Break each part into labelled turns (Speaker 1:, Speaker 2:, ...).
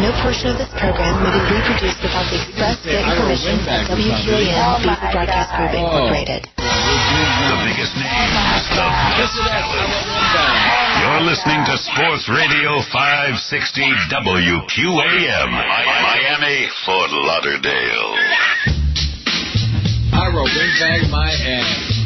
Speaker 1: No portion of this program may be reproduced without the express written permission of WQAM Bayeta Broadcast Group Incorporated.
Speaker 2: The biggest names, the best fellas. You're listening to Sports Radio 560 WQAM, Miami, Fort Lauderdale.
Speaker 3: Ira windbag my ass.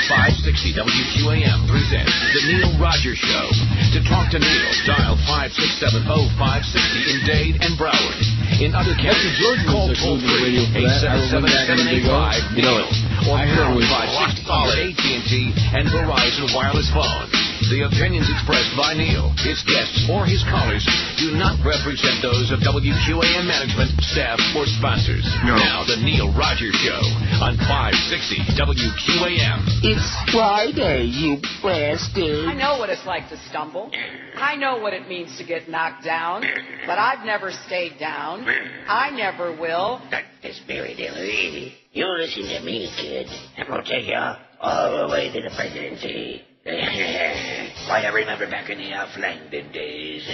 Speaker 3: 560 WQAM presents The Neil Rogers Show. To talk to Neil, dial 5670560 in Dade and Broward. In other counties, call toll-free 877-785-NEIL or pound 560 on AT&T and Verizon wireless phones. The opinions expressed by Neil, his guests, or his callers do not represent those of WQAM management, staff, or sponsors. No. Now, The Neil Rogers Show on 560 WQAM.
Speaker 4: It's Friday, you bastard.
Speaker 5: I know what it's like to stumble. I know what it means to get knocked down, but I've never stayed down. I never will.
Speaker 4: Dr. Spirit, you listen to me, kid. I'm going to take you all the way to the presidency. Why, I remember back in the Langdon days.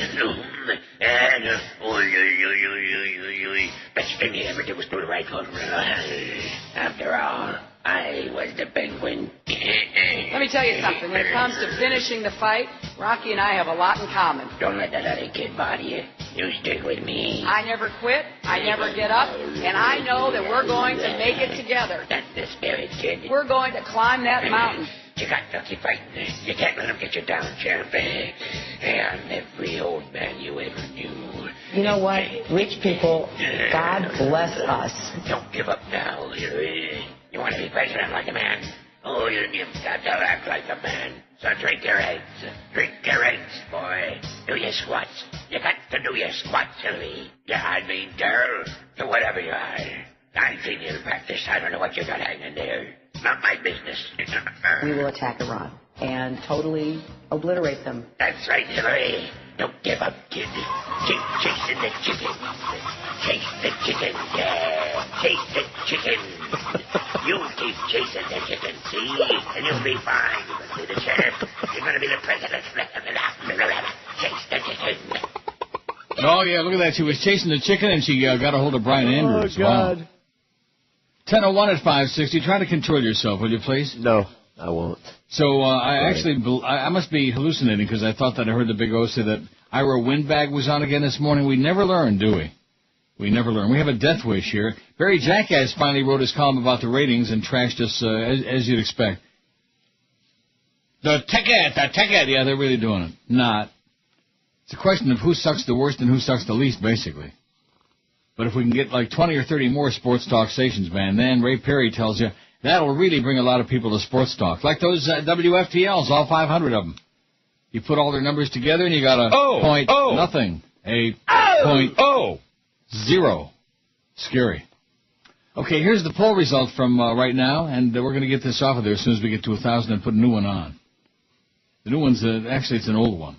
Speaker 4: Best thing you ever did was do the right hook. After all, I was the penguin.
Speaker 5: Let me tell you something. When it comes to finishing the fight, Rocky and I have a lot in common.
Speaker 4: Don't let that other kid bother you. You stick with me.
Speaker 5: I never quit. I never get up. And I know that we're going to make it together.
Speaker 4: That's the spirit, kid.
Speaker 5: We're going to climb that mountain.
Speaker 4: You got to keep fighting. You can't let them get you down, champ. And every old man you ever knew.
Speaker 6: You know what? Rich people, God bless us.
Speaker 4: Don't give up now. You want to be president like a man? Oh, you've got to act like a man. So drink your eggs. Drink your eggs, boy. Do your squats. You got to do your squats, Sylvie. Yeah, I mean, girl. Do whatever you are. I've seen you practice. I don't know what you got hanging there. Not my business.
Speaker 6: We will attack Iran and totally obliterate them.
Speaker 4: That's right, Hillary. Don't give up, kid. Keep chasing the chicken. Chase the chicken, yeah. Chase the chicken. You keep chasing the chicken, see? And you'll be fine. You're going to be the sheriff. You're going to be the president. Chase the chicken.
Speaker 3: Oh, yeah, look at that. She was chasing the chicken, and she got a hold of Brian Andrews.
Speaker 7: Oh, God.
Speaker 3: Wow. 10:01 at 560. Try to control yourself, will you, please?
Speaker 7: No, I won't.
Speaker 3: So I must be hallucinating because I thought that I heard the Big O say that Ira Windbag was on again this morning. We never learn, do we? We never learn. We have a death wish here. Barry Jackass finally wrote his column about the ratings and trashed us as you'd expect. The ticket. Yeah, they're really doing it. Not. It's a question of who sucks the worst and who sucks the least, basically. But if we can get like 20 or 30 more sports talk stations, man, then Ray Perry tells you that'll really bring a lot of people to sports talk. Like those WFTLs, all 500 of them. You put all their numbers together and you got a nothing. A point zero. Scary. Okay, here's the poll result from right now, and we're going to get this off of there as soon as we get to 1,000 and put a new one on. The new one's, actually, it's an old one.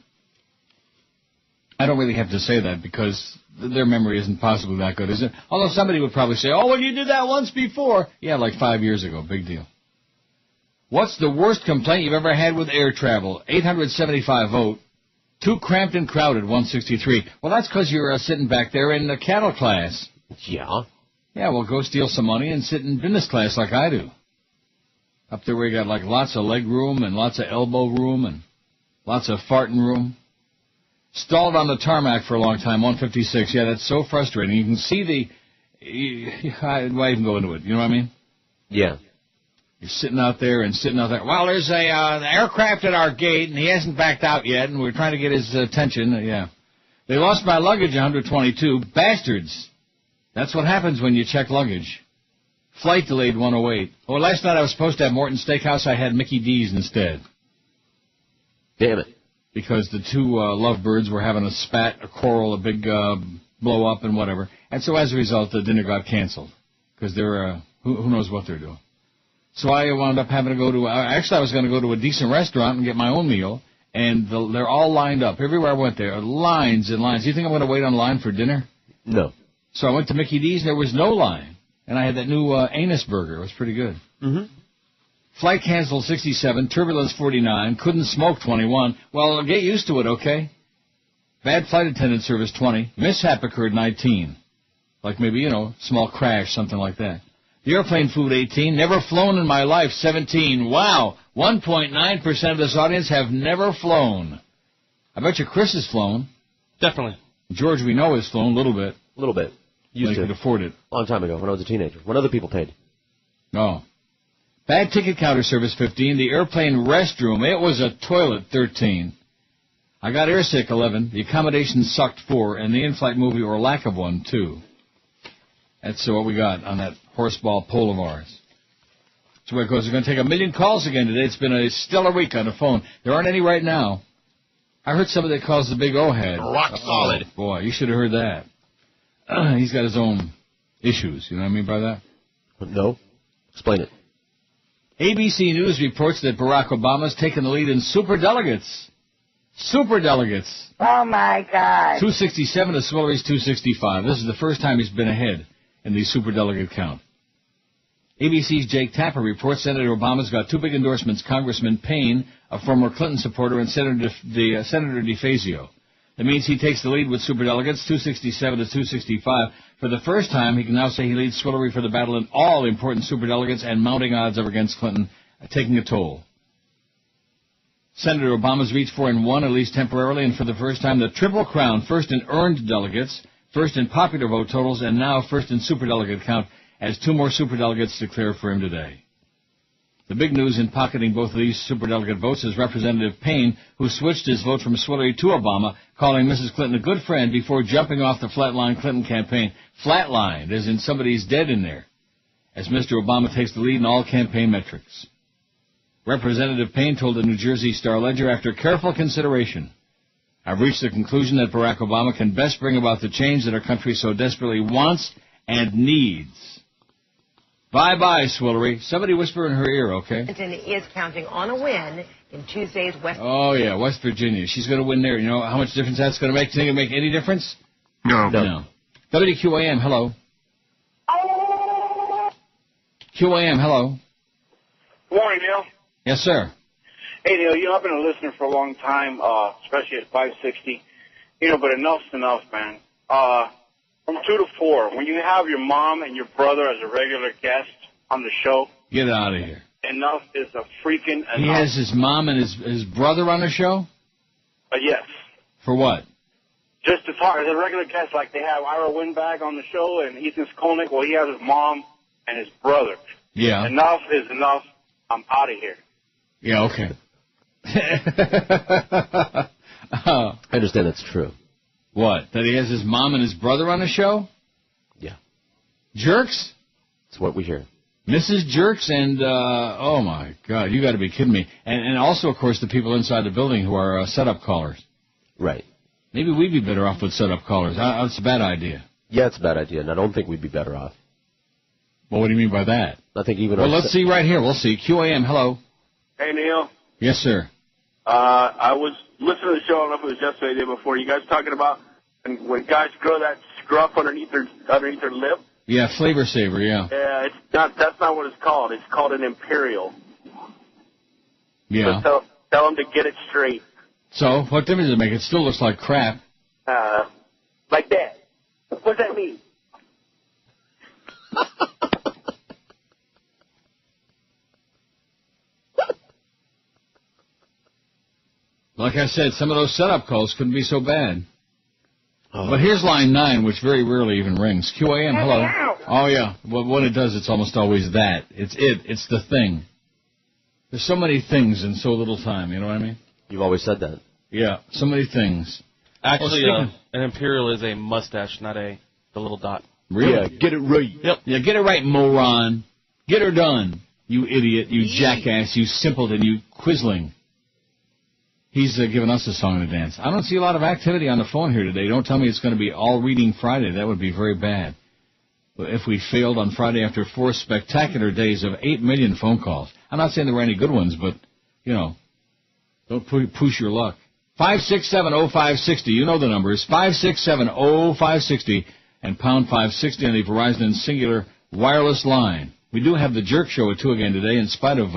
Speaker 3: I don't really have to say that because their memory isn't possibly that good, is it? Although somebody would probably say, oh, well, you did that once before. Yeah, like 5 years ago. Big deal. What's the worst complaint you've ever had with air travel? 875 vote. Too cramped and crowded, 163. Well, that's because you're sitting back there in the cattle class.
Speaker 7: Yeah.
Speaker 3: Yeah, well, go steal some money and sit in business class like I do. Up there where you got like lots of leg room and lots of elbow room and lots of farting room. Stalled on the tarmac for a long time, 156. Yeah, that's so frustrating. You can see why even go into it? You know what I mean?
Speaker 7: Yeah.
Speaker 3: You're sitting out there. Well, there's an aircraft at our gate, and he hasn't backed out yet, and we're trying to get his attention. Yeah. They lost my luggage, 122. Bastards. That's what happens when you check luggage. Flight delayed, 108. Oh, last night I was supposed to have Morton's Steakhouse. I had Mickey D's instead.
Speaker 7: Damn it.
Speaker 3: Because the two lovebirds were having a spat, a quarrel, a big blow-up and whatever. And so as a result, the dinner got canceled. Because they're, who knows what they're doing. So I wound up having to go to, actually I was going to go to a decent restaurant and get my own meal. And they're all lined up. Everywhere I went there, lines and lines. Do you think I'm going to wait on line for dinner?
Speaker 7: No.
Speaker 3: So I went to Mickey D's and there was no line. And I had that new anus burger. It was pretty good.
Speaker 7: Mm-hmm.
Speaker 3: Flight canceled, 67. Turbulence, 49. Couldn't smoke, 21. Well, get used to it, okay? Bad flight attendant service, 20. Mishap occurred, 19. Like maybe, small crash, something like that. The airplane food, 18. Never flown in my life, 17. Wow, 1.9% of this audience have never flown. I bet you Chris has flown.
Speaker 8: Definitely.
Speaker 3: George, we know, has flown a little bit.
Speaker 7: A little bit.
Speaker 3: Used to. Could afford it.
Speaker 7: A long time ago, when I was a teenager. When other people paid.
Speaker 3: Oh. Bad ticket counter service, 15. The airplane restroom, it was a toilet, 13. I got airsick, 11. The accommodation sucked, 4. And the in-flight movie, or lack of one, 2. That's what we got on that horseball poll of ours. So it goes. We're going to take 1 million calls again today. It's been a stellar week on the phone. There aren't any right now. I heard somebody that calls the Big O had.
Speaker 7: Rock solid.
Speaker 3: Boy, you should have heard that. He's got his own issues. You know what I mean by that?
Speaker 7: No. Explain it.
Speaker 3: ABC News reports that Barack Obama's taken the lead in superdelegates. Superdelegates.
Speaker 9: Oh, my God.
Speaker 3: 267 to Swillery's 265. This is the first time he's been ahead in the superdelegate count. ABC's Jake Tapper reports Senator Obama's got 2 big endorsements, Congressman Payne, a former Clinton supporter, and Senator DeFazio. That means he takes the lead with superdelegates, 267 to 265. For the first time, he can now say he leads Swillery for the battle in all important superdelegates, and mounting odds up against Clinton taking a toll. Senator Obama's reached 4 and 1, at least temporarily, and for the first time, the Triple Crown, first in earned delegates, first in popular vote totals, and now first in superdelegate count, as 2 more superdelegates declare for him today. The big news in pocketing both of these superdelegate votes is Representative Payne, who switched his vote from Swillery to Obama, calling Mrs. Clinton a good friend before jumping off the flatline Clinton campaign. Flatlined, as in somebody's dead in there, as Mr. Obama takes the lead in all campaign metrics. Representative Payne told the New Jersey Star-Ledger, after careful consideration, I've reached the conclusion that Barack Obama can best bring about the change that our country so desperately wants and needs. Bye-bye, Swillery. Somebody whisper in her ear, okay?
Speaker 9: Clinton is counting on a win in Tuesday's West.
Speaker 3: Oh, yeah, West Virginia. She's going to win there. You know how much difference that's going to make? Do you think it'll make any difference?
Speaker 10: No.
Speaker 3: WQAM, hello. QAM, hello.
Speaker 10: Morning, Neil.
Speaker 3: Yes, sir.
Speaker 10: Hey, Neil, I've been a listener for a long time, especially at 560. But enough's enough, man. From 2 to 4, when you have your mom and your brother as a regular guest on the show.
Speaker 3: Get out of here.
Speaker 10: Enough is a freaking enough.
Speaker 3: He has his mom and his brother on the show?
Speaker 10: Yes.
Speaker 3: For what?
Speaker 10: Just to talk as a regular guest, like they have Ira Winbag on the show and Ethan Skolnick. Well, he has his mom and his brother.
Speaker 3: Yeah.
Speaker 10: Enough is enough. I'm out of here.
Speaker 3: Yeah, okay.
Speaker 7: I understand that's true.
Speaker 3: What? That he has his mom and his brother on the show?
Speaker 7: Yeah.
Speaker 3: Jerks?
Speaker 7: That's what we hear.
Speaker 3: Mrs. Jerks and, oh my God, you got to be kidding me. And also, of course, the people inside the building who are setup callers.
Speaker 7: Right.
Speaker 3: Maybe we'd be better off with setup callers. That's a bad idea.
Speaker 7: Yeah, it's a bad idea, and I don't think we'd be better off.
Speaker 3: Well, what do you mean by that?
Speaker 7: I think even.
Speaker 3: Well, let's see right here. We'll see. QAM, hello.
Speaker 10: Hey, Neil.
Speaker 3: Yes, sir.
Speaker 10: I was listening to the show, I don't know if it was yesterday or the day before, you guys talking about when guys grow that scruff underneath their lip.
Speaker 3: Yeah, flavor saver, yeah.
Speaker 10: Yeah, that's not what it's called. It's called an imperial.
Speaker 3: Yeah.
Speaker 10: So tell them to get it straight.
Speaker 3: So, what difference does it make? It still looks like crap.
Speaker 10: Like that. What does that mean?
Speaker 3: Like I said, some of those setup calls couldn't be so bad. Oh. But here's line 9, which very rarely even rings. QAM, hello. Oh, yeah. Well, when it does, it's almost always that. It's the thing. There's so many things in so little time, you know what I mean?
Speaker 7: You've always said that.
Speaker 3: Yeah, so many things.
Speaker 8: Actually, an imperial is a mustache, not the little dot.
Speaker 3: Really?
Speaker 7: Yeah, get it right.
Speaker 3: Yep. Yeah, get it right, moron. Get her done, you idiot, you jackass, you simpleton, you quisling. He's giving us a song to dance. I don't see a lot of activity on the phone here today. Don't tell me it's going to be all reading Friday. That would be very bad. But if we failed on Friday after 4 spectacular days of 8 million phone calls. I'm not saying there were any good ones, but, don't push your luck. 5670560. You know the numbers. 5670560 and pound 560 on the Verizon Singular wireless line. We do have the Jerk Show at 2 again today, in spite of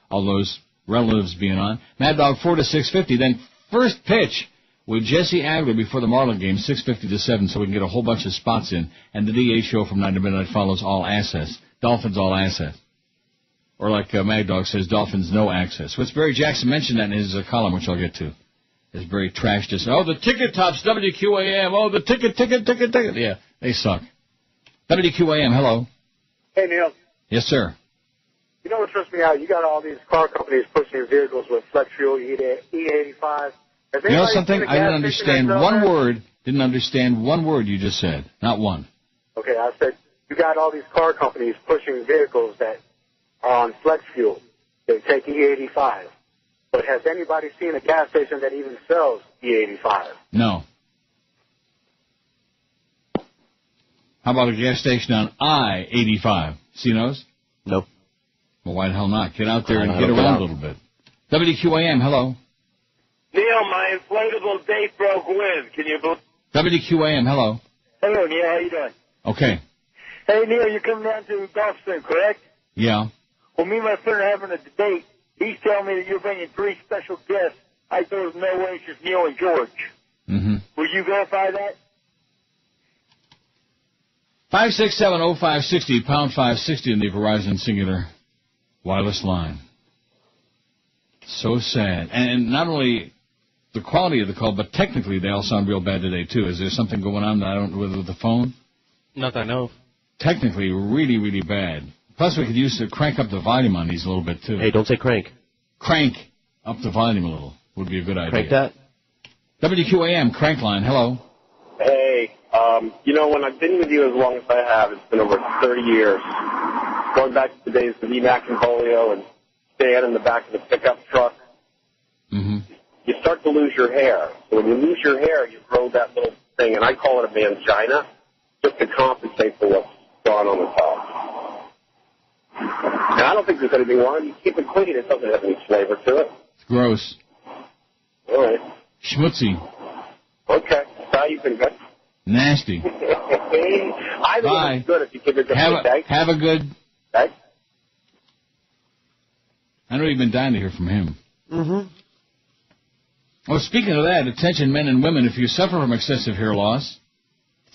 Speaker 3: all those relatives being on. Mad Dog 4 to 650. Then first pitch with Jesse Agler before the Marlin game, 6:50 to 7, so we can get a whole bunch of spots in. And the DA show from 9 to midnight follows all access. Dolphins all access. Or like Mad Dog says, Dolphins no access. Which Barry Jackson mentioned that in his column, which I'll get to. As Barry trashed us. Oh, the ticket tops, WQAM. Oh, the ticket. Yeah, they suck. WQAM, hello.
Speaker 11: Hey, Neil.
Speaker 3: Yes, sir.
Speaker 11: You know what trips me out? You got all these car companies pushing vehicles with flex fuel, E85.
Speaker 3: You know something? I didn't understand one word. Didn't understand one word you just said. Not one.
Speaker 11: Okay, I said you got all these car companies pushing vehicles that are on flex fuel. They take E85. But has anybody seen a gas station that even sells E85?
Speaker 3: No. How about a gas station on I-85? See those?
Speaker 7: No.
Speaker 3: Well, why the hell not? Get out there and get around a little bit. WQAM, hello.
Speaker 12: Neil, my inflatable date broke when? Can you believe?
Speaker 3: WQAM, hello.
Speaker 12: Hello, Neil. How you doing?
Speaker 3: Okay.
Speaker 12: Hey, Neil, you're coming down to Gulfstream, correct?
Speaker 3: Yeah.
Speaker 12: Well, me and my friend are having a debate. He's telling me that you're bringing 3 special guests. I told him no way, it's just Neil and George.
Speaker 3: Mm-hmm.
Speaker 12: Will you verify that?
Speaker 3: 5670560, pound 560 in the Verizon Singular wireless line. So sad. And not only the quality of the call, but technically they all sound real bad today, too. Is there something going on that I don't with the phone?
Speaker 8: Not that I know of.
Speaker 3: Technically, really, really bad. Plus, we could use to crank up the volume on these a little bit, too.
Speaker 7: Hey, don't say crank.
Speaker 3: Crank up the volume a little would be a good idea.
Speaker 7: Crank that.
Speaker 3: WQAM, crank line, hello.
Speaker 13: Hey, you know, when I've been with you as long as I have, it's been over 30 years. Going back to the days of Emac and Polio and Stan in the back of the pickup truck.
Speaker 3: Mm-hmm.
Speaker 13: You start to lose your hair. So when you lose your hair, you grow that little thing, and I call it a mangina, just to compensate for what's gone on the top. And I don't think there's anything wrong. You keep it clean. It doesn't have any flavor to it.
Speaker 3: It's gross.
Speaker 13: All right.
Speaker 3: Schmutzy.
Speaker 13: Okay. So you've been good.
Speaker 3: Nasty.
Speaker 13: I think it's good if you keep it good.
Speaker 3: Have a good...
Speaker 13: Okay.
Speaker 3: I know you've been dying to hear from him.
Speaker 7: Mm-hmm.
Speaker 3: Well, speaking of that, attention men and women, if you suffer from excessive hair loss,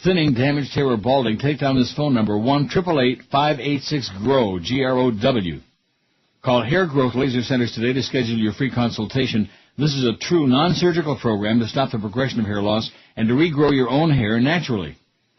Speaker 3: thinning, damaged hair, or balding, take down this phone number, 1-888-586-GROW, G-R-O-W. Call Hair Growth Laser Centers today to schedule your free consultation. This is a true non-surgical program to stop the progression of hair loss and to regrow your own hair naturally,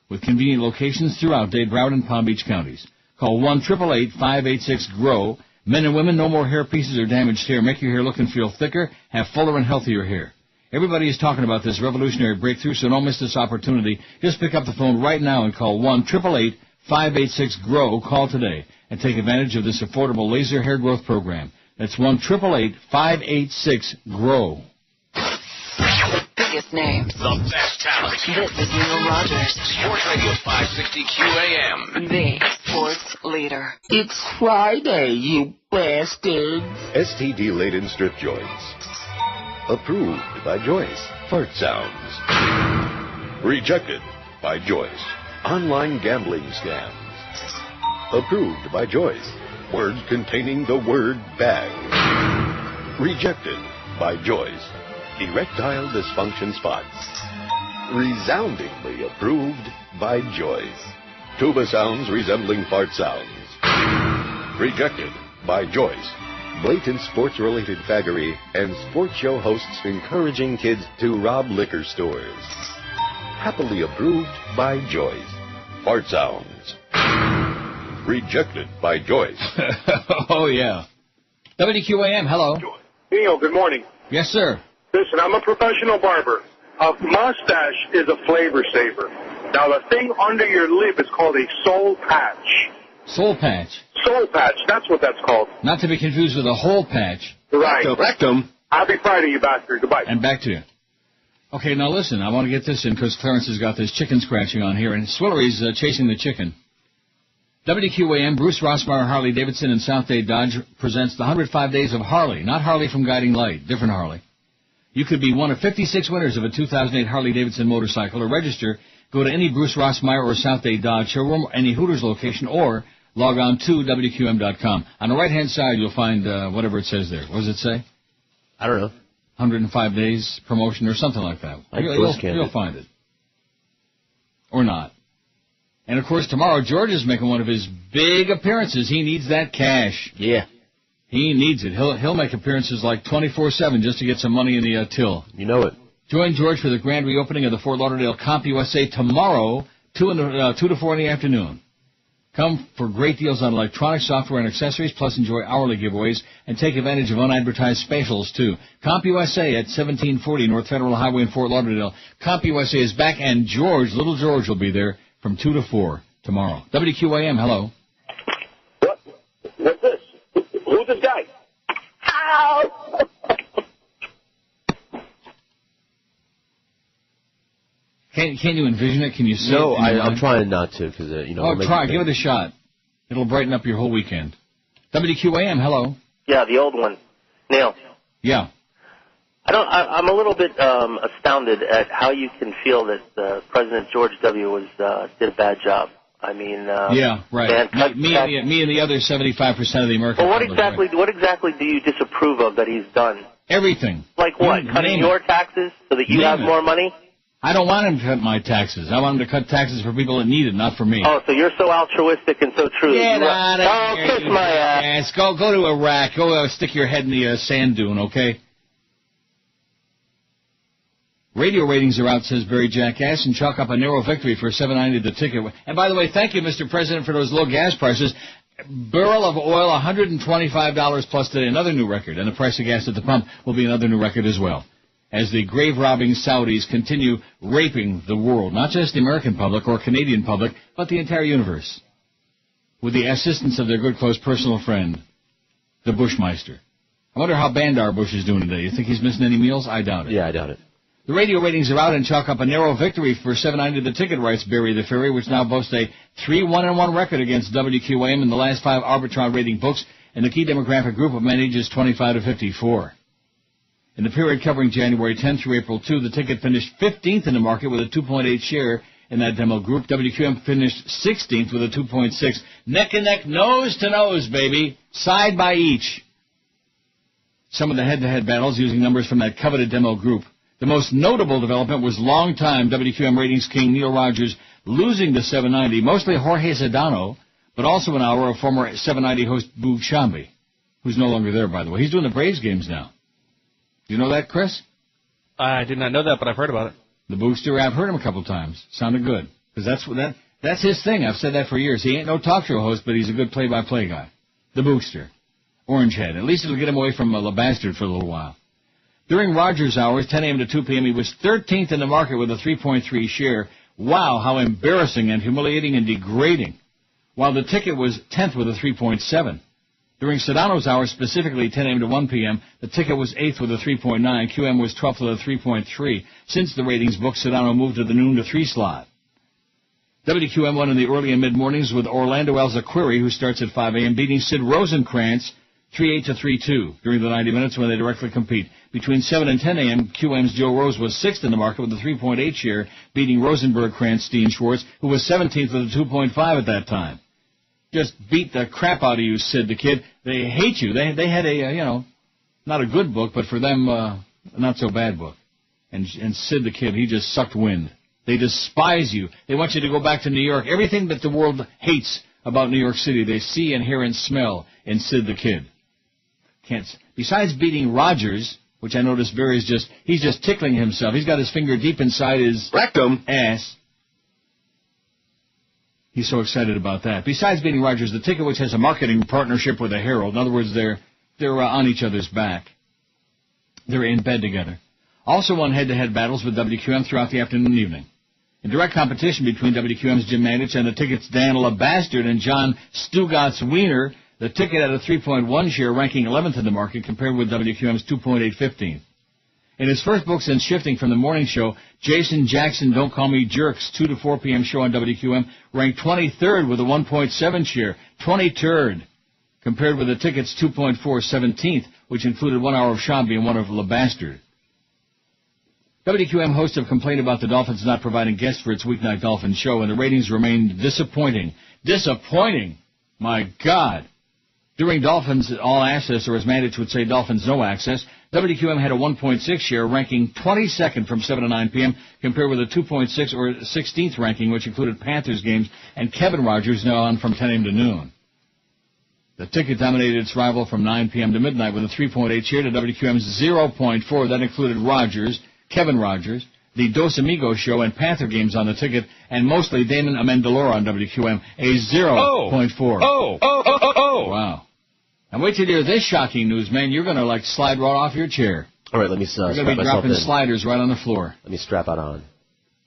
Speaker 3: with convenient locations throughout Dade, Broward, and Palm Beach counties. Call 1-888-586-GROW. Men and women, no more hair pieces or damaged hair. Make your hair look and feel thicker, have fuller and healthier hair. Everybody is talking about this revolutionary breakthrough, so don't miss this opportunity. Just pick up the phone right now and call 1-888-586-GROW. Call today and take advantage of this affordable laser hair growth program. That's 1-888-586-GROW.
Speaker 1: The biggest names.
Speaker 2: The best talent.
Speaker 1: This is Neil Rogers.
Speaker 2: Sports Radio 560 QAM.
Speaker 1: The sports leader.
Speaker 14: It's Friday, you bastards.
Speaker 15: STD-laden strip joints. Approved by Joyce. Fart sounds. Rejected by Joyce. Online gambling scams. Approved by Joyce. Words containing the word bag. Rejected by Joyce. Erectile dysfunction spots. Resoundingly approved by Joyce. Tuba sounds resembling fart sounds. Rejected by Joyce. Blatant sports-related faggery and sports show hosts encouraging kids to rob liquor stores. Happily approved by Joyce. Fart sounds. Rejected by Joyce.
Speaker 3: Oh, yeah. WQAM, hello.
Speaker 11: Neil, good morning.
Speaker 3: Yes, sir.
Speaker 11: Listen, I'm a professional barber. A mustache is a flavor saver. Now, the thing under your lip is called a soul patch.
Speaker 3: Soul patch.
Speaker 11: Soul patch, that's what that's called.
Speaker 3: Not to be confused with a hole patch.
Speaker 11: Right.
Speaker 15: Rectum.
Speaker 11: Happy Friday, you bastard. Goodbye.
Speaker 3: And back to you. Okay, now listen, I want to get this in because Clarence has got this chicken scratching on here, and Swillery's chasing the chicken. WQAM, Bruce Rossmeyer, Harley Davidson, and South Dade Dodge presents the 105 Days of Harley. Not Harley from Guiding Light, different Harley. You could be one of 56 winners of a 2008 Harley Davidson motorcycle, or register. Go to any Bruce Rossmeyer or South Dade Dodge showroom, any Hooters location, or log on to WQM.com. On the right-hand side, you'll find whatever it says there. What does it say?
Speaker 7: I don't know.
Speaker 3: 105 days promotion or something like that. You'll find it. Or not. And, of course, tomorrow George is making one of his big appearances. He needs that cash.
Speaker 7: Yeah.
Speaker 3: He needs it. He'll make appearances like 24/7 just to get some money in the till.
Speaker 7: You know it.
Speaker 3: Join George for the grand reopening of the Fort Lauderdale Comp USA tomorrow, 2 to 4 in the afternoon. Come for great deals on electronic software and accessories, plus enjoy hourly giveaways and take advantage of unadvertised specials, too. Comp USA at 1740 North Federal Highway in Fort Lauderdale. Comp USA is back, and Little George will be there from 2 to 4 tomorrow. WQAM, hello.
Speaker 13: What's this? Who's this guy? Ow!
Speaker 3: Can you envision it? Can you see it?
Speaker 7: No, I'm trying not to, because,
Speaker 3: try. Give it a shot. It'll brighten up your whole weekend. WQAM, hello.
Speaker 16: Yeah, the old one. Neil.
Speaker 3: Yeah.
Speaker 16: I'm a little bit astounded at how you can feel that President George W. did a bad job. I mean,
Speaker 3: yeah, right. Me and the other 75% of the American
Speaker 16: public.
Speaker 3: Right.
Speaker 16: What exactly do you disapprove of that he's done?
Speaker 3: Everything.
Speaker 16: Like what? Cutting your taxes so that you have more money?
Speaker 3: I don't want him to cut my taxes. I want him to cut taxes for people that need it, not for me.
Speaker 16: Oh, so you're so altruistic and so true.
Speaker 3: Get out of here.
Speaker 16: Kiss my ass.
Speaker 3: Go to Iraq. Go stick your head in the sand dune, okay? Radio ratings are out, says Barry Jackass, and chalk up a narrow victory for $7.90 the ticket. And by the way, thank you, Mr. President, for those low gas prices. Barrel of oil, $125 plus today, another new record. And the price of gas at the pump will be another new record as well, as the grave-robbing Saudis continue raping the world, not just the American public or Canadian public, but the entire universe, with the assistance of their good, close personal friend, the Bushmeister. I wonder how Bandar Bush is doing today. You think he's missing any meals? I doubt it.
Speaker 7: Yeah, I doubt it.
Speaker 3: The radio ratings are out and chalk up a narrow victory for $7.90 the ticket, writes Barry the Ferry, which now boasts a 3-1-1 record against WQAM in the last 5 Arbitron rating books, and the key demographic group of men ages 25 to 54. In the period covering January 10th through April 2, the ticket finished 15th in the market with a 2.8 share in that demo group. WQAM finished 16th with a 2.6. Neck and neck, nose to nose, baby, side by each. Some of the head-to-head battles using numbers from that coveted demo group. The most notable development was longtime WQAM ratings king Neil Rogers losing to 790, mostly Jorge Sedano, but also an hour of former 790 host Boog Shambi, who's no longer there, by the way. He's doing the Braves games now. Do you know that, Chris?
Speaker 8: I did not know that, but I've heard about it.
Speaker 3: The Boogster, I've heard him a couple times. Sounded good. Because that's his thing. I've said that for years. He ain't no talk show host, but he's a good play-by-play guy. The Boogster. Orange head. At least it'll get him away from Le Bastard for a little while. During Rogers' hours, 10 a.m. to 2 p.m., he was 13th in the market with a 3.3 share. Wow, how embarrassing and humiliating and degrading. While the ticket was 10th with a 3.7. During Sedano's hours, specifically 10 a.m. to 1 p.m., the ticket was 8th with a 3.9. QM was 12th with a 3.3. Since the ratings book, Sedano moved to the noon to 3 slot. WQM won in the early and mid-mornings with Orlando Elzaquiri, who starts at 5 a.m., beating Sid Rosenkrantz 3-8 to 3-2 during the 90 minutes when they directly compete. Between 7 and 10 a.m., QM's Joe Rose was 6th in the market with a 3.8 share, beating Rosenberg, Krantz, Steen, Schwartz, who was 17th with a 2.5 at that time. Just beat the crap out of you, Sid the Kid. They hate you. They had a, not a good book, but for them, a not so bad book. And Sid the Kid, he just sucked wind. They despise you. They want you to go back to New York. Everything that the world hates about New York City, they see and hear and smell in Sid the Kid. Besides beating Rogers, which I noticed Barry's he's just tickling himself. He's got his finger deep inside his rectum ass. He's so excited about that. Besides beating Rogers, the ticket, which has a marketing partnership with the Herald, in other words, they're on each other's back. They're in bed together. Also won head-to-head battles with WQM throughout the afternoon and evening. In direct competition between WQM's Jim Mandich and the ticket's Dan LeBastard and John Stugatz Wiener, the ticket had a 3.1 share, ranking 11th in the market, compared with WQM's 2.815. In his first book since shifting from the morning show, Jason Jackson Don't Call Me Jerks 2 to 4 p.m. show on WQM ranked 23rd with a 1.7 share, 23rd, compared with the ticket's 2.4 17th, which included 1 hour of Shambi and 1 of LeBastard. WQM hosts have complained about the Dolphins not providing guests for its weeknight Dolphins show, and the ratings remained disappointing. Disappointing! My God! During Dolphins All Access, or as Mandich would say, Dolphins No Access, WQM had a 1.6 share, ranking 22nd from 7 to 9 p.m., compared with a 2.6 or 16th ranking, which included Panthers games and Kevin Rogers, now on from 10 a.m. to noon. The ticket dominated its rival from 9 p.m. to midnight with a 3.8 share to WQM's 0.4. That included Rogers, Kevin Rogers, the Dos Amigos show, and Panther games on the ticket, and mostly Damon Amendola on WQM, a 0.4. Wow. And wait till you hear this shocking news, man. You're going to, like, slide right off your chair.
Speaker 7: All right, let me
Speaker 3: You're going to be dropping sliders right on the floor.
Speaker 7: Let me strap it on.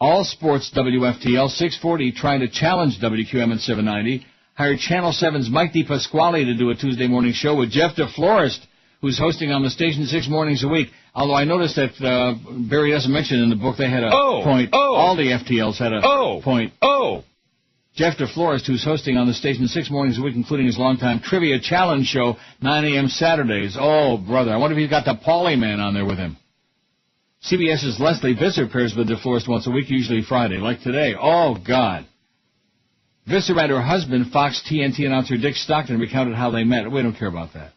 Speaker 3: All Sports WFTL 640 trying to challenge WQM at 790. Hired Channel 7's Mike DePasquale to do a Tuesday morning show with Jeff DeFlorist, who's hosting on the station 6 mornings a week. Although I noticed that Barry doesn't mention in the book they had a point. All the FTLs had a point. Jeff DeFlorist, who's hosting on the station 6 mornings a week, including his longtime trivia challenge show, 9 a.m. Saturdays. Oh, brother. I wonder if he's got the Paulie Man on there with him. CBS's Leslie Visser pairs with DeFlorist once a week, usually Friday, like today. Oh, God. Visser and her husband, Fox TNT announcer Dick Stockton, recounted how they met. We don't care about that.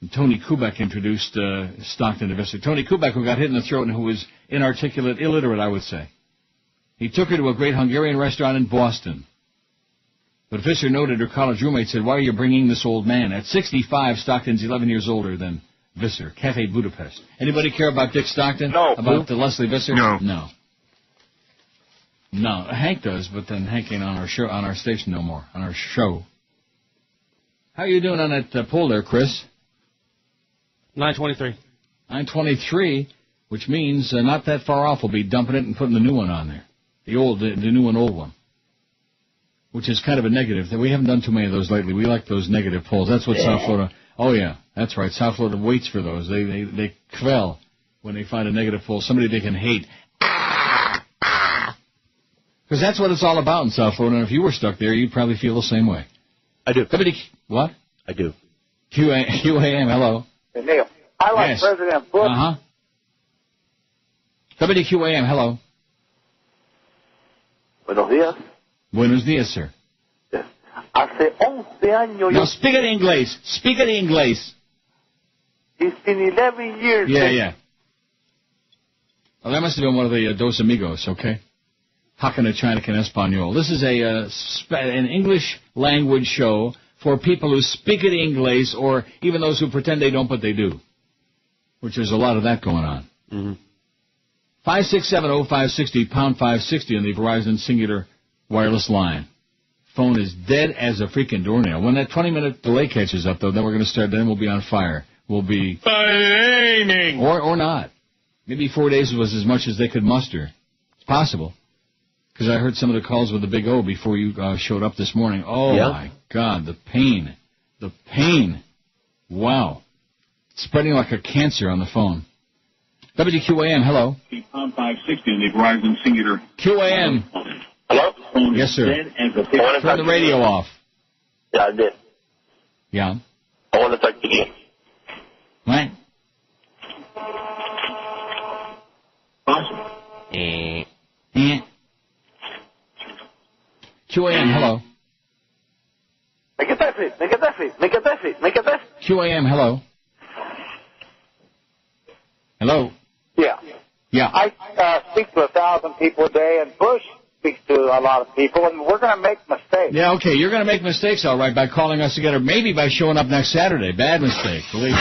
Speaker 3: And Tony Kubek introduced Stockton to Visser. Tony Kubek, who got hit in the throat and who was inarticulate, illiterate, I would say. He took her to a great Hungarian restaurant in Boston. But Visser noted her college roommate said, "Why are you bringing this old man?" At 65, Stockton's 11 years older than Visser. Cafe Budapest. Anybody care about Dick Stockton?
Speaker 12: No.
Speaker 3: About Leslie Visser?
Speaker 12: No.
Speaker 3: No. No, Hank does, but then Hank ain't on our show, on our station no more, on our show. How you doing on that poll there, Chris?
Speaker 8: 923.
Speaker 3: 923, which means not that far off. We'll be dumping it and putting the new one on there, the new and old one, which is kind of a negative. We haven't done too many of those lately. We like those negative polls. That's what South Florida. Oh yeah, that's right. South Florida waits for those. They quell when they find a negative poll, somebody they can hate. Because that's what it's all about in South Florida, and if you were stuck there, you'd probably feel the same way.
Speaker 7: I do.
Speaker 3: What?
Speaker 7: I do.
Speaker 3: QAM, hello.
Speaker 12: Hey, Neil, I like
Speaker 3: Yes.
Speaker 12: President Bush.
Speaker 3: Uh-huh. WQAM, hello.
Speaker 12: Buenos días.
Speaker 3: Buenos dias, sir.
Speaker 12: Hace 11 años.
Speaker 3: No, speak it English. Speak it English.
Speaker 12: It's been 11 years.
Speaker 3: Yeah. Well, that must have been one of the Dos Amigos, okay? Talking to China en Espanol. This is an English language show for people who speak it English, or even those who pretend they don't, but they do. Which there's a lot of that going on.
Speaker 7: Mm-hmm.
Speaker 3: 5670560, pound 560 on the Verizon Singular wireless line. Phone is dead as a freaking doornail. When that 20-minute delay catches up, though, then we're going to start. Then we'll be on fire. We'll be flaming, or not. Maybe 4 days was as much as they could muster. It's possible. Because I heard some of the calls with the big O before you showed up this morning. Oh, yeah. My God, the pain. The pain. Wow. It's spreading like a cancer on the phone. WQAM, hello.
Speaker 17: Pound 560 on the Verizon Singular.
Speaker 3: QAM.
Speaker 13: Hello?
Speaker 3: Yes, sir. Turn the radio off.
Speaker 13: Yeah, I did.
Speaker 3: Yeah.
Speaker 13: I want to talk to you.
Speaker 3: What?
Speaker 17: Awesome.
Speaker 3: QAM, hello.
Speaker 12: Make it that fit. Make it that fit. Make it that fit. Make it that fit.
Speaker 3: QAM, hello. Hello.
Speaker 12: Yeah.
Speaker 3: Yeah.
Speaker 12: I speak to 1,000 people a day, and Bush speaks to a lot of people, and we're going to make mistakes.
Speaker 3: Yeah, okay, you're going to make mistakes, all right, by calling us together, maybe by showing up next Saturday. Bad mistake, believe me.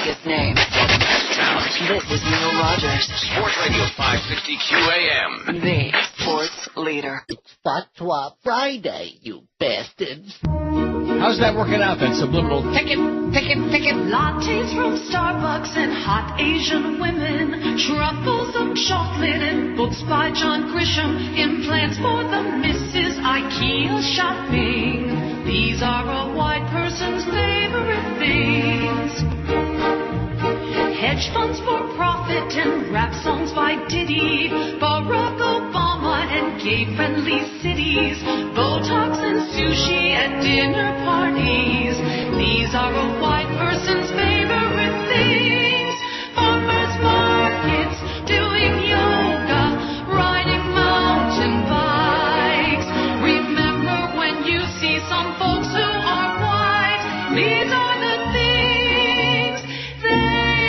Speaker 1: Biggest name. This is Neil Rogers.
Speaker 2: Sports Radio 560 QAM.
Speaker 1: The sports leader.
Speaker 14: Fatwa Friday, you bastards.
Speaker 3: How's that working out, that subliminal ticket?
Speaker 18: Lattes from Starbucks and hot Asian women. Truffles of chocolate and books by John Grisham. Implants for the Mrs. IKEA shopping. These are a white person's favorite things. Hedge funds for profit and rap songs by Diddy. Barack Obama and gay-friendly cities. Botox and sushi at dinner parties. These are a white person's favorite things. Farmers markets, doing yoga, riding mountain bikes. Remember when you see some folks who are white. These are the things they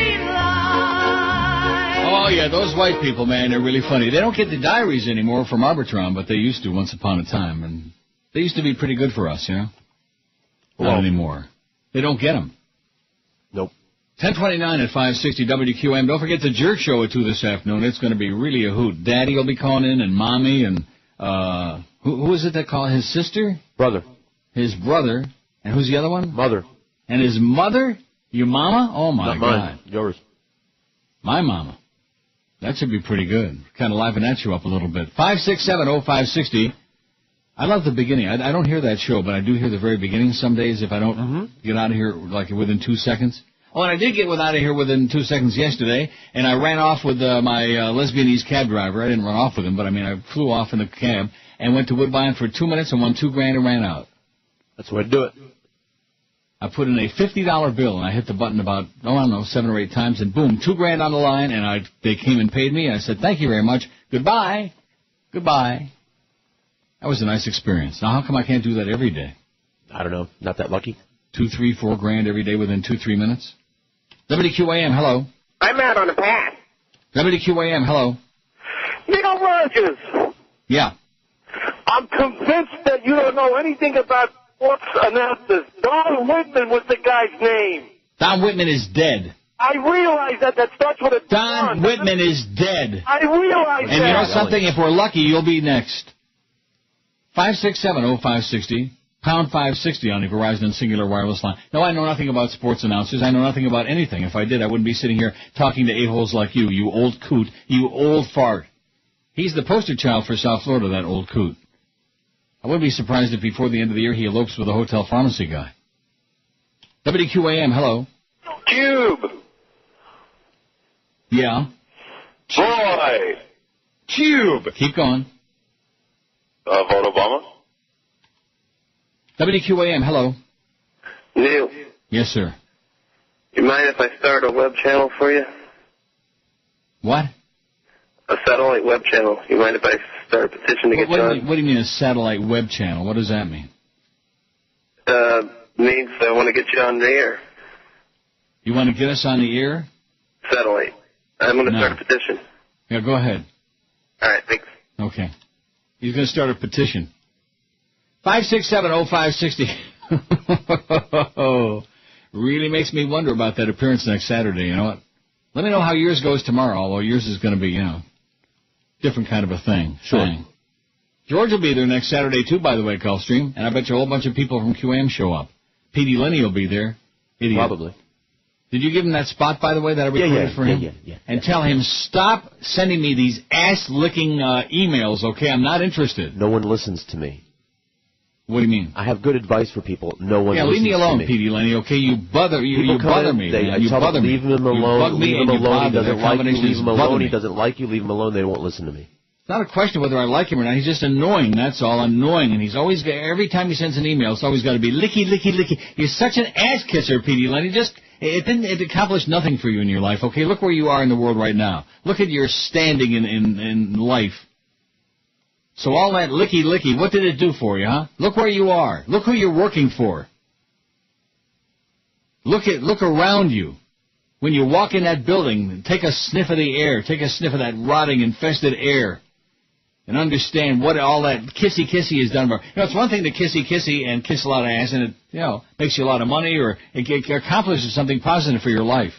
Speaker 3: Yeah, those white people, man, they're really funny. They don't get the diaries anymore from Arbitron, but they used to once upon a time. And they used to be pretty good for us, you know? Not anymore. They don't get them.
Speaker 7: Nope.
Speaker 3: 10:29 at 560 WQAM. Don't forget the Jerk Show at 2 this afternoon. It's going to be really a hoot. Daddy will be calling in, and Mommy, and who is it that called his sister?
Speaker 7: Brother.
Speaker 3: His brother. And who's the other one?
Speaker 7: Mother.
Speaker 3: And his mother? Your mama? Oh, my
Speaker 7: Not
Speaker 3: God.
Speaker 7: mine. Yours.
Speaker 3: My mama. That should be pretty good. Kind of liven that show up a little bit. 5670560. I love the beginning. I don't hear that show, but I do hear the very beginning some days if I don't get out of here like within 2 seconds. Oh, and I did get out of here within 2 seconds yesterday, and I ran off with my Lesbianese cab driver. I didn't run off with him, but I mean I flew off in the cab and went to Woodbine for 2 minutes and won $2,000 and ran out.
Speaker 7: That's the way to do it.
Speaker 3: I put in a $50 bill, and I hit the button about, I don't know, 7 or 8 times, and boom, $2,000 on the line, and they came and paid me, and I said, thank you very much. Goodbye. Goodbye. That was a nice experience. Now, how come I can't do that every day?
Speaker 7: I don't know. Not that lucky.
Speaker 3: 2, 3, 4 grand every day within 2-3 minutes? WQAM, hello.
Speaker 19: I'm out on a pass.
Speaker 3: WQAM, hello.
Speaker 19: Neil Rogers.
Speaker 3: Yeah.
Speaker 19: I'm convinced that you don't know anything about sports announcers. Don Whitman was the guy's name.
Speaker 3: Don Whitman is dead.
Speaker 19: I realize that starts with a
Speaker 3: Don Whitman is dead.
Speaker 19: I realize
Speaker 3: and that. And you know something? If we're lucky, you'll be next. 5670560, pound 560 on the Verizon and Singular wireless line. No, I know nothing about sports announcers. I know nothing about anything. If I did, I wouldn't be sitting here talking to a-holes like you old coot, you old fart. He's the poster child for South Florida, that old coot. I wouldn't be surprised if before the end of the year he elopes with a hotel pharmacy guy. WQAM, hello.
Speaker 19: Cube.
Speaker 3: Yeah.
Speaker 19: Boy. Cube.
Speaker 3: Keep going.
Speaker 19: Vote Obama.
Speaker 3: WQAM, hello.
Speaker 13: Neil.
Speaker 3: Yes, sir.
Speaker 13: You mind if I start a web channel for you?
Speaker 3: What?
Speaker 13: A satellite web channel. You mind if I start a petition to get you on?
Speaker 3: What do you mean a satellite web channel? What does that mean?
Speaker 13: Means I want to get you on the air.
Speaker 3: You want to get us on the air?
Speaker 13: Satellite. I'm going to start a petition.
Speaker 3: Yeah, go ahead.
Speaker 13: All right, thanks.
Speaker 3: Okay. He's going to start a petition. 5670560. Really makes me wonder about that appearance next Saturday. You know what? Let me know how yours goes tomorrow, although yours is going to be, different kind of a thing.
Speaker 7: Sure.
Speaker 3: George will be there next Saturday, too, by the way, Gulfstream. And I bet you a whole bunch of people from QAM show up. P.D. Lenny will be there. Idiot.
Speaker 7: Probably.
Speaker 3: Did you give him that spot, by the way, that I recorded for him?
Speaker 7: Yeah.
Speaker 3: And tell him, stop sending me these ass-licking emails, okay? I'm not interested.
Speaker 7: No one listens to me.
Speaker 3: What do you mean?
Speaker 7: I have good advice for people. No one listens to me.
Speaker 3: Yeah, leave me alone, P.D. Lenny, okay? You bother me. You bother me.
Speaker 7: Leave him alone. Leave him alone. He doesn't like you. Leave him alone. He doesn't like you. Leave him alone. They won't listen to me.
Speaker 3: It's not a question whether I like him or not. He's just annoying, that's all. Annoying. And he's always, every time he sends an email, it's always got to be licky, licky, licky. You're such an ass-kisser, P.D. Lenny. It accomplished nothing for you in your life, okay? Look where you are in the world right now. Look at your standing in life. So all that licky, licky, what did it do for you, huh? Look where you are. Look who you're working for. Look around you. When you walk in that building, take a sniff of the air. Take a sniff of that rotting, infested air. And understand what all that kissy-kissy has done for. It's one thing to kissy-kissy and kiss a lot of ass, and it, makes you a lot of money, or it accomplishes something positive for your life.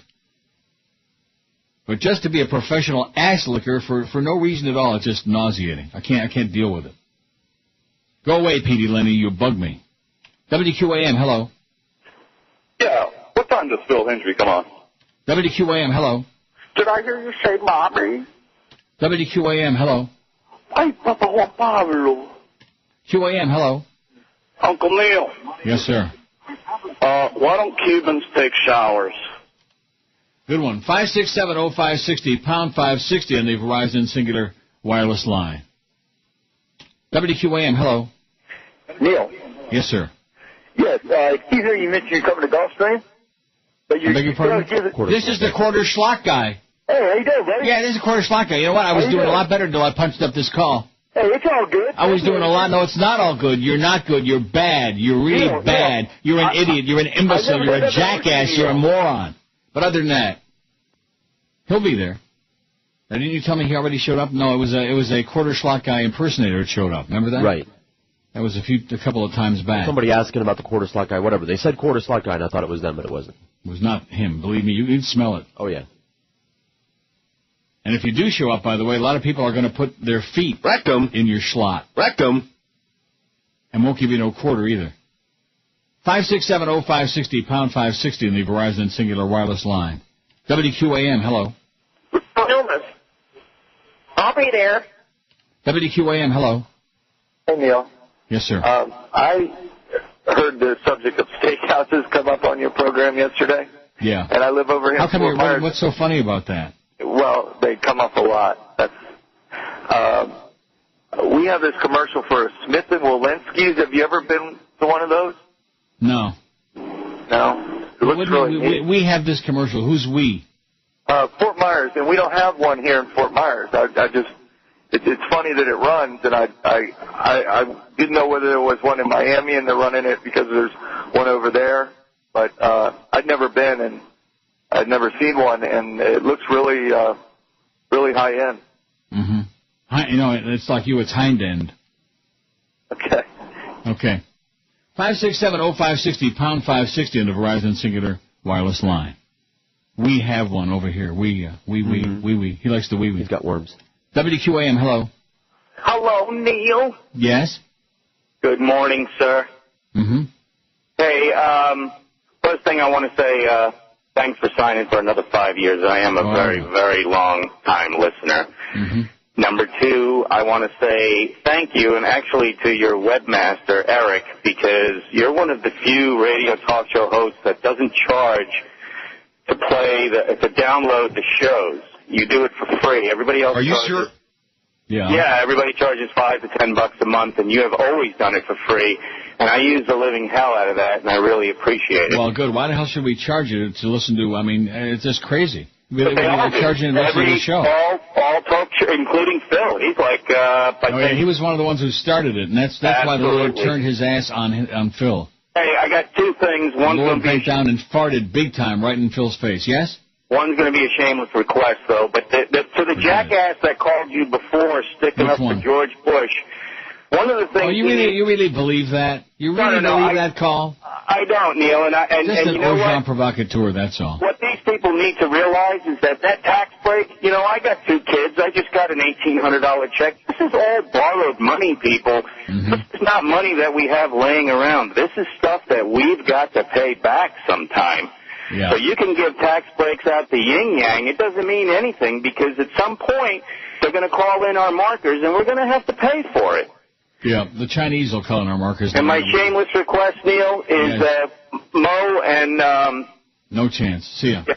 Speaker 3: But just to be a professional ass licker for no reason at all, it's just nauseating. I can't deal with it. Go away, P.D. Lenny, you bug me. WQAM, hello.
Speaker 19: Yeah, what time does Phil Hendry come on?
Speaker 3: WQAM, hello.
Speaker 19: Did I hear you say mommy?
Speaker 3: WQAM, hello.
Speaker 19: Ay, Papa Juan Pablo.
Speaker 3: QAM, hello.
Speaker 19: Uncle Neil.
Speaker 3: Yes, sir.
Speaker 19: Why don't Cubans take showers?
Speaker 3: Good one. 5670560, pound 560 on the Verizon Singular wireless line. WQAM, hello.
Speaker 12: Neil.
Speaker 3: Yes, sir.
Speaker 12: Yes, Steve here, you mentioned you're coming to Gulfstream. But
Speaker 3: I beg your pardon? This is the quarter schlock guy.
Speaker 12: Hey, how you doing, buddy?
Speaker 3: Yeah, this is a quarter slot guy. You know what? I was doing a lot better until I punched up this call.
Speaker 12: Hey, it's all good.
Speaker 3: I was doing a lot. No, it's not all good. You're not good. You're bad. You're really bad. You're an idiot. You're an imbecile. You're a jackass. You're a moron. But other than that, he'll be there. Now, didn't you tell me he already showed up? No, it was a quarter slot guy impersonator that showed up. Remember that?
Speaker 7: Right.
Speaker 3: That was a couple of times back.
Speaker 7: Somebody asking about the quarter slot guy, whatever. They said quarter slot guy, and I thought it was them, but it wasn't.
Speaker 3: It was not him. Believe me, you can smell it.
Speaker 7: Oh, yeah.
Speaker 3: And if you do show up, by the way, a lot of people are going to put their feet in your slot.
Speaker 15: Rectum.
Speaker 3: And won't give you no quarter either. 5670560, pound 560 in the Verizon Singular Wireless line. WQAM, hello.
Speaker 20: Illness. I'll be there.
Speaker 3: WQAM, hello.
Speaker 21: Hey, Neil.
Speaker 3: Yes, sir.
Speaker 21: I heard the subject of steakhouses come up on your program yesterday.
Speaker 3: Yeah.
Speaker 21: And I live over here.
Speaker 3: How come what's so funny about that?
Speaker 21: Well, they come up a lot. We have this commercial for Smith & Wolenski's. Have you ever been to one of those?
Speaker 3: No.
Speaker 21: No? It looks really neat.
Speaker 3: We have this commercial. Who's we?
Speaker 21: Fort Myers, and we don't have one here in Fort Myers. It's funny that it runs, and I didn't know whether there was one in Miami and they're running it because there's one over there. But I'd never been, and I'd never seen one, and it looks really, really high end.
Speaker 3: Mm-hmm. It's like you. It's hind end.
Speaker 21: Okay.
Speaker 3: Okay. 5670560, pound 560 on the Verizon Singular Wireless line. We have one over here. We. He likes the wee.
Speaker 7: He's got worms.
Speaker 3: WQAM, hello.
Speaker 20: Hello, Neil.
Speaker 3: Yes?
Speaker 21: Good morning, sir.
Speaker 3: Mm-hmm.
Speaker 21: Hey, first thing I want to say, thanks for signing for another 5 years. I am a very, very long-time listener.
Speaker 3: Mm-hmm.
Speaker 21: Number two, I want to say thank you, and actually to your webmaster, Eric, because you're one of the few radio talk show hosts that doesn't charge to download the shows. You do it for free. Everybody else.
Speaker 3: Are you sure? Yeah.
Speaker 21: Yeah, everybody charges $5 to $10 a month, and you have always done it for free. And I use the living hell out of that, and I really appreciate it.
Speaker 3: Well, good. Why the hell should we charge you to listen to? I mean, it's just crazy. We're charging to listen to the show.
Speaker 21: All talk show, including Phil. He's like.
Speaker 3: He was one of the ones who started it, and that's why the Lord turned his ass on Phil.
Speaker 21: Hey, I got two things. One's
Speaker 3: the Lord bent down and farted big time right in Phil's face. Yes.
Speaker 21: One's going to be a shameless request, though. But to the jackass that called you before, sticking up for George Bush, one of the things.
Speaker 3: Oh, you really believe that? You really believe that call?
Speaker 21: I don't, Neil. And
Speaker 3: you know
Speaker 21: what?
Speaker 3: Provocateur, that's all.
Speaker 21: What these people need to realize is that tax break. I got 2 kids. I just got an $1,800 check. This is all borrowed money, people.
Speaker 3: Mm-hmm.
Speaker 21: This is not money that we have laying around. This is stuff that we've got to pay back sometime.
Speaker 3: Yeah.
Speaker 21: So you can give tax breaks out to yin-yang. It doesn't mean anything because at some point they're going to call in our markers and we're going to have to pay for it.
Speaker 3: Yeah, the Chinese will call in our markers.
Speaker 21: And my shameless request, Neil, is Mo and...
Speaker 3: No chance. See ya. Yeah.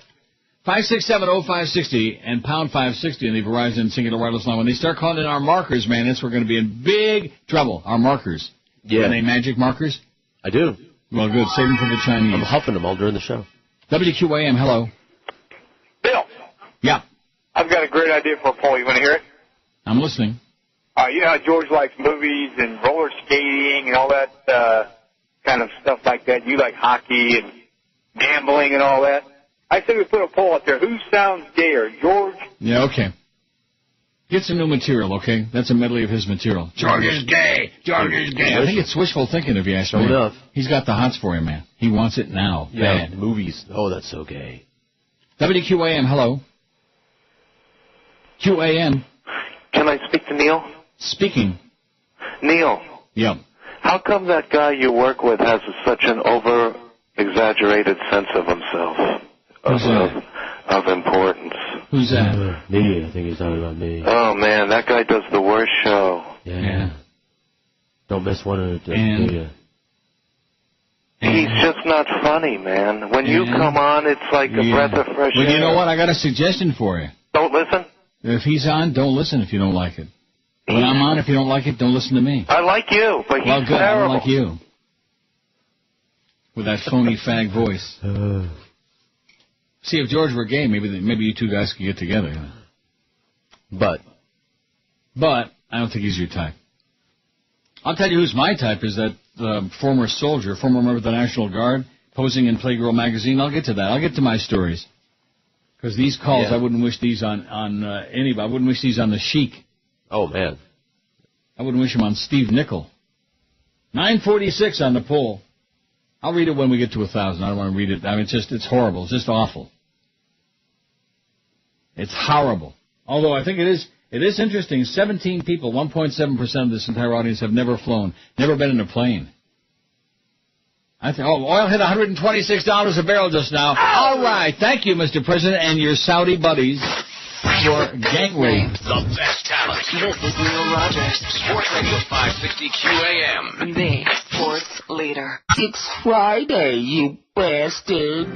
Speaker 3: 5670560 and pound 560 in the Verizon Singular Wireless line. When they start calling in our markers, man, we're going to be in big trouble. Our markers.
Speaker 7: Yeah.
Speaker 3: Are they magic markers?
Speaker 7: I do.
Speaker 3: Well, good. Save them for the Chinese.
Speaker 7: I'm huffing them all during the show.
Speaker 3: WQAM, hello.
Speaker 21: Bill.
Speaker 3: Yeah.
Speaker 21: I've got a great idea for a poll. You want to hear it?
Speaker 3: I'm listening.
Speaker 21: You know how George likes movies and roller skating and all that kind of stuff like that. You like hockey and gambling and all that. I say we put a poll out there. Who sounds gayer, George?
Speaker 3: Yeah, okay. Get some new material, okay? That's a medley of his material. George is gay. George is gay. I think it's wishful thinking if you ask me.
Speaker 7: Enough.
Speaker 3: He's got the hots for you, man. He wants it now.
Speaker 7: Yeah,
Speaker 3: bad.
Speaker 7: movies. Oh, that's so gay.
Speaker 3: WQAM, hello. QAM.
Speaker 21: Can I speak to Neil?
Speaker 3: Speaking.
Speaker 21: Neil.
Speaker 3: Yeah.
Speaker 21: How come that guy you work with has such an over-exaggerated sense of himself? Of importance.
Speaker 3: Who's that?
Speaker 7: Me. I think he's talking about me.
Speaker 21: Oh, man, that guy does the worst show.
Speaker 7: Yeah. Don't miss one of the do you?
Speaker 21: He's just not funny, man. When you come on, it's like a breath of fresh air.
Speaker 3: Well, you know what? I got a suggestion for you.
Speaker 21: Don't listen?
Speaker 3: If he's on, don't listen if you don't like it. When I'm on, if you don't like it, don't listen to me.
Speaker 21: I like you, but he's
Speaker 3: well, good.
Speaker 21: terrible.
Speaker 3: I don't like you. With that phony fag voice. See, if George were gay, maybe you two guys could get together. But I don't think he's your type. I'll tell you who's my type is that former soldier, former member of the National Guard, posing in Playgirl magazine. I'll get to that. I'll get to my stories. Because these calls, I wouldn't wish these on anybody. I wouldn't wish these on the Sheik.
Speaker 7: Oh, man.
Speaker 3: I wouldn't wish them on Steve Nickel. 946 on the poll. I'll read it when we get to 1,000. I don't want to read it. I mean, it's horrible. It's just awful. It's horrible. Although I think it is interesting. 17 people, 1.7% of this entire audience have never flown, never been in a plane. I think, oil hit $126 a barrel just now. All right. Thank you, Mr. President, and your Saudi buddies for gangway.
Speaker 2: The best talent.
Speaker 1: This is Neil Rogers.
Speaker 2: Sports Radio 560 QAM.
Speaker 1: The sports leader.
Speaker 14: It's Friday, you bastards.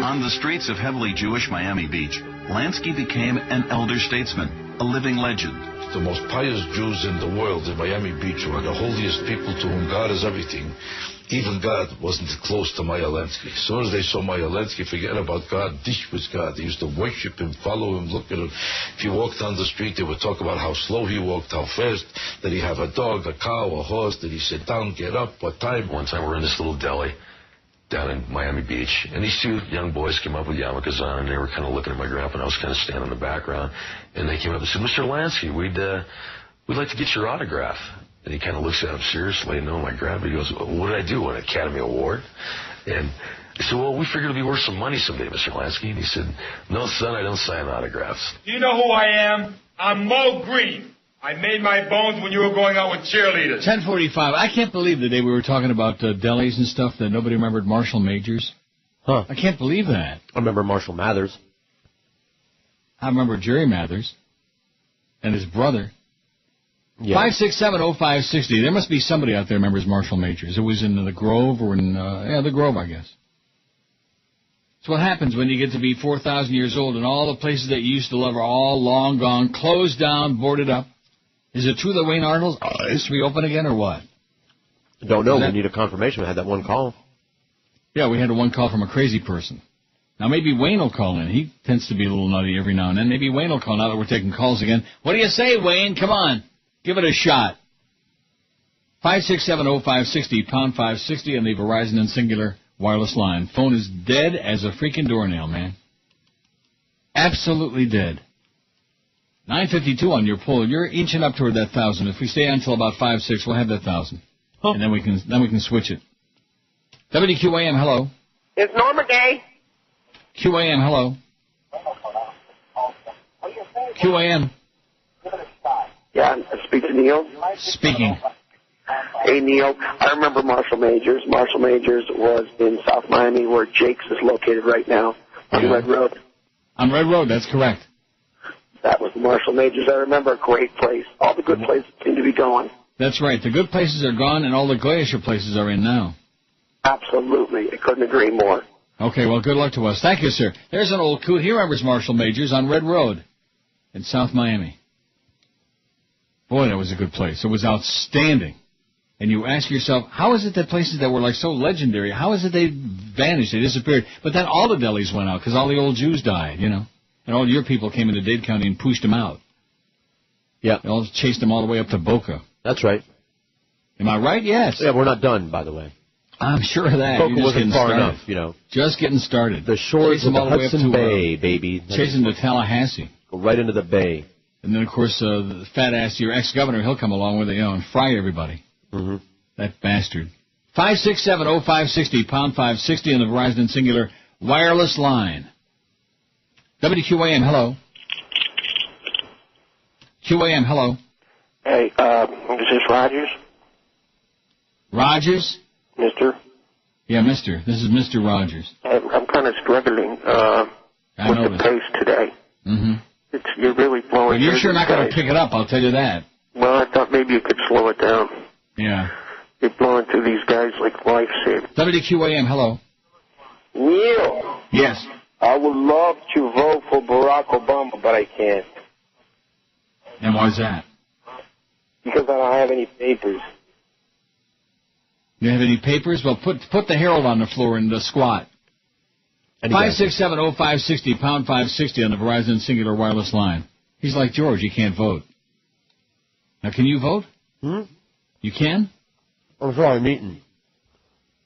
Speaker 5: On the streets of heavily Jewish Miami Beach, Lansky became an elder statesman, a living legend.
Speaker 22: The most pious Jews in the world in Miami Beach were the holiest people to whom God is everything. Even God wasn't close to Meyer Lansky. As soon as they saw Meyer Lansky, forget about God. This was God. They used to worship him, follow him, look at him. If you walked down the street, they would talk about how slow he walked, how fast. Did he have a dog, a cow, a horse? Did he sit down, get up? What time?
Speaker 23: One time we're in this little deli down in Miami Beach, and these two young boys came up with yarmulkes on, and they were kind of looking at my grandpa, and I was kind of standing in the background. And they came up and said, "Mr. Lansky, we'd like to get your autograph." And he kind of looks at him seriously, and knowing my grandpa, he goes, "What did I do, an Academy Award?" And I said, "Well, we figured it'd be worth some money someday, Mr. Lansky." And he said, "No, son, I don't sign autographs."
Speaker 24: Do you know who I am? I'm Mo Green. I made my bones when you were going out with cheerleaders.
Speaker 3: 10:45. I can't believe the day we were talking about delis and stuff that nobody remembered Marshall Majors.
Speaker 7: Huh.
Speaker 3: I can't believe that.
Speaker 7: I remember Marshall Mathers.
Speaker 3: I remember Jerry Mathers and his brother.
Speaker 7: Yeah.
Speaker 3: 5670560. There must be somebody out there who remembers Marshall Majors. It was in the Grove or in, the Grove, I guess. It's what happens when you get to be 4,000 years old and all the places that you used to love are all long gone, closed down, boarded up. Is it true that Wayne Arnold's is reopened again or what?
Speaker 7: I don't know. We need a confirmation. We had that one call.
Speaker 3: Yeah, we had a one call from a crazy person. Now, maybe Wayne will call in. He tends to be a little nutty every now and then. Maybe Wayne will call now that we're taking calls again. What do you say, Wayne? Come on. Give it a shot. 5670560, pound 560 on the Verizon and Singular wireless line. Phone is dead as a freaking doornail, man. Absolutely dead. 952 on your poll. You're inching up toward that 1,000. If we stay on until about 5, 6, we'll have that 1,000. Huh. And then we can switch it. WQAM, hello.
Speaker 20: It's Norma Gay.
Speaker 3: QAM, hello. QAM.
Speaker 11: Yeah, speak to Neil.
Speaker 3: Speaking.
Speaker 11: Hey, Neil, I remember Marshall Majors. Marshall Majors was in South Miami where Jake's is located right now on Red Road.
Speaker 3: On Red Road, that's correct.
Speaker 11: That was Marshall Majors. I remember, a great place. All the good places seem to be gone.
Speaker 3: That's right. The good places are gone, and all the glacier places are in now.
Speaker 11: Absolutely. I couldn't agree more.
Speaker 3: Okay, well, good luck to us. Thank you, sir. There's an old coot. He remembers Marshall Majors on Red Road in South Miami. Boy, that was a good place. It was outstanding. And you ask yourself, how is it that places that were like so legendary, how is it they vanished, they disappeared? But then all the delis went out because all the old Jews died, you know. And all your people came into Dade County and pushed them out.
Speaker 7: Yeah.
Speaker 3: They all chased them all the way up to Boca.
Speaker 7: That's right.
Speaker 3: Am I right? Yes.
Speaker 7: Yeah, we're not done, by the way.
Speaker 3: I'm sure of that.
Speaker 7: Boca wasn't far enough, you know.
Speaker 3: Just getting started.
Speaker 7: The shores of the Hudson Bay, baby.
Speaker 3: Chasing to Tallahassee.
Speaker 7: Go right into the bay.
Speaker 3: And then, of course, the fat ass, your ex-governor, he'll come along with it, you know, and fry everybody.
Speaker 7: Mm-hmm.
Speaker 3: That bastard. 5670560, pound 560 on the Verizon and Singular wireless line. WQAM, hello. QAM, hello.
Speaker 11: Hey, is this Rogers?
Speaker 3: Rogers?
Speaker 11: Mister?
Speaker 3: Yeah, mister. This is Mr. Rogers.
Speaker 11: I'm kind of struggling with the pace today.
Speaker 3: Mm-hmm.
Speaker 11: You're really blowing.
Speaker 3: Well, you're sure not going to pick it up, I'll tell you that.
Speaker 11: Well, I thought maybe you could slow it down.
Speaker 3: Yeah.
Speaker 11: You're blowing through these guys like lifesavers.
Speaker 3: WQAM, hello.
Speaker 11: Neil.
Speaker 3: Yes.
Speaker 11: I would love to vote for Barack Obama, but I can't.
Speaker 3: And why's that?
Speaker 11: Because I don't have any papers.
Speaker 3: You have any papers? Well, put the Herald on the floor and squat. 5670560, pound 560 on the Verizon Singular wireless line. He's like George, he can't vote. Now, can you vote? You can?
Speaker 7: I'm sorry, I'm eating.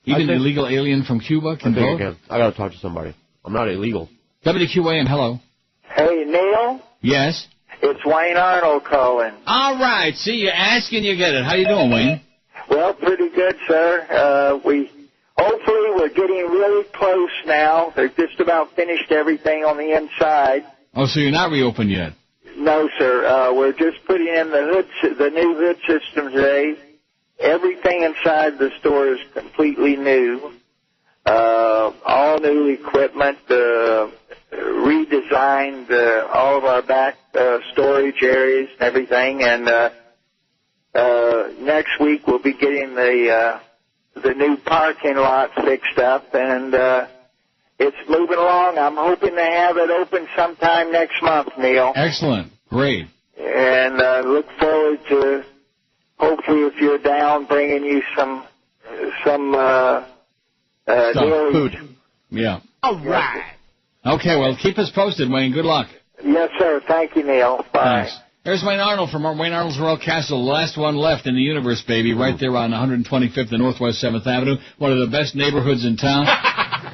Speaker 3: Even an illegal alien from Cuba can vote?
Speaker 7: I got to talk to somebody. I'm not illegal.
Speaker 3: WQAM, hello.
Speaker 12: Hey, Neil.
Speaker 3: Yes?
Speaker 12: It's Wayne Arnold calling.
Speaker 3: All right. See, you ask and you get it. How you doing, Wayne?
Speaker 12: Well, pretty good, sir. Hopefully we're getting really close now. They've just about finished everything on the inside.
Speaker 3: Oh, so you're not reopened yet?
Speaker 12: No, sir. We're just putting in the new hood system today. Everything inside the store is completely new. All new equipment, redesigned all of our back storage areas and everything. And next week we'll be getting the new parking lot fixed up, and it's moving along. I'm hoping to have it open sometime next month, Neil.
Speaker 3: Excellent. Great.
Speaker 12: And look forward to, hopefully, if you're down, bringing you some
Speaker 3: food. Yeah.
Speaker 12: All right.
Speaker 3: Okay, well, keep us posted, Wayne. Good luck.
Speaker 12: Yes, sir. Thank you, Neil. Bye.
Speaker 3: Thanks. There's Wayne Arnold from Wayne Arnold's Royal Castle, the last one left in the universe, baby, right there on 125th and Northwest 7th Avenue, one of the best neighborhoods in town.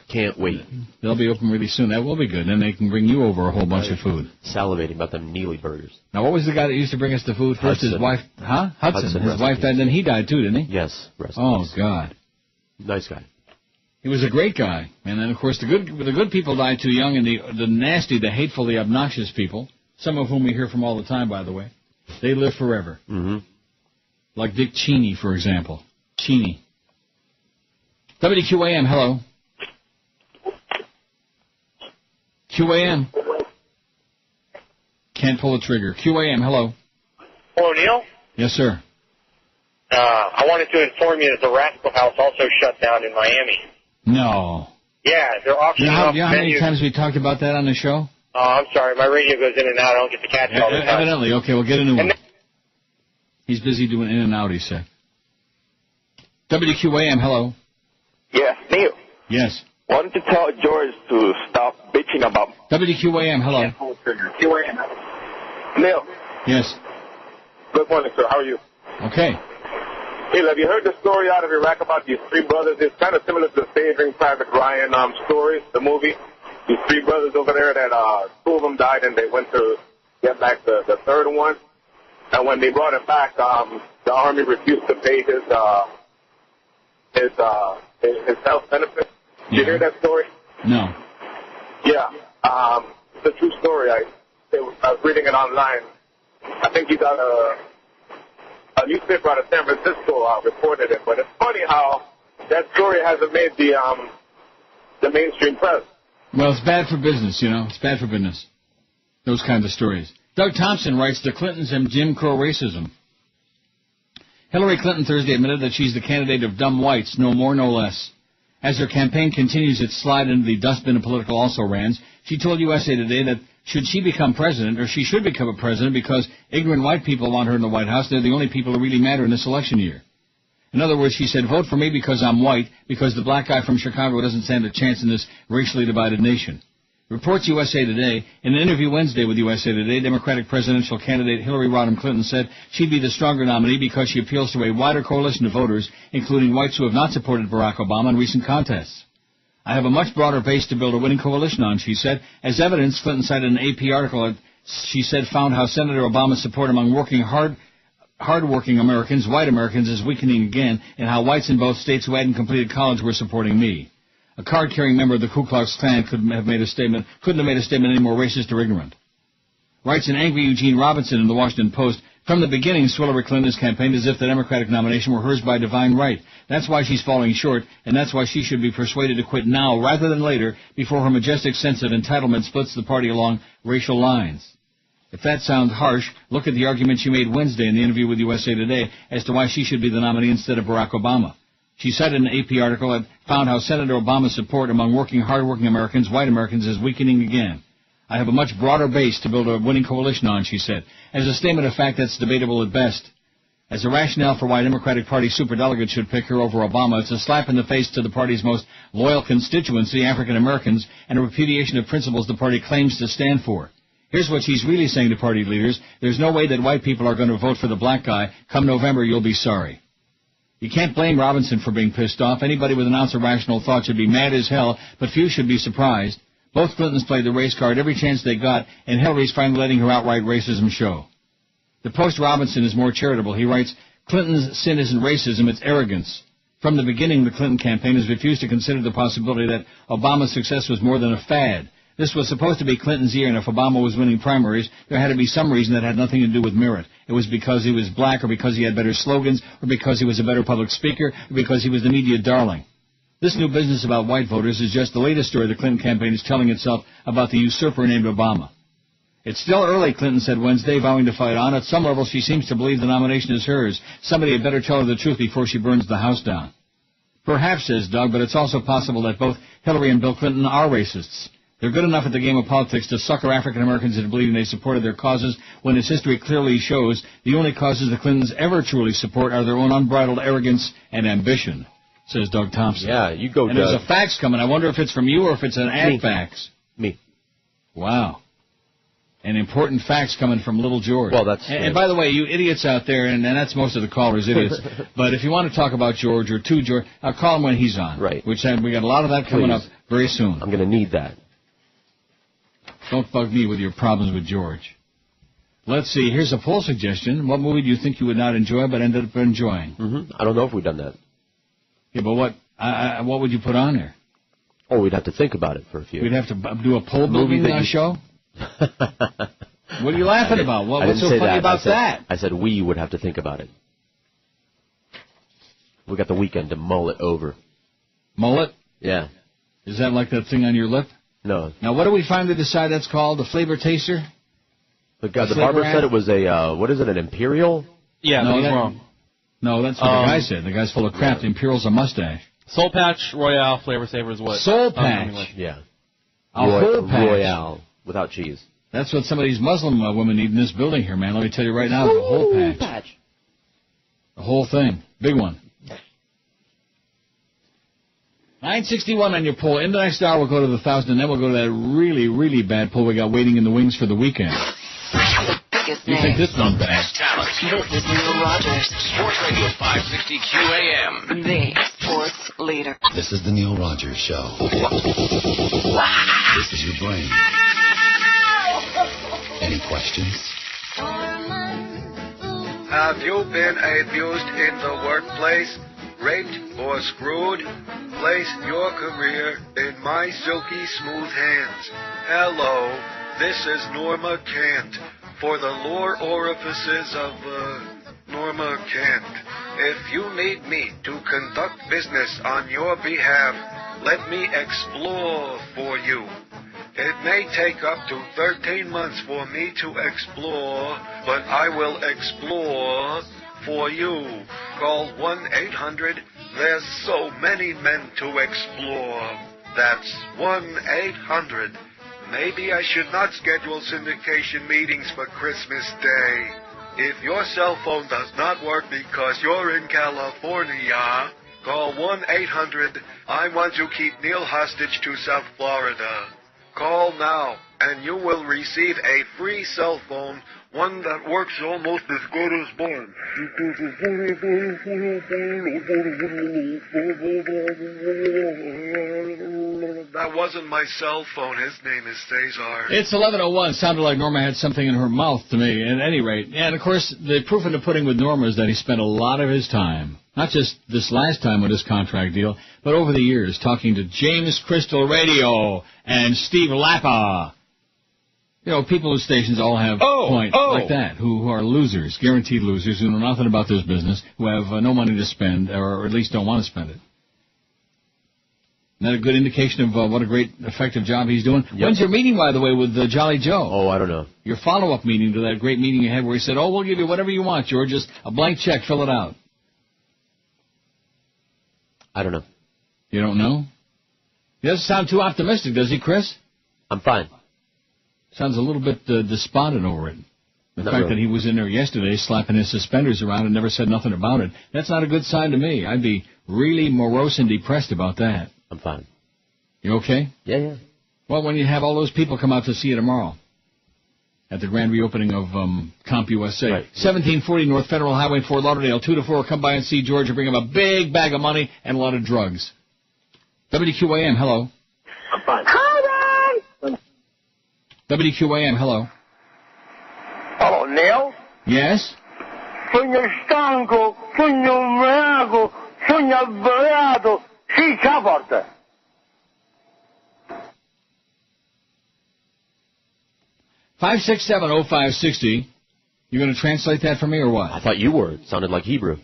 Speaker 7: Can't wait.
Speaker 3: They'll be open really soon. That will be good. Then they can bring you over a whole bunch of food.
Speaker 7: Salivating about them Neely burgers.
Speaker 3: Now, what was the guy that used to bring us the food first?
Speaker 7: Hudson.
Speaker 3: His wife, Hudson. His wife died, then he died too, didn't he?
Speaker 7: Yes.
Speaker 3: Oh, God.
Speaker 7: Nice guy.
Speaker 3: He was a great guy. And then, of course, the good people died too young, and the nasty, the hateful, the obnoxious people, some of whom we hear from all the time, by the way, they live forever.
Speaker 7: Mm-hmm.
Speaker 3: Like Dick Cheney, for example. Cheney. WQAM, hello. QAM. Can't pull the trigger. QAM, hello.
Speaker 4: Hello, Neil.
Speaker 3: Yes, sir.
Speaker 4: I wanted to inform you that the Rascal House also shut down in Miami.
Speaker 3: No.
Speaker 4: Yeah, they're auctioning off
Speaker 3: You know how many
Speaker 4: menus.
Speaker 3: times we talked about that on the show?
Speaker 4: Oh, I'm sorry. My radio goes in and out. I don't get to catch it all the time.
Speaker 3: Evidently. Okay, we'll get a new one. He's busy doing in and out, he said. WQAM, hello.
Speaker 21: Yeah, Neil.
Speaker 3: Yes.
Speaker 21: Wanted to tell George to stop bitching about...
Speaker 3: WQAM, hello.
Speaker 21: Neil.
Speaker 3: Yes.
Speaker 6: Good morning, sir. How are you?
Speaker 3: Okay.
Speaker 6: Hey, have you heard the story out of Iraq about these three brothers? It's kind of similar to the Saving Private Ryan story, the movie. These three brothers over there that two of them died and they went to get back the third one. And when they brought it back, the Army refused to pay his health benefits. Did you hear that story?
Speaker 3: No.
Speaker 6: Yeah. It's a true story. I was reading it online. I think you got a newspaper out of San Francisco reported it. But it's funny how that story hasn't made the mainstream press.
Speaker 3: Well, it's bad for business, you know. It's bad for business. Those kinds of stories. Doug Thompson writes, the Clintons and Jim Crow racism. Hillary Clinton Thursday admitted that she's the candidate of dumb whites, no more, no less. As her campaign continues its slide into the dustbin of political also-rans, she told USA Today that should she become president, or she should become a president because ignorant white people want her in the White House, they're the only people who really matter in this election year. In other words, she said, vote for me because I'm white, because the black guy from Chicago doesn't stand a chance in this racially divided nation. Reports USA Today. In an interview Wednesday with USA Today, Democratic presidential candidate Hillary Rodham Clinton said she'd be the stronger nominee because she appeals to a wider coalition of voters, including whites who have not supported Barack Obama in recent contests. I have a much broader base to build a winning coalition on, she said. As evidence, Clinton cited an AP article that she said found how Senator Obama's support among hard-working Americans, white Americans, is weakening again, and how whites in both states who hadn't completed college were supporting me. A card-carrying member of the Ku Klux Klan couldn't have made a statement any more racist or ignorant. Writes an angry Eugene Robinson in the Washington Post, from the beginning, Hillary Clinton has campaigned as if the Democratic nomination were hers by divine right. That's why she's falling short, and that's why she should be persuaded to quit now rather than later, before her majestic sense of entitlement splits the party along racial lines. If that sounds harsh, look at the argument she made Wednesday in the interview with USA Today as to why she should be the nominee instead of Barack Obama. She cited an AP article that found how Senator Obama's support among hard-working Americans, white Americans, is weakening again. I have a much broader base to build a winning coalition on, she said. As a statement of fact, that's debatable at best. As a rationale for why Democratic Party superdelegates should pick her over Obama, it's a slap in the face to the party's most loyal constituency, African Americans, and a repudiation of principles the party claims to stand for. Here's what she's really saying to party leaders. There's no way that white people are going to vote for the black guy. Come November, you'll be sorry. You can't blame Robinson for being pissed off. Anybody with an ounce of rational thought should be mad as hell, but few should be surprised. Both Clintons played the race card every chance they got, and Hillary's finally letting her outright racism show. The Post-Robinson is more charitable. He writes, Clinton's sin isn't racism, it's arrogance. From the beginning, the Clinton campaign has refused to consider the possibility that Obama's success was more than a fad. This was supposed to be Clinton's year, and if Obama was winning primaries, there had to be some reason that had nothing to do with merit. It was because he was black, or because he had better slogans, or because he was a better public speaker, or because he was the media darling. This new business about white voters is just the latest story the Clinton campaign is telling itself about the usurper named Obama. It's still early, Clinton said Wednesday, vowing to fight on. At some level, she seems to believe the nomination is hers. Somebody had better tell her the truth before she burns the house down. Perhaps, says Doug, but it's also possible that both Hillary and Bill Clinton are racists. They're good enough at the game of politics to sucker African Americans into believing they supported their causes when, as history clearly shows, the only causes the Clintons ever truly support are their own unbridled arrogance and ambition, says Doug Thompson.
Speaker 7: Yeah, you go,
Speaker 3: and
Speaker 7: Doug.
Speaker 3: There's a fax coming. I wonder if it's from you or if it's an ad fax.
Speaker 7: Me.
Speaker 3: Wow. An important fax coming from Little George.
Speaker 7: Well, that's...
Speaker 3: And by the way, you idiots out there, and that's most of the callers, idiots, but if you want to talk about George or to George, I'll call him when he's on.
Speaker 7: Right.
Speaker 3: Which we got a lot of that coming up very soon.
Speaker 7: I'm going to need that.
Speaker 3: Don't bug me with your problems with George. Let's see. Here's a poll suggestion. What movie do you think you would not enjoy but ended up enjoying?
Speaker 7: I don't know if we've done that.
Speaker 3: Yeah, but what would you put on there?
Speaker 7: Oh, we'd have to think about it for a few.
Speaker 3: We'd have to do a poll building show? What are you laughing about? What's so funny about that?
Speaker 7: I said we would have to think about it. We got the weekend to mull it over.
Speaker 3: Mull it?
Speaker 7: Yeah.
Speaker 3: Is that like that thing on your lip?
Speaker 7: No.
Speaker 3: Now, what do we finally decide that's called? The flavor taster?
Speaker 7: The barber said it was a, what is it, an Imperial?
Speaker 8: Yeah, no, that's wrong.
Speaker 3: No, that's what the guy said. The guy's full of crap. The Imperial's a mustache.
Speaker 8: Soul Patch Royale Flavor Saver is what?
Speaker 3: Soul Patch?
Speaker 7: Yeah.
Speaker 3: A whole patch.
Speaker 7: Royale, without cheese.
Speaker 3: That's what some of these Muslim women need in this building here, man. Let me tell you right now, the whole patch. The whole thing. Big one. 961 on your poll. In the next hour, we'll go to the 1,000, and then we'll go to that really, really bad poll we got waiting in the wings for the weekend. You think this one's bad?
Speaker 2: Talent.
Speaker 1: This is Neil Rogers.
Speaker 2: Sports Radio 560 QAM.
Speaker 1: The sports leader.
Speaker 9: This is the Neil Rogers Show. This is your brain. Any questions?
Speaker 10: Have you been abused in the workplace, raped or screwed? Place your career in my silky smooth hands. Hello, this is Norma Kent for the lower orifices of Norma Kent. If you need me to conduct business on your behalf, let me explore for you. It may take up to 13 months for me to explore, but I will explore for you. Call 1-800. There's so many men to explore. That's 1-800. Maybe I should not schedule syndication meetings for Christmas Day. If your cell phone does not work because you're in California, call 1-800. I want to keep Neil hostage to South Florida. Call now, and you will receive a free cell phone, one that works almost as good as mine. That wasn't my cell phone. His name is Cesar.
Speaker 3: It's 11:01. Sounded like Norma had something in her mouth to me. At any rate, and of course, the proof in the pudding with Norma is that he spent a lot of his time, not just this last time with his contract deal, but over the years, talking to James Crystal Radio and Steve Lappa. You know, people whose stations all have points like that, who are losers, guaranteed losers, who know nothing about this business, who have no money to spend, or at least don't want to spend it. Isn't that a good indication of what a great, effective job he's doing? Yep. When's your meeting, by the way, with Jolly Joe?
Speaker 7: Oh, I don't know.
Speaker 3: Your follow-up meeting to that great meeting you had where he said, we'll give you whatever you want, George, just a blank check, fill it out.
Speaker 7: I don't know.
Speaker 3: You don't know? He doesn't sound too optimistic, does he, Chris?
Speaker 7: I'm fine.
Speaker 3: Sounds a little bit despondent over it. The fact that he was in there yesterday slapping his suspenders around and never said nothing about it, that's not a good sign to me. I'd be really morose and depressed about that.
Speaker 7: I'm fine.
Speaker 3: You okay?
Speaker 7: Yeah.
Speaker 3: Well, when you have all those people come out to see you tomorrow at the grand reopening of CompUSA. Right. 1740 North Federal Highway, Fort Lauderdale, 2 to 4. Come by and see George and bring him a big bag of money and a lot of drugs. WQAM, hello.
Speaker 16: I'm fine. Hi,
Speaker 3: WQAM, hello.
Speaker 19: Hello, Neil?
Speaker 3: Yes?
Speaker 19: Sono stanco, sono ubriaco, sono avverato. Sì, ciao forte.
Speaker 3: 5670560. You're going to translate that for me or what?
Speaker 7: I thought you were. It sounded like Hebrew.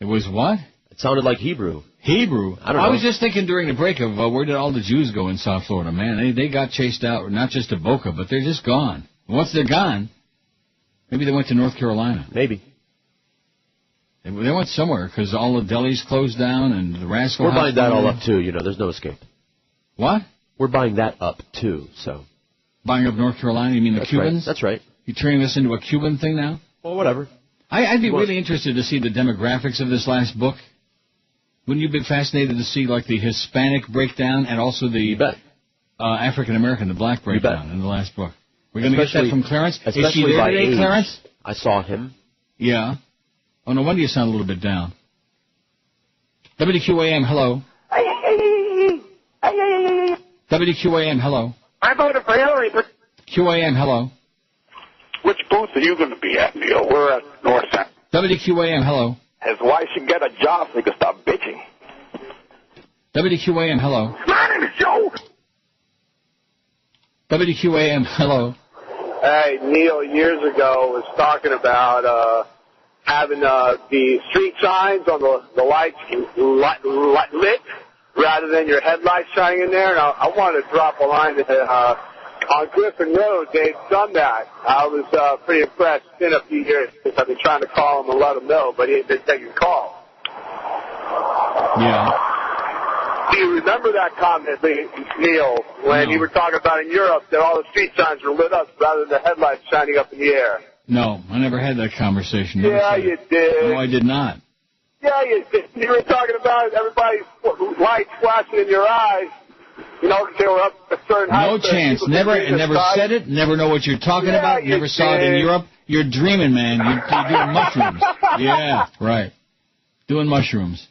Speaker 3: It was what?
Speaker 7: It sounded like Hebrew.
Speaker 3: Hebrew?
Speaker 7: I don't know.
Speaker 3: I was just thinking during the break of where did all the Jews go in South Florida, man. They got chased out, not just to Boca, but they're just gone. Once they're gone, maybe they went to North Carolina.
Speaker 7: Maybe.
Speaker 3: They went somewhere because all the delis closed down and the rascal.
Speaker 7: We're buying that all up too, you know. There's no escape.
Speaker 3: What?
Speaker 7: We're buying that up too, so.
Speaker 3: Buying up North Carolina? You mean the Cubans?
Speaker 7: Right. That's right.
Speaker 3: You turning this into a Cuban thing now?
Speaker 7: Well, whatever.
Speaker 3: I'd be really interested to see the demographics of this last book. Wouldn't you be fascinated to see, like, the Hispanic breakdown and also the African-American, the black breakdown in the last book? We're going to get that from Clarence? Is she there today, Clarence?
Speaker 7: I saw him.
Speaker 3: Yeah. Oh, no wonder you sound a little bit down. WQAM, hello. WQAM, hello.
Speaker 19: I voted for Hillary, but...
Speaker 3: QAM, hello.
Speaker 19: Which booth are you going to be at, Neil? We're at North End.
Speaker 3: WQAM, hello.
Speaker 19: His wife should get a job so he can stop bitching.
Speaker 3: WQAM, hello.
Speaker 19: My name is Joe.
Speaker 3: WQAM, hello.
Speaker 6: Hey, Neil, years ago was talking about having the street signs on the lights lit rather than your headlights shining in there. And I wanted to drop a line that on Griffin Road, they've done that. I was pretty impressed. It's been a few years since I've been trying to call him and let him know, but he ain't been taking calls.
Speaker 3: Yeah.
Speaker 6: Do you remember that comment, Neil, when you were talking about in Europe that all the street signs were lit up rather than the headlights shining up in the air?
Speaker 3: No, I never had that conversation.
Speaker 6: Yeah, you did.
Speaker 3: No, I did not.
Speaker 6: Yeah, you did. You were talking about everybody's lights flashing in your eyes. You know, they were up a certain height.
Speaker 3: No chance. Never said it. Never know what you're talking about. Never saw it in Europe. You're dreaming, man. You're doing mushrooms. Yeah, right. Doing mushrooms.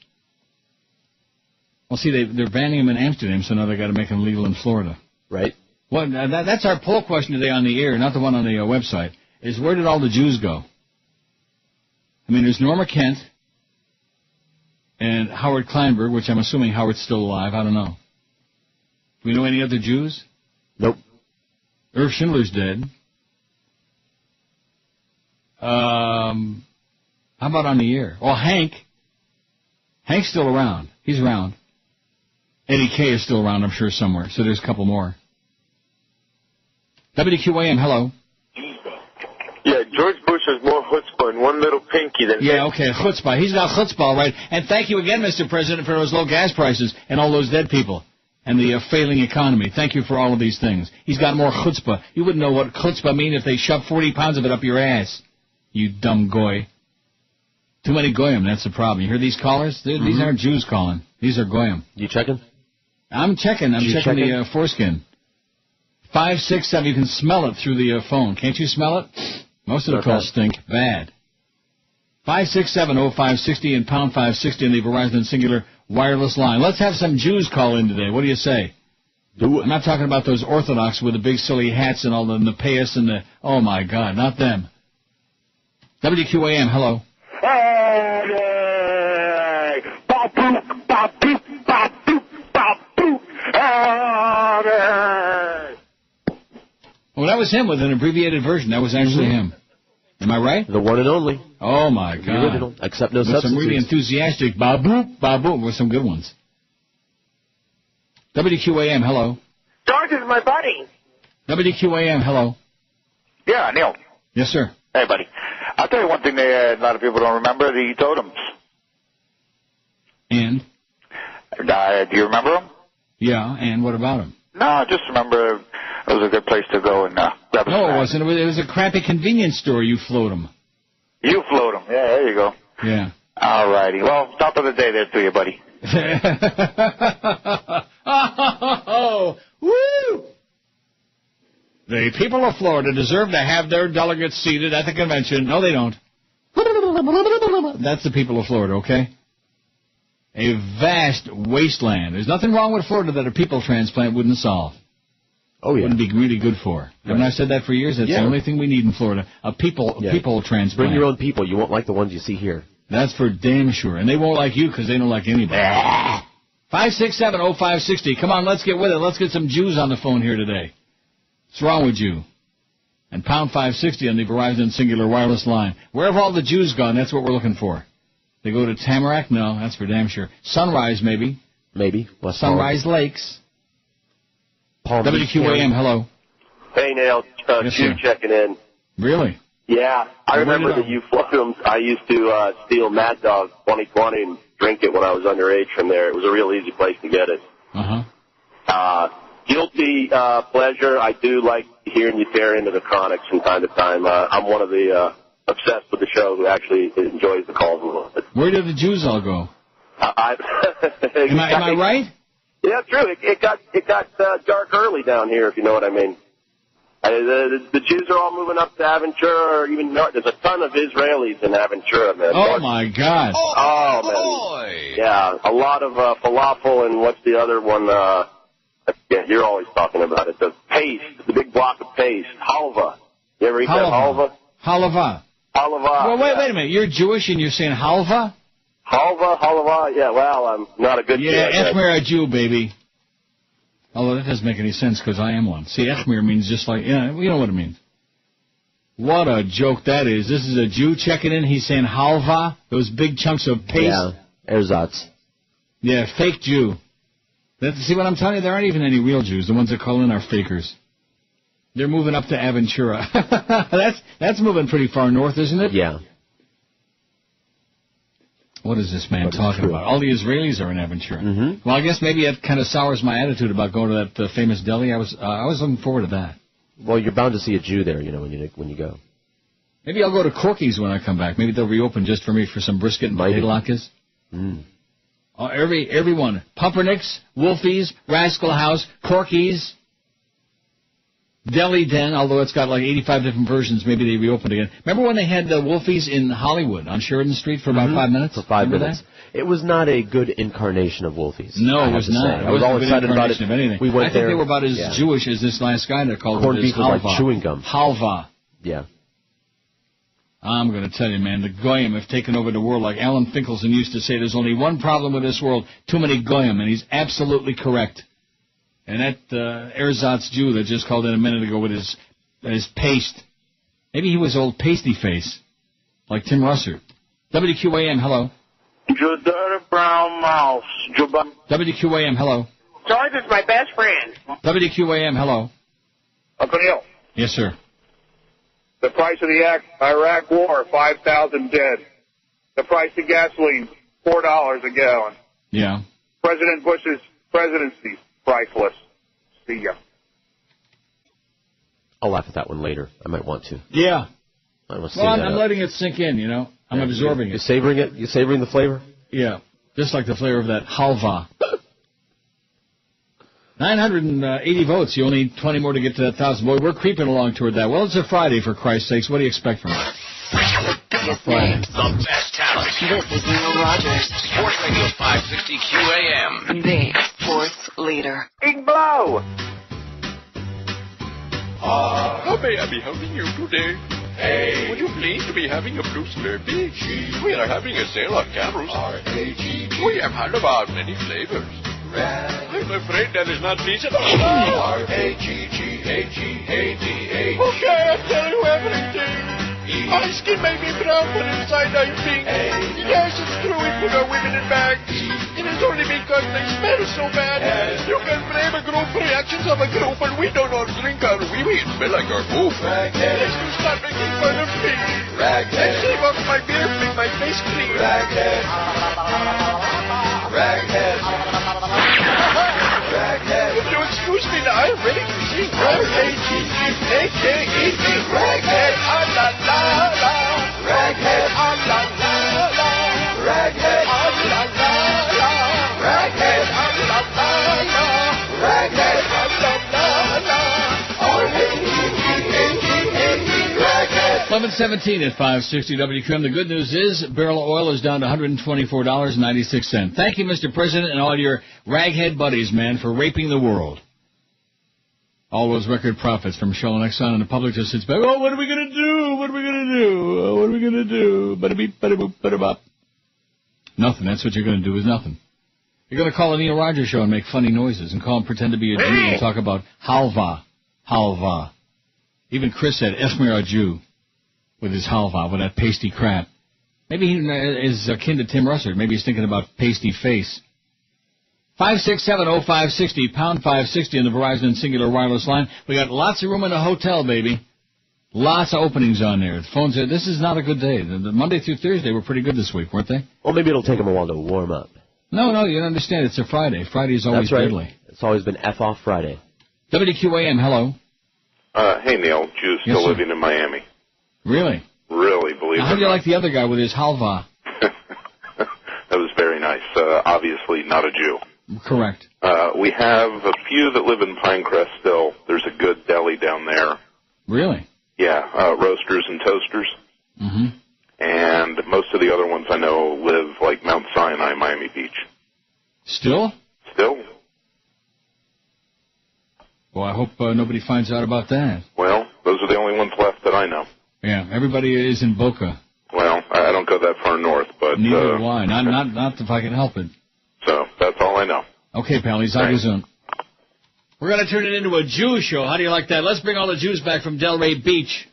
Speaker 3: Well, see, they're banning them in Amsterdam, so now they got to make them legal in Florida.
Speaker 7: Right.
Speaker 3: Well, that's our poll question today on the air, not the one on the website, is where did all the Jews go? I mean, there's Norma Kent and Howard Kleinberg, which I'm assuming Howard's still alive. I don't know. Do we know any other Jews?
Speaker 7: Nope.
Speaker 3: Irv Schindler's dead. How about on the air? Well, Hank. Hank's still around. He's around. Eddie K is still around, I'm sure, somewhere. So there's a couple more. WQAM, hello.
Speaker 6: Yeah, George Bush has more chutzpah and one little pinky than...
Speaker 3: Yeah, okay, chutzpah. He's got chutzpah, all right. And thank you again, Mr. President, for those low gas prices and all those dead people and the failing economy. Thank you for all of these things. He's got more chutzpah. You wouldn't know what chutzpah mean if they shoved 40 pounds of it up your ass. You dumb goy. Too many goyim, that's the problem. You hear these callers? These aren't Jews calling. These are goyim.
Speaker 7: You checking?
Speaker 3: I'm checking. I'm checking the foreskin. 567. You can smell it through the phone. Can't you smell it? Most of the calls stink bad. 567-0560 and pound 560 on the Verizon Singular wireless line. Let's have some Jews call in today. What do you say?
Speaker 7: Do it.
Speaker 3: I'm not talking about those Orthodox with the big silly hats and all the payas and the... Oh, my God, not them. WQAM, hello. Well, that was him with an abbreviated version. That was actually him. Am I right?
Speaker 7: The one and only.
Speaker 3: Oh, my God.
Speaker 7: The original, except no
Speaker 3: with
Speaker 7: substitutes.
Speaker 3: Some really enthusiastic ba-boop, ba-boop, with some good ones. WQAM, hello.
Speaker 19: George is my buddy.
Speaker 3: WQAM, hello.
Speaker 19: Yeah, Neil.
Speaker 3: Yes, sir.
Speaker 19: Hey, buddy. I'll tell you one thing a lot of people don't remember, the totems.
Speaker 3: And?
Speaker 19: Do you remember them?
Speaker 3: Yeah, and what about them?
Speaker 19: No, just remember it was a good place to go and grab a snack.
Speaker 3: No, it wasn't. It was a crappy convenience store. You float them.
Speaker 19: You float them. Yeah, there you go.
Speaker 3: Yeah.
Speaker 19: All righty. Well, top of the day there to you, buddy.
Speaker 3: Oh, woo! The people of Florida deserve to have their delegates seated at the convention. No, they don't. That's the people of Florida, okay? A vast wasteland. There's nothing wrong with Florida that a people transplant wouldn't solve.
Speaker 7: Oh, yeah.
Speaker 3: Wouldn't be really good for. Right. Haven't I said that for years? That's the only thing we need in Florida. A people transplant.
Speaker 7: Bring your own people. You won't like the ones you see here.
Speaker 3: That's for damn sure. And they won't like you because they don't like anybody. 5670560. Come on, let's get with it. Let's get some Jews on the phone here today. What's wrong with you? And pound 560 on the Verizon Singular Wireless line. Where have all the Jews gone? That's what we're looking for. They go to Tamarack? No, that's for damn sure. Sunrise, maybe.
Speaker 7: Maybe.
Speaker 3: Sunrise Lakes. WQAM, hello.
Speaker 13: Hey, Neil.
Speaker 3: Yes,
Speaker 13: Jew checking in.
Speaker 3: Really?
Speaker 13: Yeah. I remember the U-Floatums. I used to steal Mad Dog 2020 and drink it when I was underage from there. It was a real easy place to get it. Guilty pleasure. I do like hearing you tear into the Chronics from time to time. I'm one of the obsessed with the show who actually enjoys the calls a little bit.
Speaker 3: Where did the Jews all go? Am I right?
Speaker 13: Yeah, true. It got dark early down here, if you know what I mean. The Jews are all moving up to Aventura, or even north. There's a ton of Israelis in Aventura, man.
Speaker 3: Oh, my God.
Speaker 13: Oh, man. Boy. Yeah, a lot of falafel, and what's the other one? Yeah, you're always talking about it. The paste, the big block of paste. Halva. You ever eat that halva?
Speaker 3: Halava.
Speaker 13: Halava.
Speaker 3: Well, wait a minute. You're Jewish and you're saying halva?
Speaker 13: Halva. Yeah, well, I'm not a good kid.
Speaker 3: Yeah, Echmer a Jew, baby. Although that doesn't make any sense because I am one. See, Echmer means just like, you know what it means. What a joke that is. This is a Jew checking in. He's saying halva, those big chunks of paste.
Speaker 7: Yeah, ersatz.
Speaker 3: Yeah, fake Jew. See what I'm telling you? There aren't even any real Jews. The ones that call in are fakers. They're moving up to Aventura. That's moving pretty far north, isn't it?
Speaker 7: Yeah.
Speaker 3: What is this man talking about? All the Israelis are in Aventura. Mm-hmm. Well, I guess maybe that kind of sours my attitude about going to that famous deli. I was looking forward to that.
Speaker 7: Well, you're bound to see a Jew there, when you go.
Speaker 3: Maybe I'll go to Corky's when I come back. Maybe they'll reopen just for me for some brisket and potato latkes. Everyone. Pumpernicks, Wolfie's, Rascal House, Corky's, Deli Den, although it's got like 85 different versions. Maybe they reopened again. Remember when they had the Wolfie's in Hollywood on Sheridan Street for about 5 minutes?
Speaker 7: For 5 minutes.
Speaker 3: That?
Speaker 7: It was not a good incarnation of Wolfie's.
Speaker 3: No, it was not.
Speaker 7: I was all excited about it.
Speaker 3: Of anything.
Speaker 7: We went
Speaker 3: I think they were about as Jewish as this last guy that called
Speaker 7: corned
Speaker 3: it
Speaker 7: beef was like chewing gum.
Speaker 3: Halva.
Speaker 7: Yeah.
Speaker 3: I'm going to tell you, man, the Goyim have taken over the world. Like Alan Finkelson used to say, there's only one problem with this world, too many Goyim, and he's absolutely correct. And that ersatz Jew that just called in a minute ago with his paste, maybe he was old pasty face, like Tim Russert. WQAM, hello.
Speaker 19: You dirty brown mouse.
Speaker 3: WQAM, hello.
Speaker 20: George is my best friend.
Speaker 3: WQAM, hello.
Speaker 6: Uncle Neil.
Speaker 3: Yes, sir.
Speaker 6: The price of the Iraq War, 5,000 dead. The price of gasoline, $4 a gallon.
Speaker 3: Yeah.
Speaker 6: President Bush's presidency, priceless. See ya.
Speaker 7: I'll laugh at that one later. I might want to.
Speaker 3: Yeah.
Speaker 7: I'm
Speaker 3: letting it sink in, I'm absorbing it.
Speaker 7: You're savoring it? You're savoring the flavor?
Speaker 3: Yeah. Just like the flavor of that halva. 980 votes. You only need 20 more to get to that 1,000. Boy, we're creeping along toward that. Well, it's a Friday, for Christ's sakes. What do you expect from us?
Speaker 2: The biggest names. The best talent.
Speaker 1: This is Neil Rogers.
Speaker 2: Sports Radio 560 QAM.
Speaker 1: The sports leader.
Speaker 19: Big blow.
Speaker 16: How may I be helping you today? Hey. Would you please be having a blue Slurpee? We are having a sale on cameras. We have heard about many flavors. I'm afraid that is not feasible. R-A-G-G-A-G-A-D-A. Okay, I'll tell you everything. My skin may be brown, but inside I'm pink. Yes, it's true, we put our women in bags. It is only because they smell so bad. You can blame a group reactions of a group, and we don't all drink our wee-wee and smell like our poop. Yes, you start making fun of me. Let's shave off my beard, make my face clean. Raghead. If you excuse me now, I'm ready to sing. R-A-G-G-A-K-E-D. Raghead, ah-la-la-la. Raghead, ah-la-la-la. Raghead, ah-la-la-la. Raghead, ah-la-la-la. Raghead, ah-la-la-la. R-A-G-G-A-K-E-D. Raghead.
Speaker 3: 11:17 at 560 WQAM. The good news is barrel of oil is down to $124.96. Thank you, Mr. President, and all your raghead buddies, man, for raping the world. All those record profits from Shell and Exxon, and the public just sits back, oh, what are we going to do? What are we going to do? Oh, what are we going to do? Bada-beep, bada-boop, bada-bop. Nothing. That's what you're going to do is nothing. You're going to call a Neil Rogers show and make funny noises and call him pretend to be a Jew and talk about halva. Halva. Even Chris said, Esmer a Jew with his halva, with that pasty crap. Maybe he is akin to Tim Russert. Maybe he's thinking about pasty face. 5670560, pound 560 on the Verizon Singular Wireless line. We got lots of room in the hotel, baby. Lots of openings on there. The phones are, this is not a good day. The Monday through Thursday were pretty good this week, weren't they?
Speaker 7: Well, maybe it'll take them a while to warm up.
Speaker 3: No, you don't understand. It's a Friday. Friday is always deadly.
Speaker 7: It's always been F-off Friday.
Speaker 3: WQAM, hello.
Speaker 14: Hey, Neil. Jews still living in Miami.
Speaker 3: Really?
Speaker 14: Really, believe it or not.
Speaker 3: How do you like the other guy with his halva?
Speaker 14: That was very nice. Obviously not a Jew.
Speaker 3: Correct.
Speaker 14: We have a few that live in Pinecrest still. There's a good deli down there.
Speaker 3: Really?
Speaker 14: Yeah, Roasters and Toasters.
Speaker 3: Mm-hmm.
Speaker 14: And most of the other ones I know live like Mount Sinai, Miami Beach.
Speaker 3: Still?
Speaker 14: Still.
Speaker 3: Well, I hope nobody finds out about that.
Speaker 14: Well, those are the only ones left that I know.
Speaker 3: Yeah, everybody is in Boca.
Speaker 14: Well, I don't go that far north, but...
Speaker 3: Neither do I. Not if I can help it.
Speaker 14: So, that's all I know.
Speaker 3: Okay, Pally, Zagazun. We're going to turn it into a Jew show. How do you like that? Let's bring all the Jews back from Delray Beach.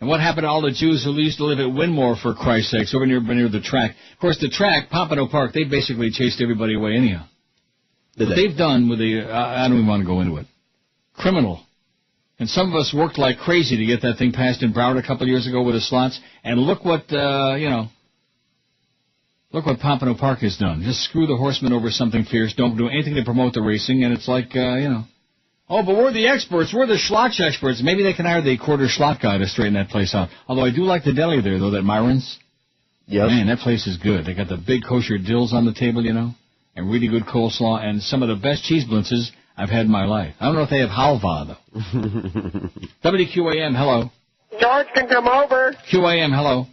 Speaker 3: And what happened to all the Jews who used to live at Winmore, for Christ's sakes, over near the track? Of course, the track, Pompano Park, they basically chased everybody away anyhow. What they've done with the... I don't even want to go into it. Criminal. And some of us worked like crazy to get that thing passed in Broward a couple of years ago with the slots. And look what, look what Pompano Park has done. Just screw the horsemen over something fierce. Don't do anything to promote the racing. And it's like, oh, but we're the experts. We're the schlotch experts. Maybe they can hire the quarter schlot guy to straighten that place out. Although I do like the deli there, though, that Myron's.
Speaker 7: Yes.
Speaker 3: Man, that place is good. They got the big kosher dills on the table, and really good coleslaw, and some of the best cheese blintzes I've had in my life. I don't know if they have halva, though. WQAM, hello.
Speaker 20: George can come over.
Speaker 3: QAM, hello.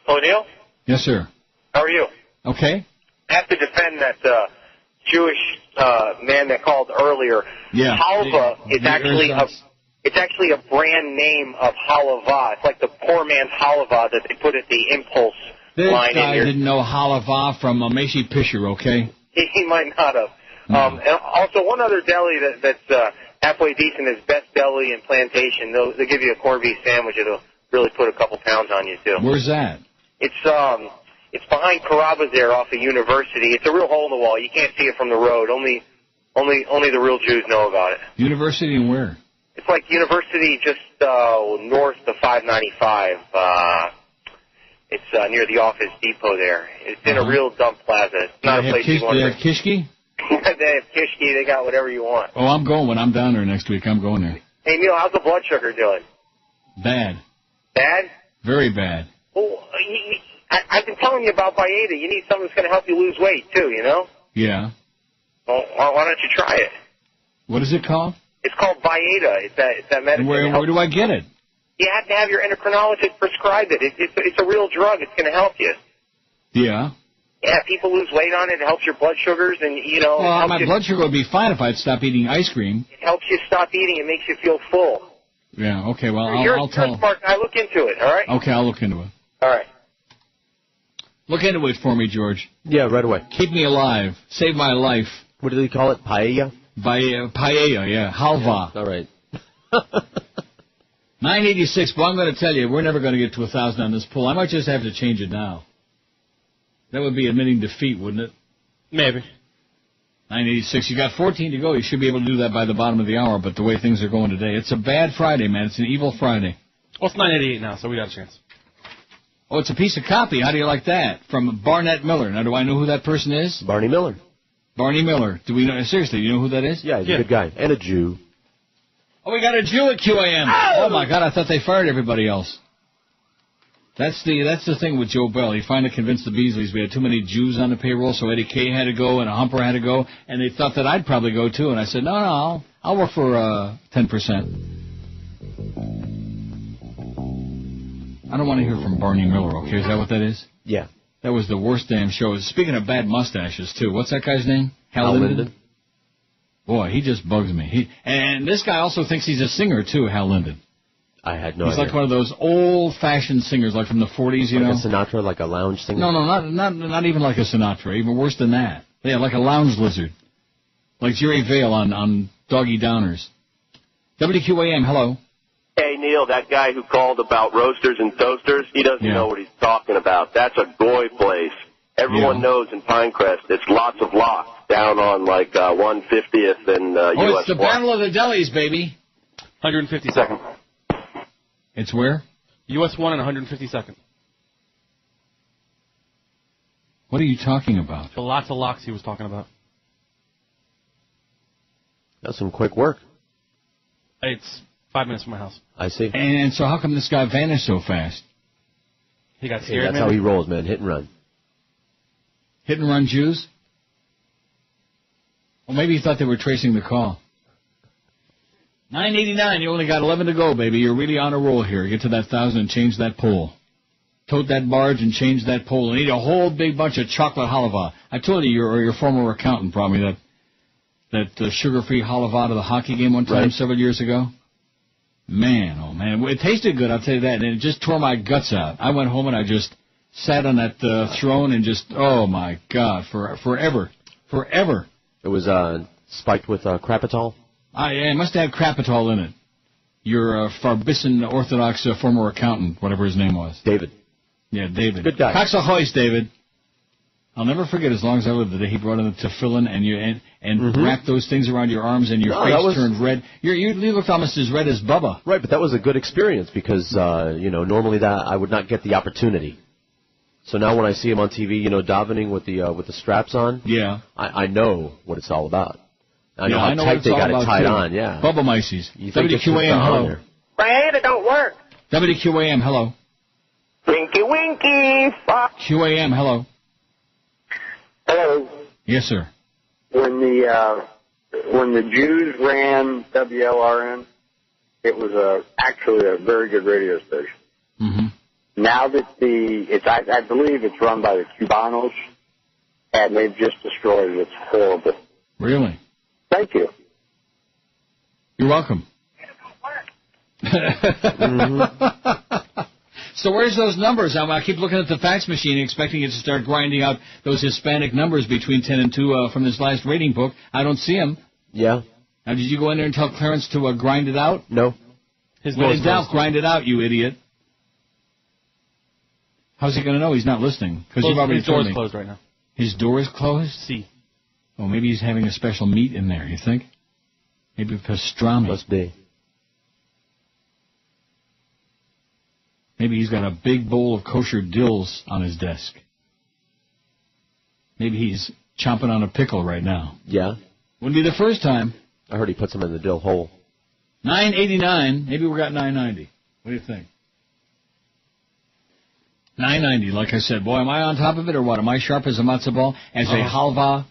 Speaker 4: Oh, Neil?
Speaker 3: Yes, sir.
Speaker 4: How are you?
Speaker 3: Okay.
Speaker 4: I have to defend that Jewish man that called earlier.
Speaker 3: Yeah.
Speaker 4: Halva is actually a brand name of halava. It's like the poor man's halava that they put at the impulse line in
Speaker 3: guy
Speaker 4: here.
Speaker 3: didn't know halava from Macy Pisher, okay?
Speaker 4: He might not have. And also, one other deli that's halfway decent is Best Deli in Plantation. They'll give you a corned beef sandwich. It'll really put a couple pounds on you, too.
Speaker 3: Where's that?
Speaker 4: It's behind Carrabba's there off of University. It's a real hole in the wall. You can't see it from the road. Only the real Jews know about it.
Speaker 3: University and where?
Speaker 4: It's like University just north of 595. It's near the Office Depot there. It's in a real dump plaza. It's not a place you want to...
Speaker 3: They have kishki?
Speaker 4: They have kishki. They got whatever you want.
Speaker 3: Oh, I'm going. When I'm down there next week, I'm going there.
Speaker 4: Hey, Neil, how's the blood sugar doing?
Speaker 3: Bad.
Speaker 4: Bad?
Speaker 3: Very bad.
Speaker 4: Well, I've been telling you about Bayeta. You need something that's going to help you lose weight, too,
Speaker 3: Yeah.
Speaker 4: Well, why don't you try it?
Speaker 3: What is it called?
Speaker 4: It's called Bayeta. It's that medicine.
Speaker 3: Where do I get it?
Speaker 4: You have to have your endocrinologist prescribe it. It's a real drug. It's going to help you.
Speaker 3: Yeah.
Speaker 4: Yeah, people lose weight on it. It helps your blood sugars, and,
Speaker 3: Well, my blood sugar would be fine if I'd stop eating ice cream.
Speaker 4: It helps you stop eating. It makes you feel full.
Speaker 3: Yeah, okay, well,
Speaker 4: I'll tell... You're a smart guy. Look into it, all right?
Speaker 3: Okay, I'll look into it.
Speaker 4: All right.
Speaker 3: Look into it for me, George.
Speaker 7: Yeah, right away.
Speaker 3: Keep me alive. Save my life.
Speaker 7: What do they call it? Paella?
Speaker 3: Paella, yeah. Halva.
Speaker 7: Yeah, all right.
Speaker 3: 986, well, I'm going to tell you, we're never going to get to 1,000 on this poll. I might just have to change it now. That would be admitting defeat, wouldn't it?
Speaker 8: Maybe.
Speaker 3: 986, you got 14 to go. You should be able to do that by the bottom of the hour, but the way things are going today, it's a bad Friday, man. It's an evil Friday.
Speaker 8: Well, it's 988 now, so we got a chance.
Speaker 3: Oh, it's a piece of copy. How do you like that? From Barnett Miller. Now, do I know who that person is?
Speaker 7: Barney Miller.
Speaker 3: Barney Miller. Do we know? Seriously, do you know who that is?
Speaker 7: Yeah, he's a good guy. And a Jew.
Speaker 3: Oh, we got a Jew at QAM. Oh, my God, I thought they fired everybody else. That's the thing with Joe Bell. He finally convinced the Beasleys we had too many Jews on the payroll, so Eddie Kay had to go and a Humper had to go, and they thought that I'd probably go too. And I said, no, I'll work for 10%. I don't want to hear from Barney Miller, okay? Is that what that is?
Speaker 7: Yeah.
Speaker 3: That was the worst damn show. Speaking of bad mustaches, too, what's that guy's name?
Speaker 7: Hal Linden.
Speaker 3: Boy, he just bugs me. And this guy also thinks he's a singer, too, Hal Linden.
Speaker 7: I had no
Speaker 3: idea. He's like one of those old-fashioned singers, like from the 40s, you know?
Speaker 7: Like a Sinatra, like a lounge singer?
Speaker 3: No, not even like a Sinatra. Even worse than that. Yeah, like a lounge lizard. Like Jerry Vale on Doggy Downers. WQAM, hello.
Speaker 13: Hey, Neil, that guy who called about roasters and toasters, he doesn't know what he's talking about. That's a goy place. Everyone knows in Pinecrest, it's lots of locks down on like 150th and US.
Speaker 3: Oh, it's the Battle of the Delis, baby.
Speaker 8: 152nd.
Speaker 3: It's where?
Speaker 8: US 1 and 152nd.
Speaker 3: What are you talking about?
Speaker 8: The lots of locks he was talking about.
Speaker 7: That's some quick work.
Speaker 8: It's 5 minutes from my house.
Speaker 7: I see.
Speaker 3: And so how come this guy vanished so fast?
Speaker 8: He got scared,
Speaker 7: That's how he rolls, man. Hit and run.
Speaker 3: Hit and run Jews? Well, maybe he thought they were tracing the call. 989, you only got 11 to go, baby. You're really on a roll here. Get to that 1,000 and change that pole. Tote that barge and change that pole. And eat a whole big bunch of chocolate halava. I told you, your former accountant brought me that sugar-free halava to the hockey game one time several years ago. Man, oh man, it tasted good, I'll tell you that, and it just tore my guts out. I went home and I just sat on that throne and just, oh my God, forever.
Speaker 7: It was spiked with crapitol?
Speaker 3: It must have crapitol in it. Your Farbissen Orthodox former accountant, whatever his name was.
Speaker 7: David.
Speaker 3: Yeah, David.
Speaker 7: Good guy.
Speaker 3: Cox ahoy, David. I'll never forget as long as I live the day he brought in the tefillin and wrapped those things around your arms and your face turned red. You looked almost as red as Bubba.
Speaker 7: Right, but that was a good experience because, normally that I would not get the opportunity. So now when I see him on TV, davening with the straps on, I know what it's all about. I know how tight they got it tied on, yeah.
Speaker 3: Bubba Mices. WQAM, hello.
Speaker 20: Bayeta don't work.
Speaker 3: WQAM, hello.
Speaker 20: Winky, winky.
Speaker 3: QAM, hello.
Speaker 11: Hello.
Speaker 3: Yes, sir.
Speaker 11: When the Jews ran WLRN, it was actually a very good radio station.
Speaker 3: Mm-hmm.
Speaker 11: Now that I believe it's run by the Cubanos, and they've just destroyed it. It's horrible.
Speaker 3: Really?
Speaker 11: Thank you.
Speaker 3: You're welcome. So where's those numbers? I keep looking at the fax machine, expecting it to start grinding out those Hispanic numbers between 10 and 2 from this last rating book. I don't see them.
Speaker 7: Yeah.
Speaker 3: Now, did you go in there and tell Clarence to grind it out?
Speaker 7: No.
Speaker 3: When in doubt, grind it out, you idiot. How's he going to know he's not listening? Because you've already told me.
Speaker 8: His door is closed right now.
Speaker 3: His door is closed?
Speaker 8: See.
Speaker 3: Oh, maybe he's having a special meat in there, you think? Maybe pastrami.
Speaker 7: Must be.
Speaker 3: Maybe he's got a big bowl of kosher dills on his desk. Maybe he's chomping on a pickle right now.
Speaker 7: Yeah.
Speaker 3: Wouldn't be the first time.
Speaker 7: I heard he puts them in the dill hole.
Speaker 3: 989. Maybe we got 990. What do you think? 990, like I said. Boy, am I on top of it or what? Am I sharp as a matzo ball? As a halva?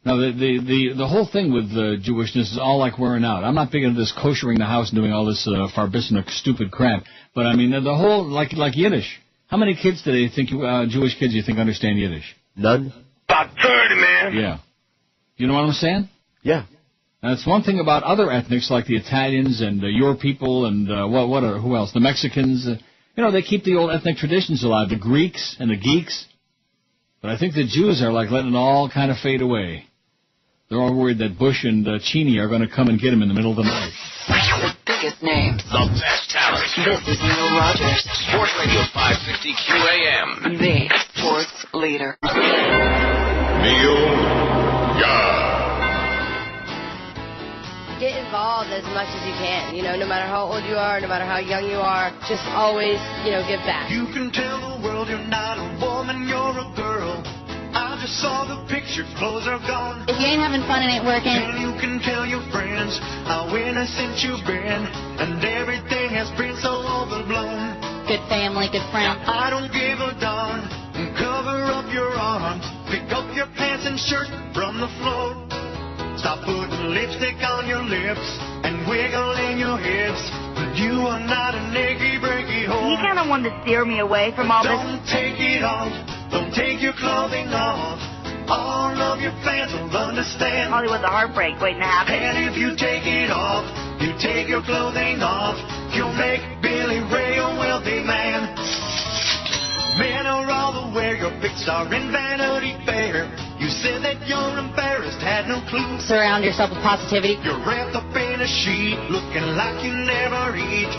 Speaker 3: No, the whole thing with Jewishness is all like wearing out. I'm not big into this koshering the house and doing all this Farbissen stupid crap. But, I mean, the whole, like Yiddish. How many kids today Jewish kids you think understand Yiddish?
Speaker 7: None.
Speaker 20: About 30, man.
Speaker 3: Yeah. You know what I'm saying?
Speaker 7: Yeah.
Speaker 3: That's one thing about other ethnics like the Italians and your people and who else? The Mexicans. They keep the old ethnic traditions alive. The Greeks and the geeks. But I think the Jews are like letting it all kind of fade away. They're all worried that Bush and Cheney are going to come and get them in the middle of the night.
Speaker 1: The biggest names.
Speaker 2: The best talent.
Speaker 1: This is Neil Rogers.
Speaker 2: Sports Radio 560 QAM.
Speaker 1: The sports leader.
Speaker 2: Neil Young.
Speaker 5: Get involved as much as you can. No matter how old you are, no matter how young you are, just always, give back.
Speaker 15: You can tell the world you're not a woman, you're a girl. I just saw the picture, clothes are gone.
Speaker 17: If you ain't having fun, it ain't working.
Speaker 15: And you can tell your friends how innocent you've been, and everything has been so overblown.
Speaker 17: Good family, good friends.
Speaker 15: I don't give a darn. Cover up your arms, pick up your pants and shirt from the floor. Stop putting lipstick on your lips and wiggling your hips. You are not an achy, breaky hole.
Speaker 17: You kind of wanted to steer me away from all this.
Speaker 15: Don't take it off. Don't take your clothing off. All of your fans will understand.
Speaker 18: Hollywood's a heartbreak waiting to happen.
Speaker 15: And if you take it off, you take your clothing off, you'll make Billy Ray a wealthy man. Men are all aware your pics are in Vanity Fair. You said that you're embarrassed, had no clue.
Speaker 17: Surround yourself with positivity.
Speaker 15: You're wrapped up in a sheet, looking like you never eat.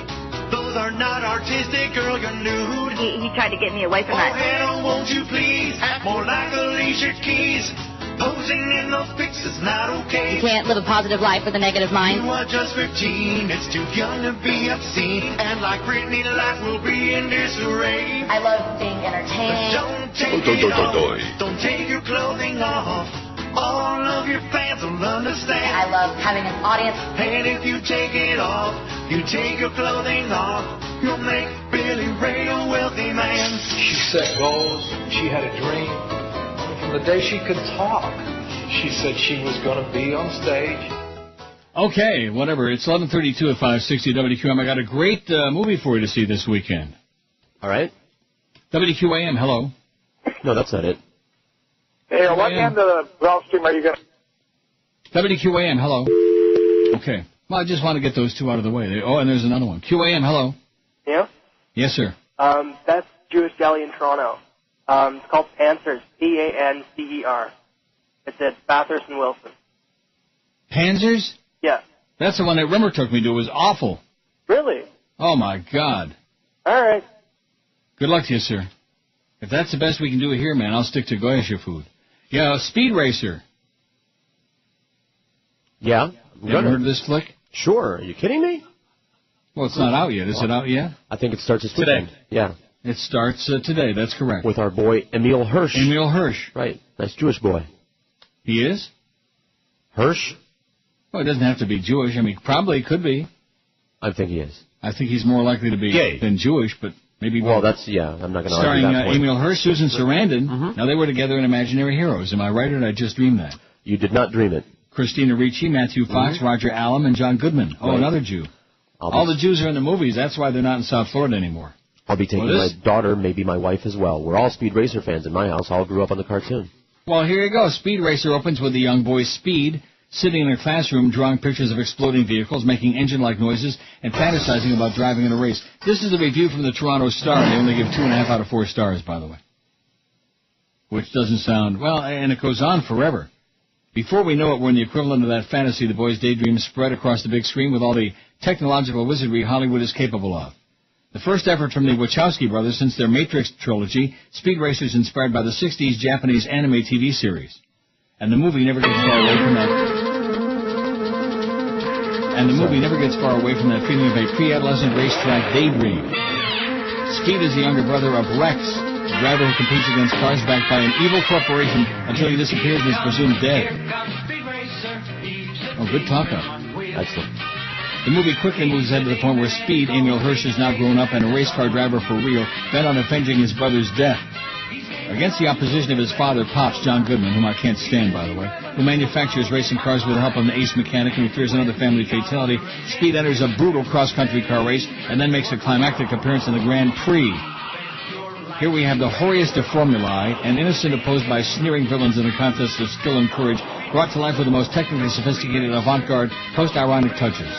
Speaker 15: Those are not artistic, girl, you're nude.
Speaker 18: He tried to get me away from that.
Speaker 15: Oh, Hannah, won't you please act more like Alicia Keys? Posing in those pics is not okay.
Speaker 17: You can't live a positive life with a negative mind.
Speaker 15: You are just 15, it's too young to be obscene. And like Britney, life will be in disarray.
Speaker 17: I love being entertained.
Speaker 15: But don't take it off, don't take your clothing off. All of your fans will understand.
Speaker 17: I love having an audience.
Speaker 15: And if you take it off, you take your clothing off, you'll make Billy Ray a wealthy man.
Speaker 22: She set goals, she had a dream. From the day she could talk, she said she was going to be on stage.
Speaker 3: Okay, whatever. It's 11:32 at 560 WQAM. I got a great movie for you to see this weekend.
Speaker 7: All right.
Speaker 3: WQAM, hello.
Speaker 7: No, that's not it.
Speaker 19: Hey, what end of the Gulf Stream are you going to...
Speaker 3: WQAM, hello. Okay. Well, I just want to get those two out of the way. Oh, and there's another one. QAM, hello.
Speaker 23: Yeah?
Speaker 3: Yes, sir.
Speaker 23: Best Jewish deli in Toronto. It's called Panzers, Pancer. It's at Bathurst and Wilson.
Speaker 3: Panzers?
Speaker 23: Yeah.
Speaker 3: That's the one that Rimmer took me to. It was awful.
Speaker 23: Really?
Speaker 3: Oh, my God.
Speaker 23: All right.
Speaker 3: Good luck to you, sir. If that's the best we can do here, man, I'll stick to Goyish food. Yeah, Speed Racer.
Speaker 7: Yeah.
Speaker 3: You ever heard of this flick?
Speaker 7: Sure. Are you kidding me?
Speaker 3: Well, it's not out yet. Is it out yet?
Speaker 7: I think it starts this weekend.
Speaker 3: Today.
Speaker 7: Yeah.
Speaker 3: It starts today. That's correct.
Speaker 7: With our boy Emil Hirsch.
Speaker 3: Emil Hirsch.
Speaker 7: Right. Nice Jewish boy.
Speaker 3: He is?
Speaker 7: Hirsch?
Speaker 3: Well, it doesn't have to be Jewish. I mean, probably could be.
Speaker 7: I think he is.
Speaker 3: I think he's more likely to be
Speaker 7: gay
Speaker 3: than Jewish, but maybe...
Speaker 7: Well, that's, yeah, I'm not going to
Speaker 3: starring
Speaker 7: argue that point.
Speaker 3: Emil Hirsch, Susan Sarandon. Mm-hmm. Now, they were together in Imaginary Heroes. Am I right, or did I just dream that?
Speaker 7: You did not dream it.
Speaker 3: Christina Ricci, Matthew Fox, Roger Allam, and John Goodman. Oh, another Jew. All the Jews are in the movies. That's why they're not in South Florida anymore.
Speaker 7: I'll be taking my daughter, maybe my wife as well. We're all Speed Racer fans in my house. All grew up on the cartoon.
Speaker 3: Well, here you go. Speed Racer opens with the young boy Speed sitting in a classroom drawing pictures of exploding vehicles, making engine-like noises, and fantasizing about driving in a race. This is a review from the Toronto Star. They only give 2.5 out of 4 stars, by the way. Which doesn't sound... Well, and it goes on forever. Before we know it, we're in the equivalent of that fantasy the boy's daydreams spread across the big screen with all the technological wizardry Hollywood is capable of. The first effort from the Wachowski brothers since their Matrix trilogy, Speed Racer is inspired by the 60s Japanese anime TV series. And the movie never gets far away from that. And the movie never gets far away from that feeling of a pre-adolescent racetrack daydream. Speed is the younger brother of Rex, the driver who competes against cars backed by an evil corporation until he disappears and is presumed dead. Oh, good talk-up.
Speaker 7: Excellent.
Speaker 3: The movie quickly moves ahead to the point where Speed, Emil Hirsch, is now grown up and a race car driver for real, bent on avenging his brother's death. Against the opposition of his father, Pops, John Goodman, whom I can't stand, by the way, who manufactures racing cars with the help of an ace mechanic and who fears another family fatality, Speed enters a brutal cross-country car race and then makes a climactic appearance in the Grand Prix. Here we have the horiest of formulae, an innocent opposed by sneering villains in a contest of skill and courage, brought to life with the most technically sophisticated avant-garde, post-ironic touches.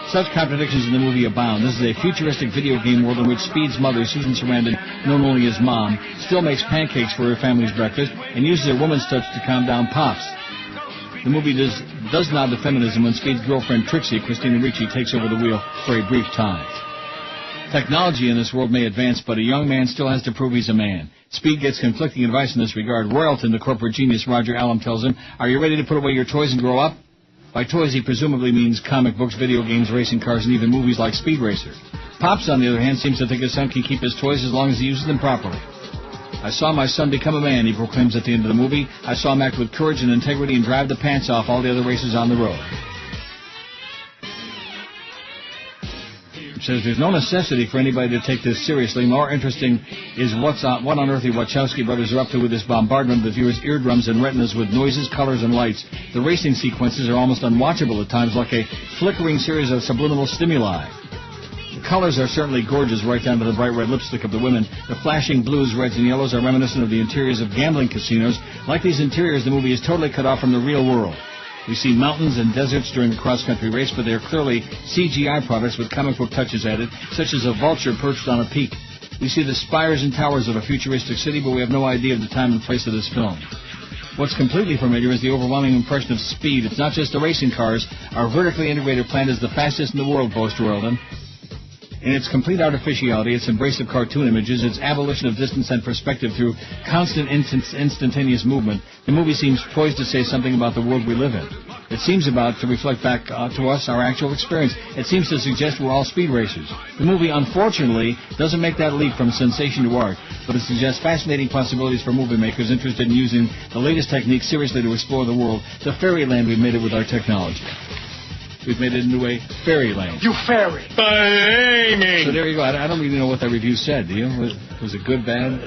Speaker 3: Such contradictions in the movie abound. This is a futuristic video game world in which Speed's mother, Susan Sarandon, known only as Mom, still makes pancakes for her family's breakfast and uses her woman's touch to calm down Pops. The movie does nod to feminism when Speed's girlfriend Trixie, Christina Ricci, takes over the wheel for a brief time. Technology in this world may advance, but a young man still has to prove he's a man. Speed gets conflicting advice in this regard. Royalton, the corporate genius Roger Allam, tells him, "Are you ready to put away your toys and grow up?" By toys, he presumably means comic books, video games, racing cars, and even movies like Speed Racer. Pops, on the other hand, seems to think his son can keep his toys as long as he uses them properly. "I saw my son become a man," he proclaims at the end of the movie. "I saw him act with courage and integrity and drive the pants off all the other racers on the road." It says there's no necessity for anybody to take this seriously. More interesting is what on earth the Wachowski brothers are up to with this bombardment of the viewer's eardrums and retinas with noises, colors, and lights. The racing sequences are almost unwatchable at times, like a flickering series of subliminal stimuli. The colors are certainly gorgeous, right down to the bright red lipstick of the women. The flashing blues, reds, and yellows are reminiscent of the interiors of gambling casinos. Like these interiors, the movie is totally cut off from the real world. We see mountains and deserts during the cross-country race, but they are clearly CGI products with comic book touches added, such as a vulture perched on a peak. We see the spires and towers of a futuristic city, but we have no idea of the time and place of this film. What's completely familiar is the overwhelming impression of speed. It's not just the racing cars. Our vertically integrated plant is the fastest in the world, boasts Royalton. In its complete artificiality, its embrace of cartoon images, its abolition of distance and perspective through constant instantaneous movement, the movie seems poised to say something about the world we live in. It seems about to reflect back to us our actual experience. It seems to suggest we're all speed racers. The movie, unfortunately, doesn't make that leap from sensation to art, but it suggests fascinating possibilities for movie makers interested in using the latest techniques seriously to explore the world, the fairyland we've made it with our technology. We've made it into a fairyland.
Speaker 16: You fairy.
Speaker 3: So there you go. I don't really know what that review said, do you? Was it good, bad?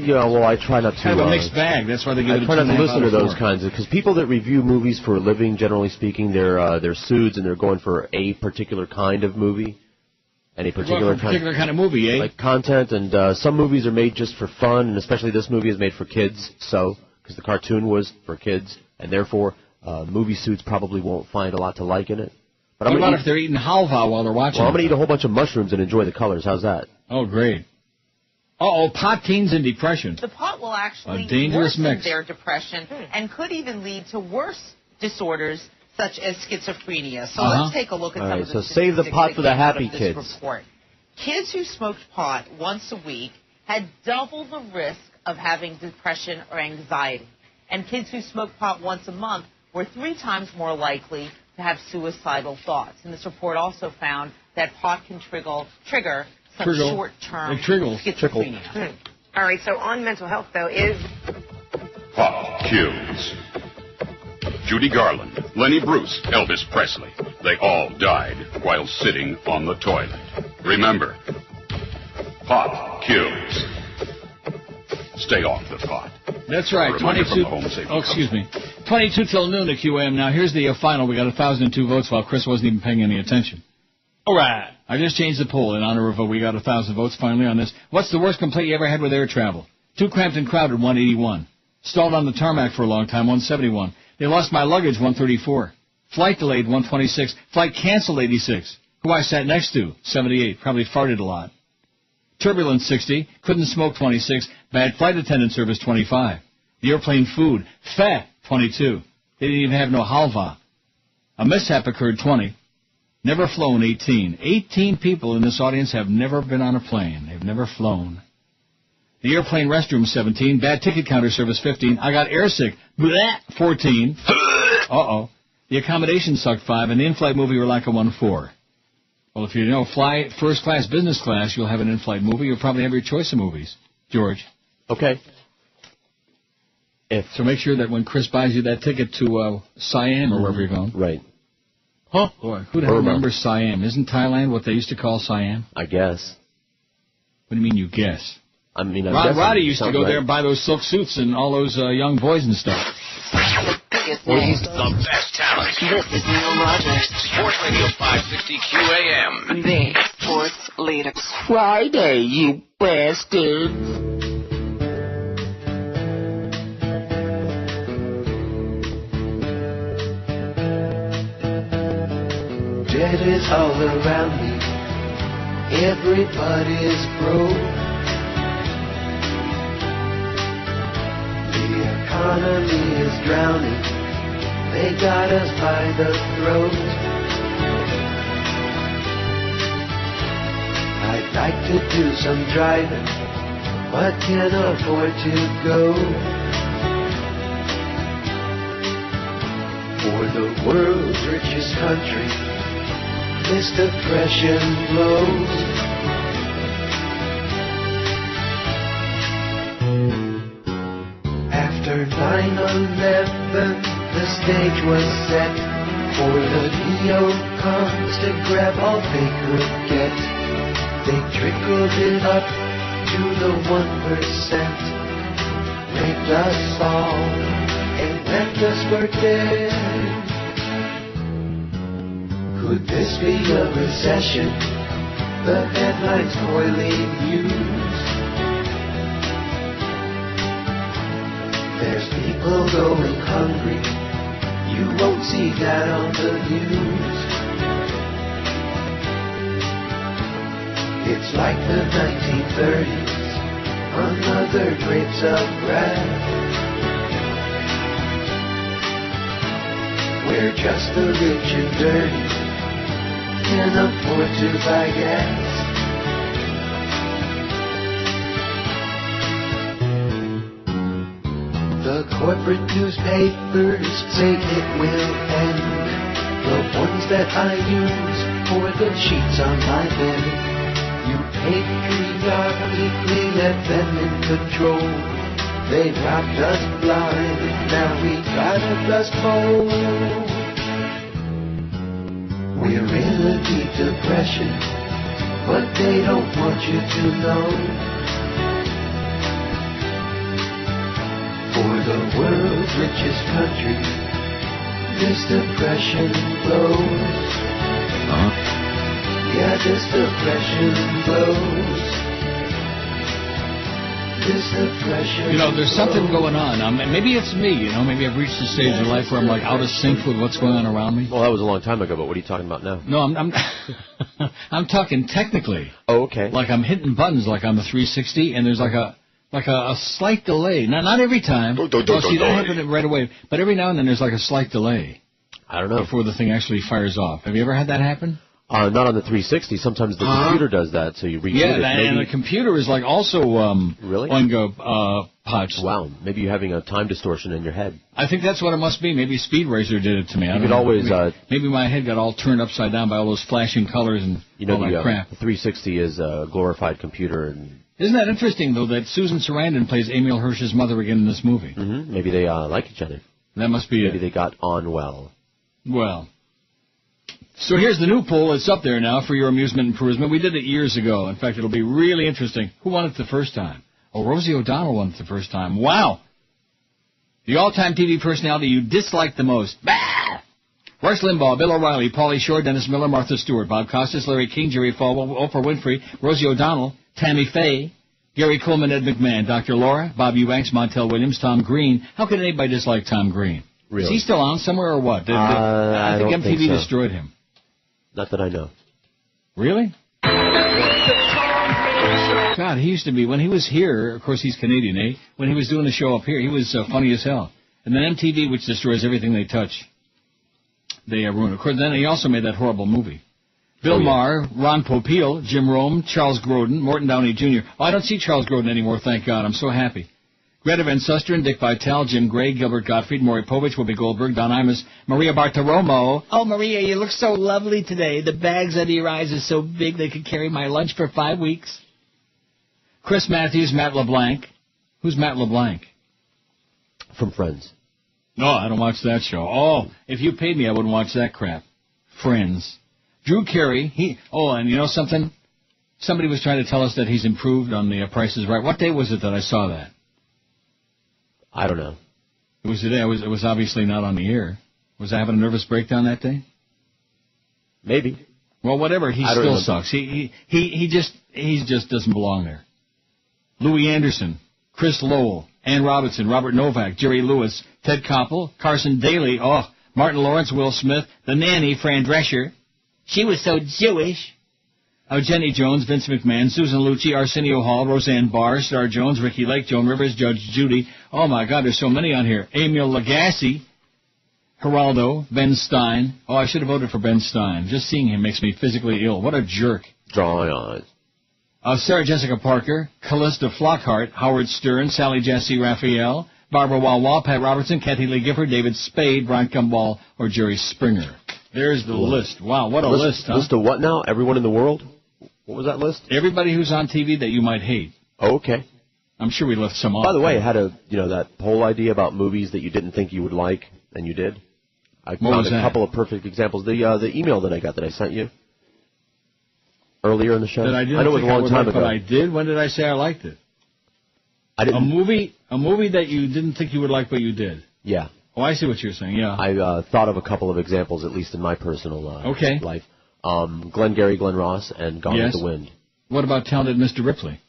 Speaker 7: Yeah, well, I try not to...
Speaker 3: Kind of a mixed bag. That's why they give it a 2.5
Speaker 7: I try not to listen to those
Speaker 3: 4.
Speaker 7: kinds of... Because people that review movies for a living, generally speaking, they're suits and they're going for a particular kind of movie. Any particular
Speaker 3: kind of movie, eh?
Speaker 7: Like content, and some movies are made just for fun, and especially this movie is made for kids, because the cartoon was for kids, and therefore movie suits probably won't find a lot to like in it. But
Speaker 3: what about if they're eating halva while they're watching?
Speaker 7: Well, I'm going to eat a whole bunch of mushrooms and enjoy the colors. How's that?
Speaker 3: Oh, great. Pot, teens, and depression.
Speaker 9: The pot will actually
Speaker 3: worsen
Speaker 9: their depression and could even lead to worse disorders such as schizophrenia. So let's take a look at some of the
Speaker 7: statistics. So save the pot for the happy kids.
Speaker 9: Report. Kids who smoked pot once a week had double the risk of having depression or anxiety. And kids who smoked pot once a month were 3 times more likely to have suicidal thoughts. And this report also found that pot can trigger some short-term schizophrenia.
Speaker 18: All right, so on mental health, though, is...
Speaker 12: Pot kills. Judy Garland, Lenny Bruce, Elvis Presley. They all died while sitting on the toilet. Remember, pot kills. Stay off the pot.
Speaker 3: That's right. 22 till noon at QAM. Now, here's the final. We got 1,002 votes while Chris wasn't even paying any attention. All right. I just changed the poll in honor of we got 1,000 votes finally on this. What's the worst complaint you ever had with air travel? Too cramped and crowded, 181. Stalled on the tarmac for a long time, 171. They lost my luggage, 134. Flight delayed, 126. Flight canceled, 86. Who I sat next to, 78. Probably farted a lot. Turbulence, 60. Couldn't smoke, 26. Bad flight attendant service, 25. The airplane food, fat, 22. They didn't even have no halva. A mishap occurred, 20. Never flown, 18. 18 people in this audience have never been on a plane. They've never flown. The airplane restroom, 17. Bad ticket counter service, 15. I got airsick, 14. Uh-oh. The accommodation sucked, 5. And the in-flight movie were like a 1-4. Well, if you fly first class, business class, you'll have an in-flight movie. You'll probably have your choice of movies. George.
Speaker 7: Okay.
Speaker 3: So make sure that when Chris buys you that ticket to Siam or wherever you're going.
Speaker 7: Right.
Speaker 3: Huh? Boy, who the hell remembers Siam? Isn't Thailand what they used to call Siam?
Speaker 7: I guess.
Speaker 3: What do you mean you guess?
Speaker 7: I mean,
Speaker 3: Roddy used to go there and buy those silk suits and all those young boys and stuff.
Speaker 2: The best talent.
Speaker 1: This is Neil Rogers.
Speaker 2: Sports Radio 560 QAM.
Speaker 1: The sports leader.
Speaker 16: Friday, you bastard.
Speaker 15: Debt is all around me. Everybody's broke. The economy is drowning. They got us by the throat. I'd like to do some driving, but can't afford to go. For the world's richest country, this depression blows. After 9/11, the stage was set for the neocons to grab all they could get. They trickled it up to the 1%, raped us all and left us for dead. Could this be a recession? the headlines coiling news. There's people going hungry, you won't see that on the news. It's like the 1930s, another drapes of wrath, where just the rich and dirty can afford to buy gas. The corporate newspapers say it will end, the ones that I use for the sheets on my bed. You patriotically let them in control. They robbed us blind, now we gotta dust bowl. We're in a deep depression, but they don't want you to know. For the world's richest country, this depression blows. Yeah, this depression blows. This depression.
Speaker 3: You know, there's something going on. Maybe it's me. You know, maybe I've reached a stage in life where I'm like out of sync with what's going on around me.
Speaker 7: Well, that was a long time ago. But what are you talking about now?
Speaker 3: No, I'm talking technically.
Speaker 7: Oh, okay.
Speaker 3: Like I'm hitting buttons like I'm a 360, and there's like a slight delay. Not every time. See, that happened right away. But every now and then there's like a slight delay.
Speaker 7: I don't know.
Speaker 3: Before the thing actually fires off. Have you ever had that happen?
Speaker 7: Not on the 360. Sometimes the computer does that, so you reboot it.
Speaker 3: Yeah, and the computer is like also
Speaker 7: really?
Speaker 3: Potched.
Speaker 7: Wow, maybe you're having a time distortion in your head.
Speaker 3: I think that's what it must be. Maybe Speed Racer did it to me. I
Speaker 7: You
Speaker 3: don't
Speaker 7: could
Speaker 3: know.
Speaker 7: always...
Speaker 3: Maybe my head got all turned upside down by all those flashing colors and all that crap.
Speaker 7: The 360 is a glorified computer. And
Speaker 3: isn't that interesting, though, that Susan Sarandon plays Emil Hirsch's mother again in this movie?
Speaker 7: Mm-hmm. Maybe they like each other.
Speaker 3: That must be
Speaker 7: Maybe they got on well.
Speaker 3: Well... So here's the new poll. It's up there now for your amusement and perusement. We did it years ago. In fact, it'll be really interesting. Who won it the first time? Oh, Rosie O'Donnell won it the first time. Wow. The all-time TV personality you dislike the most. Bah! Rush Limbaugh, Bill O'Reilly, Pauly Shore, Dennis Miller, Martha Stewart, Bob Costas, Larry King, Jerry Falwell, Oprah Winfrey, Rosie O'Donnell, Tammy Faye, Gary Coleman, Ed McMahon, Dr. Laura, Bob Eubanks, Montel Williams, Tom Green. How could anybody dislike Tom Green?
Speaker 7: Really?
Speaker 3: Is he still on somewhere or what? I think MTV destroyed him.
Speaker 7: Not that I know.
Speaker 3: Really? God, he used to be, when he was here, of course he's Canadian, eh? When he was doing the show up here, he was funny as hell. And then MTV, which destroys everything they touch, they ruin it. Of course, then he also made that horrible movie. Bill Maher, Ron Popeil, Jim Rome, Charles Grodin, Morton Downey Jr. Oh, I don't see Charles Grodin anymore, thank God. I'm so happy. Greta Van Susteren, Dick Vitale, Jim Gray, Gilbert Gottfried, Maury Povich, Whoopi Goldberg, Don Imus, Maria Bartiromo. Oh, Maria, you look so lovely today. The bags under your eyes are so big they could carry my lunch for 5 weeks. Chris Matthews, Matt LeBlanc. Who's Matt LeBlanc?
Speaker 7: From Friends.
Speaker 3: No, I don't watch that show. Oh, if you paid me, I wouldn't watch that crap. Friends. Drew Carey, and you know something? Somebody was trying to tell us that he's improved on the Price is Right. What day was it that I saw that?
Speaker 7: I don't know.
Speaker 3: It was the day. It was obviously not on the air. Was I having a nervous breakdown that day?
Speaker 7: Maybe.
Speaker 3: Well, whatever. He still sucks. He just doesn't belong there. Louis Anderson, Chris Lowell, Ann Robinson, Robert Novak, Jerry Lewis, Ted Koppel, Carson Daly, Martin Lawrence, Will Smith, the nanny, Fran Drescher. She was so Jewish. Jenny Jones, Vince McMahon, Susan Lucci, Arsenio Hall, Roseanne Barr, Star Jones, Ricky Lake, Joan Rivers, Judge Judy. Oh, my God, there's so many on here. Emil Lagasse, Geraldo, Ben Stein. Oh, I should have voted for Ben Stein. Just seeing him makes me physically ill. What a jerk.
Speaker 7: Drawing eyes.
Speaker 3: Sarah Jessica Parker, Callista Flockhart, Howard Stern, Sally Jesse Raphael, Barbara Wawa, Pat Robertson, Kathy Lee Gifford, David Spade, Brian Gumball, or Jerry Springer. There's the list. Wow, what a list, huh?
Speaker 7: List of what now? Everyone in the world? What was that list?
Speaker 3: Everybody who's on TV that you might hate.
Speaker 7: Oh, okay.
Speaker 3: I'm sure we left some off.
Speaker 7: By the way, I had that poll idea about movies that you didn't think you would like, and you did. I found a couple of perfect examples. The email that I got that I sent you earlier in the show.
Speaker 3: I know it was a long time ago. But I did. When did I say I liked it?
Speaker 7: I didn't.
Speaker 3: A movie that you didn't think you would like, but you did.
Speaker 7: Yeah.
Speaker 3: Oh, I see what you're saying. Yeah.
Speaker 7: I thought of a couple of examples, at least in my personal life. Glengarry Glen Ross, and Gone with the Wind.
Speaker 3: What about Talented Mr. Ripley?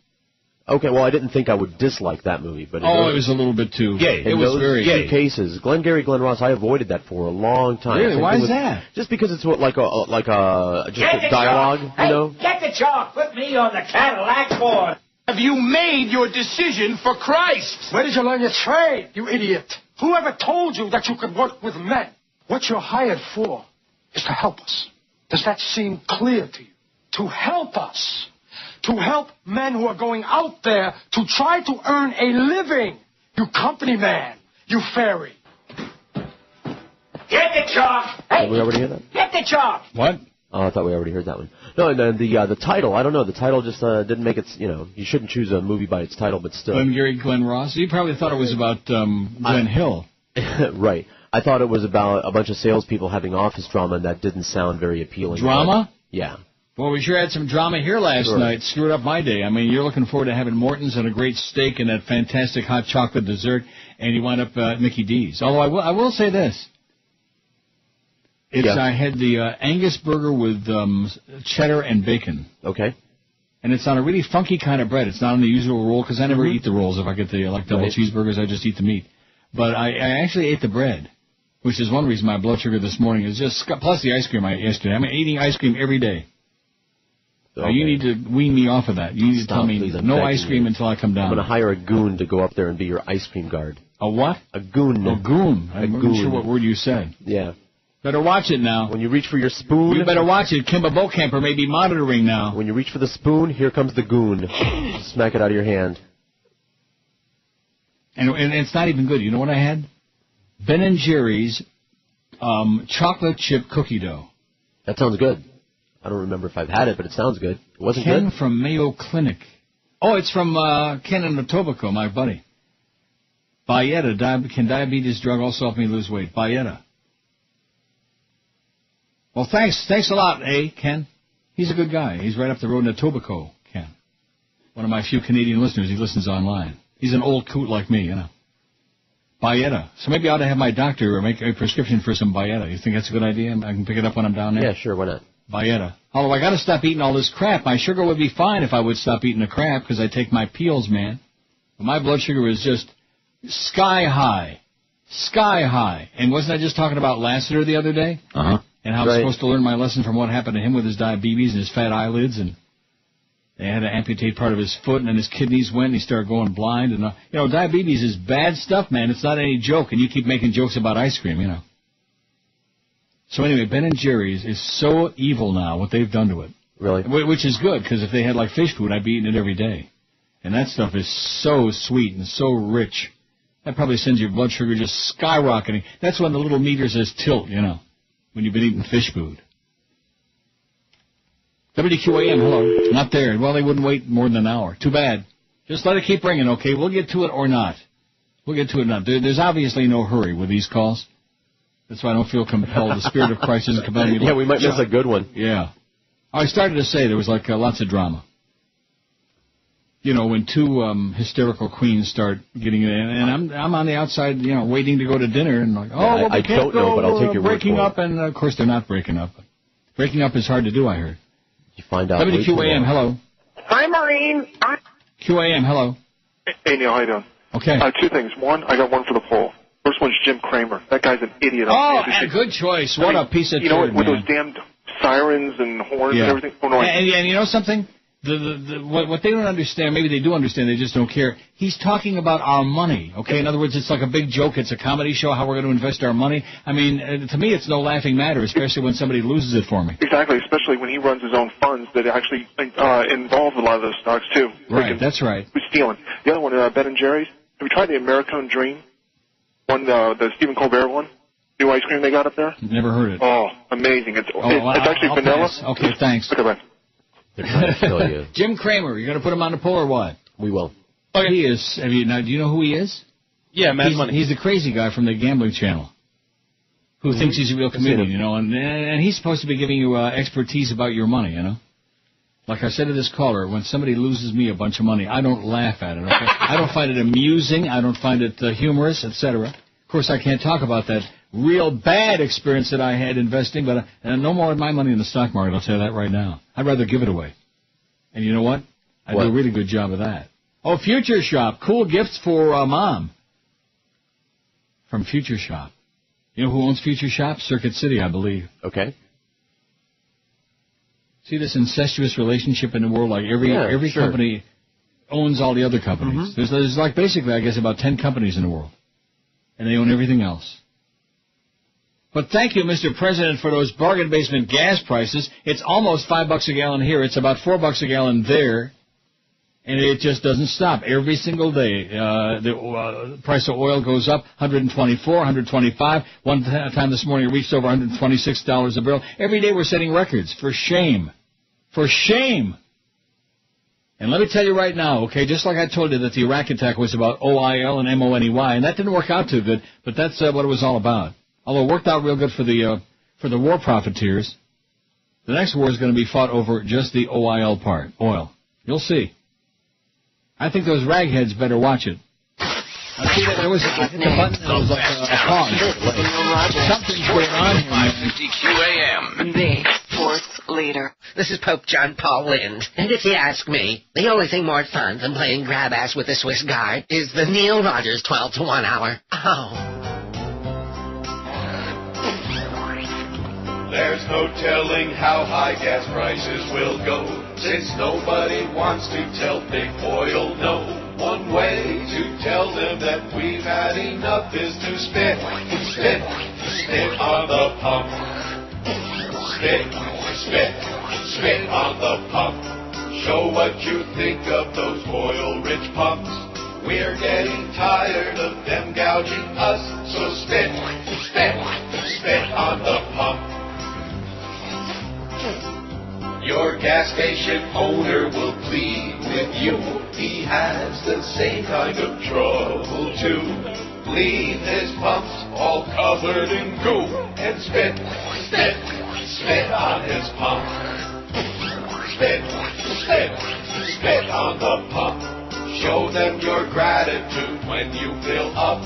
Speaker 7: Okay, well, I didn't think I would dislike that movie, but
Speaker 3: it was a little bit too gay. It was very gay.
Speaker 7: Cases, Glengarry Glen Ross, I avoided that for a long time.
Speaker 3: Really? Why is that?
Speaker 7: Just because it's like a dialogue, you know.
Speaker 16: Get the chalk. Put me on the Cadillac board. Have you made your decision for Christ? Where did you learn your trade, you idiot? Whoever told you that you could work with men? What you're hired for is to help us. Does that seem clear to you? To help us. To help men who are going out there to try to earn a living. You company man. You fairy. Get the chalk. Hey,
Speaker 7: did we already hear that?
Speaker 16: Get the chalk.
Speaker 3: What?
Speaker 7: Oh, I thought we already heard that one. No, and then the title, I don't know. The title just didn't make it, you shouldn't choose a movie by its title, but still.
Speaker 3: Glengarry Glen Ross? You probably thought it was about Glen Hill.
Speaker 7: Right. I thought it was about a bunch of salespeople having office drama, and that didn't sound very appealing.
Speaker 3: Drama?
Speaker 7: Yeah.
Speaker 3: Well, we sure had some drama here last night. Screwed up my day. I mean, you're looking forward to having Morton's and a great steak and that fantastic hot chocolate dessert, and you wind up at Mickey D's. Although I will say this. I had the Angus burger with cheddar and bacon.
Speaker 7: Okay.
Speaker 3: And it's on a really funky kind of bread. It's not on the usual roll, because I never eat the rolls. If I get the double cheeseburgers, I just eat the meat. But I actually ate the bread, which is one reason my blood sugar this morning is just, plus the ice cream I ate yesterday. I'm eating ice cream every day. Okay. You need to wean me off of that. You need to tell me no ice cream until I come down.
Speaker 7: I'm going to hire a goon to go up there and be your ice cream guard.
Speaker 3: A what?
Speaker 7: A goon.
Speaker 3: A goon. I'm not sure what word you said.
Speaker 7: Yeah.
Speaker 3: Better watch it now.
Speaker 7: When you reach for your spoon...
Speaker 3: You better watch it. Kimba Bocamper may be monitoring now.
Speaker 7: When you reach for the spoon, here comes the goon. Smack it out of your hand.
Speaker 3: And it's not even good. You know what I had? Ben & Jerry's chocolate chip cookie dough.
Speaker 7: That sounds good. I don't remember if I've had it, but it sounds good. It wasn't
Speaker 3: Ken
Speaker 7: good?
Speaker 3: Ken from Mayo Clinic. Oh, it's from Ken in Etobicoke, my buddy. Bayeta. Can diabetes drug also help me lose weight? Bayeta. Well, thanks a lot, Ken. He's a good guy. He's right up the road in Etobicoke, Ken. One of my few Canadian listeners. He listens online. He's an old coot like me, you know. Bayeta. So maybe I ought to have my doctor make a prescription for some Bayeta. You think that's a good idea? I can pick it up when I'm down there?
Speaker 7: Yeah, sure. Why not?
Speaker 3: Bayeta. Although I got to stop eating all this crap. My sugar would be fine if I would stop eating the crap because I take my peels, man. But my blood sugar is just sky high. Sky high. And wasn't I just talking about Lassiter the other day?
Speaker 7: Uh-huh.
Speaker 3: And how I'm supposed to learn my lesson from what happened to him with his diabetes and his fat eyelids, and they had to amputate part of his foot, and then his kidneys went, and he started going blind. And diabetes is bad stuff, man. It's not any joke, and you keep making jokes about ice cream, you know. So anyway, Ben & Jerry's is so evil now, what they've done to it.
Speaker 7: Really?
Speaker 3: Which is good, because if they had like fish food, I'd be eating it every day. And that stuff is so sweet and so rich. That probably sends your blood sugar just skyrocketing. That's when the little meter says tilt, you know, when you've been eating fish food. WQAM, hello. Not there. Well, they wouldn't wait more than an hour. Too bad. Just let it keep ringing, okay? We'll get to it or not. We'll get to it or not. There's obviously no hurry with these calls. That's why I don't feel compelled. The Spirit of Christ isn't compelling me.
Speaker 7: Yeah, we might miss a good one.
Speaker 3: Yeah. I started to say there was like lots of drama. You know, when two hysterical queens start getting it, and I'm on the outside, you know, waiting to go to dinner, and like,
Speaker 7: I don't know, but I'll take your word for it.
Speaker 3: Breaking up, and of course they're not breaking up. Breaking up is hard to do, I heard.
Speaker 7: You find out.
Speaker 3: WQAM, hello.
Speaker 19: Hi, Maureen.
Speaker 3: QAM, hello.
Speaker 14: Hey, Neil, how you doing?
Speaker 3: Okay.
Speaker 14: Two things. One, I got one for the poll. First one's Jim Cramer. That guy's an idiot.
Speaker 3: Oh, good choice. What a piece of
Speaker 14: you know
Speaker 3: turd,
Speaker 14: with
Speaker 3: man.
Speaker 14: those damn sirens and horns and everything. Oh, no,
Speaker 3: and you know something? What they don't understand, maybe they do understand, they just don't care. He's talking about our money, okay? In other words, it's like a big joke. It's a comedy show, how we're going to invest our money. I mean, to me, it's no laughing matter, especially when somebody loses it for me.
Speaker 14: Exactly, especially when he runs his own funds that actually involve a lot of those stocks, too.
Speaker 3: Right, that's right.
Speaker 14: Who's stealing? The other one, Ben & Jerry's. Have you tried the Americone Dream? The Stephen Colbert one? New ice cream they got up there?
Speaker 3: Never heard it.
Speaker 14: Oh, amazing. It's actually vanilla.
Speaker 3: Pass. Okay, thanks.
Speaker 14: Okay, bye.
Speaker 7: They're trying to kill you.
Speaker 3: Jim Cramer, you're going to put him on the poll or what?
Speaker 7: We will.
Speaker 3: Oh, he is. Do you know who he is?
Speaker 8: Yeah, Mad Money.
Speaker 3: He's the crazy guy from the gambling channel who thinks he's a real comedian, you know, and he's supposed to be giving you expertise about your money, you know. Like I said to this caller, when somebody loses me a bunch of money, I don't laugh at it, okay? I don't find it amusing. I don't find it humorous, etc. Of course, I can't talk about that real bad experience that I had investing, but no more of my money in the stock market, I'll tell you that right now. I'd rather give it away. And you know what? I do a really good job of that. Oh, Future Shop. Cool gifts for Mom. From Future Shop. You know who owns Future Shop? Circuit City, I believe.
Speaker 7: Okay.
Speaker 3: See this incestuous relationship in the world? Like every company owns all the other companies. Mm-hmm. There's like basically, I guess, about 10 companies in the world. And they own everything else. But thank you, Mr. President, for those bargain basement gas prices. It's almost $5 a gallon here. It's about $4 a gallon there. And it just doesn't stop. Every single day, the price of oil goes up, $124, $125. One time this morning, it reached over $126 a barrel. Every day we're setting records. For shame. For shame. And let me tell you right now, okay, just like I told you that the Iraq attack was about OIL and MONEY, and that didn't work out too good, but that's what it was all about. Although it worked out real good for the war profiteers, the next war is going to be fought over just the OIL part, oil. You'll see. I think those ragheads better watch it. I see that there was I hit the button and it was like a pause. Something's going on here.
Speaker 2: 550 QAM.
Speaker 6: The fourth leader. This is Pope John Paul Lind. And if you ask me, the only thing more fun than playing grab ass with the Swiss Guard is the Neil Rogers 12 to 1 hour. Oh.
Speaker 15: There's no telling how high gas prices will go, since nobody wants to tell big oil no. One way to tell them that we've had enough is to spit on the pump. Spit on the pump. Show what you think of those oil-rich pumps. We're getting tired of them gouging us, so spit on the pump. Your gas station owner will plead with you. He has the same kind of trouble too. Leave his pumps all covered in goo and spit on his pump. Spit on the pump. Show them your gratitude when you fill up.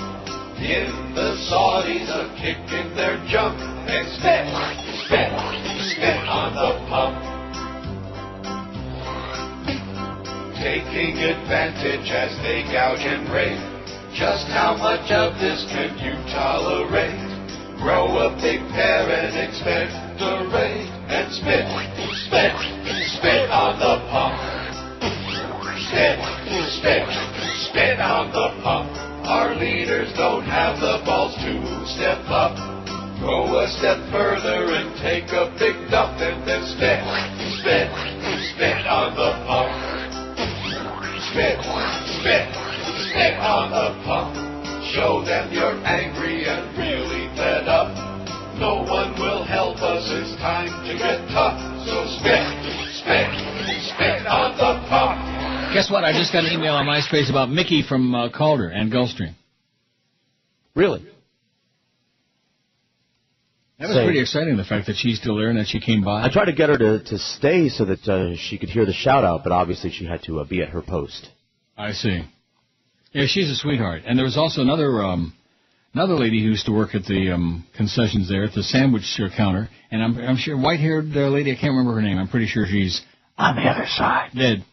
Speaker 15: Give the Saudis a kick in their junk and spit on the pump. Taking advantage as they gouge and rape. Just how much of this can you tolerate? Grow a big pair and expectorate and spit on the pump. Spit on the pump. Our leaders don't have the balls to step up. Go a step further and take a big dump and then spit on the pump. Spit on the pump. Show them you're angry and really fed up. No one will help us, it's time to get tough. So spit on the pump.
Speaker 3: Guess what? I just got an email on MySpace about Mickey from Calder and Gulfstream.
Speaker 7: Really?
Speaker 3: That was pretty exciting, the fact that she's still there and that she came by.
Speaker 7: I tried to get her to stay so that she could hear the shout-out, but obviously she had to be at her post.
Speaker 3: I see. Yeah, she's a sweetheart. And there was also another lady who used to work at the concessions there, at the sandwich counter, and I'm sure, white-haired lady, I can't remember her name. I'm pretty sure she's on the other side. Dead.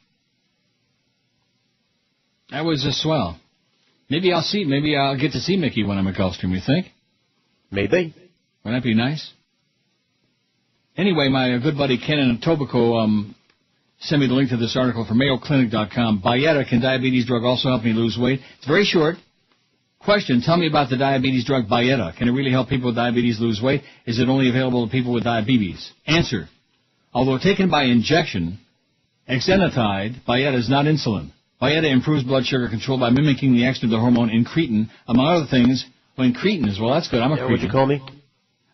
Speaker 3: That was a swell. Maybe I'll get to see Mickey when I'm at Gulfstream, you think?
Speaker 7: Maybe.
Speaker 3: Wouldn't that be nice? Anyway, my good buddy Ken in Etobicoke sent me the link to this article from MayoClinic.com. Bayeta, can diabetes drug also help me lose weight? It's very short. Question, tell me about the diabetes drug Bayeta. Can it really help people with diabetes lose weight? Is it only available to people with diabetes? Answer, although taken by injection, exenatide, Bayeta is not insulin. Bayeta improves blood sugar control by mimicking the action of the hormone incretin. Among other things, incretin is, well, that's good. I'm a cretin.
Speaker 7: What'd you call me?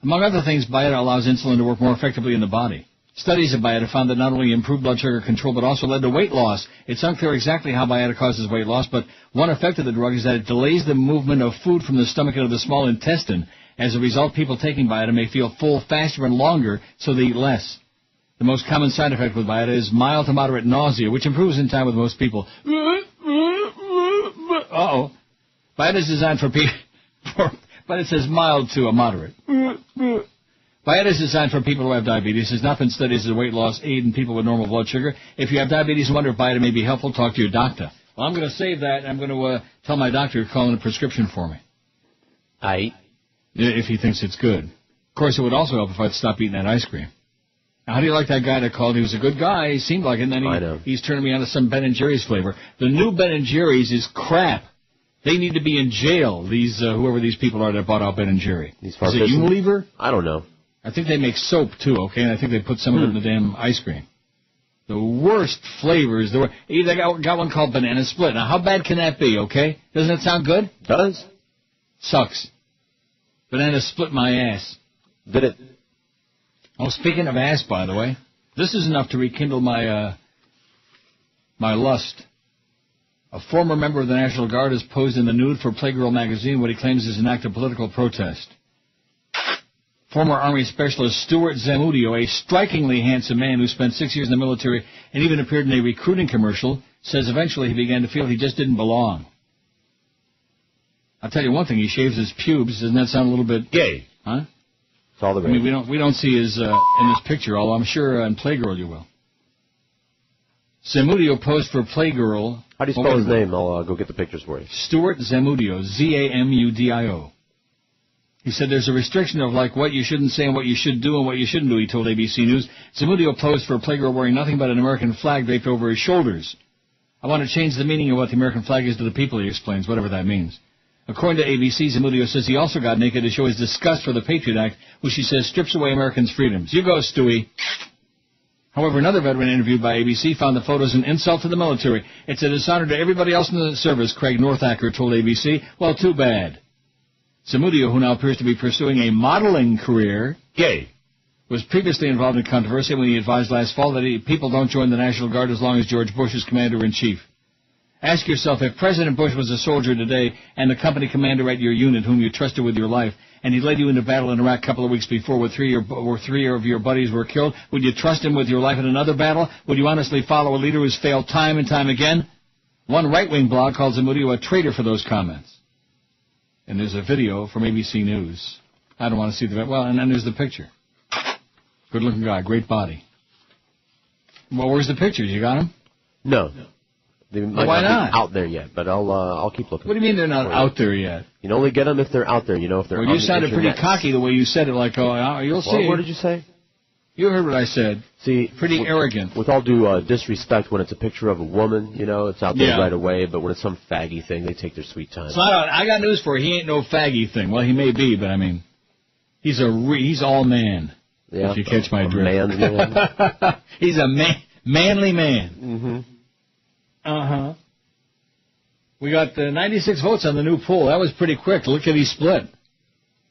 Speaker 3: Among other things, Bayeta allows insulin to work more effectively in the body. Studies of Bayeta found that not only improved blood sugar control, but also led to weight loss. It's unclear exactly how Bayeta causes weight loss, but one effect of the drug is that it delays the movement of food from the stomach into the small intestine. As a result, people taking Bayeta may feel full faster and longer, so they eat less. The most common side effect with Bayeta is mild to moderate nausea, which improves in time with most people. Uh-oh. Bayeta is designed for But it says mild to a moderate. Bayeta is designed for people who have diabetes. Has not been studied as a weight loss aid in people with normal blood sugar. If you have diabetes and wonder if Bayeta may be helpful, talk to your doctor. Well, I'm going to save that. I'm going to tell my doctor to call in a prescription for me. If he thinks it's good. Of course, it would also help if I'd stop eating that ice cream. Now, how do you like that guy that called? He was a good guy. He seemed like it. And then he's turning me on to some Ben & Jerry's flavor. The new Ben & Jerry's is crap. They need to be in jail, these whoever these people are that bought out Ben & Jerry. Is it Unilever?
Speaker 7: I don't know.
Speaker 3: I think they make soap, too, okay? And I think they put some of it in the damn ice cream. The worst flavors. They got one called Banana Split. Now, how bad can that be, okay? Doesn't that sound good?
Speaker 7: Does.
Speaker 3: Sucks. Banana Split my ass.
Speaker 7: Did it?
Speaker 3: Oh, speaking of ass, by the way, this is enough to rekindle my lust. A former member of the National Guard has posed in the nude for Playgirl magazine what he claims is an act of political protest. Former Army Specialist Stuart Zamudio, a strikingly handsome man who spent 6 years in the military and even appeared in a recruiting commercial, says eventually he began to feel he just didn't belong. I'll tell you one thing, he shaves his pubes. Doesn't that sound a little bit gay? Huh?
Speaker 7: It's all the
Speaker 3: I mean, we don't see his in this picture, although I'm sure in Playgirl you will. Zamudio posed for Playgirl.
Speaker 7: How do you spell his name? I'll go get the pictures for you.
Speaker 3: Stuart Zamudio, Zamudio. He said there's a restriction of, like, what you shouldn't say and what you should do and what you shouldn't do, he told ABC News. Zamudio posed for a Playgirl wearing nothing but an American flag draped over his shoulders. I want to change the meaning of what the American flag is to the people, he explains, whatever that means. According to ABC, Zamudio says he also got naked to show his disgust for the Patriot Act, which he says strips away Americans' freedoms. You go, Stewie. However, another veteran interviewed by ABC found the photos an insult to the military. It's a dishonor to everybody else in the service, Craig Northacker told ABC. Well, too bad. Zamudio, who now appears to be pursuing a modeling career, was previously involved in controversy when he advised last fall that people don't join the National Guard as long as George Bush is commander-in-chief. Ask yourself, if President Bush was a soldier today and the company commander at your unit whom you trusted with your life, and he led you into battle in Iraq a couple of weeks before where three of your buddies were killed, would you trust him with your life in another battle? Would you honestly follow a leader who's failed time and time again? One right-wing blog called Zamudio a traitor for those comments. And there's a video from ABC News. I don't want to see the... Well, and then there's the picture. Good-looking guy, great body. Well, where's the pictures? You got them?
Speaker 7: No. They might
Speaker 3: why
Speaker 7: not
Speaker 3: not?
Speaker 7: Be out there yet, but I'll keep looking.
Speaker 3: What do you mean they're not out there yet?
Speaker 7: You can only get them if they're out there, if they're
Speaker 3: well,
Speaker 7: on
Speaker 3: you sounded
Speaker 7: the internet.
Speaker 3: pretty cocky the way you said it, like, oh, you'll see.
Speaker 7: What did you say?
Speaker 3: You heard what I said.
Speaker 7: See,
Speaker 3: pretty arrogant.
Speaker 7: With all due disrespect, when it's a picture of a woman, it's out there right away, but when it's some faggy thing, they take their sweet time.
Speaker 3: So I got news for you. He ain't no faggy thing. Well, he may be, but I mean, he's all man.
Speaker 7: Yeah,
Speaker 3: if you catch my drift.
Speaker 7: Man's man.
Speaker 3: He's a manly man.
Speaker 7: Mm-hmm.
Speaker 3: Uh-huh. We got 96 votes on the new poll. That was pretty quick. Look at he split.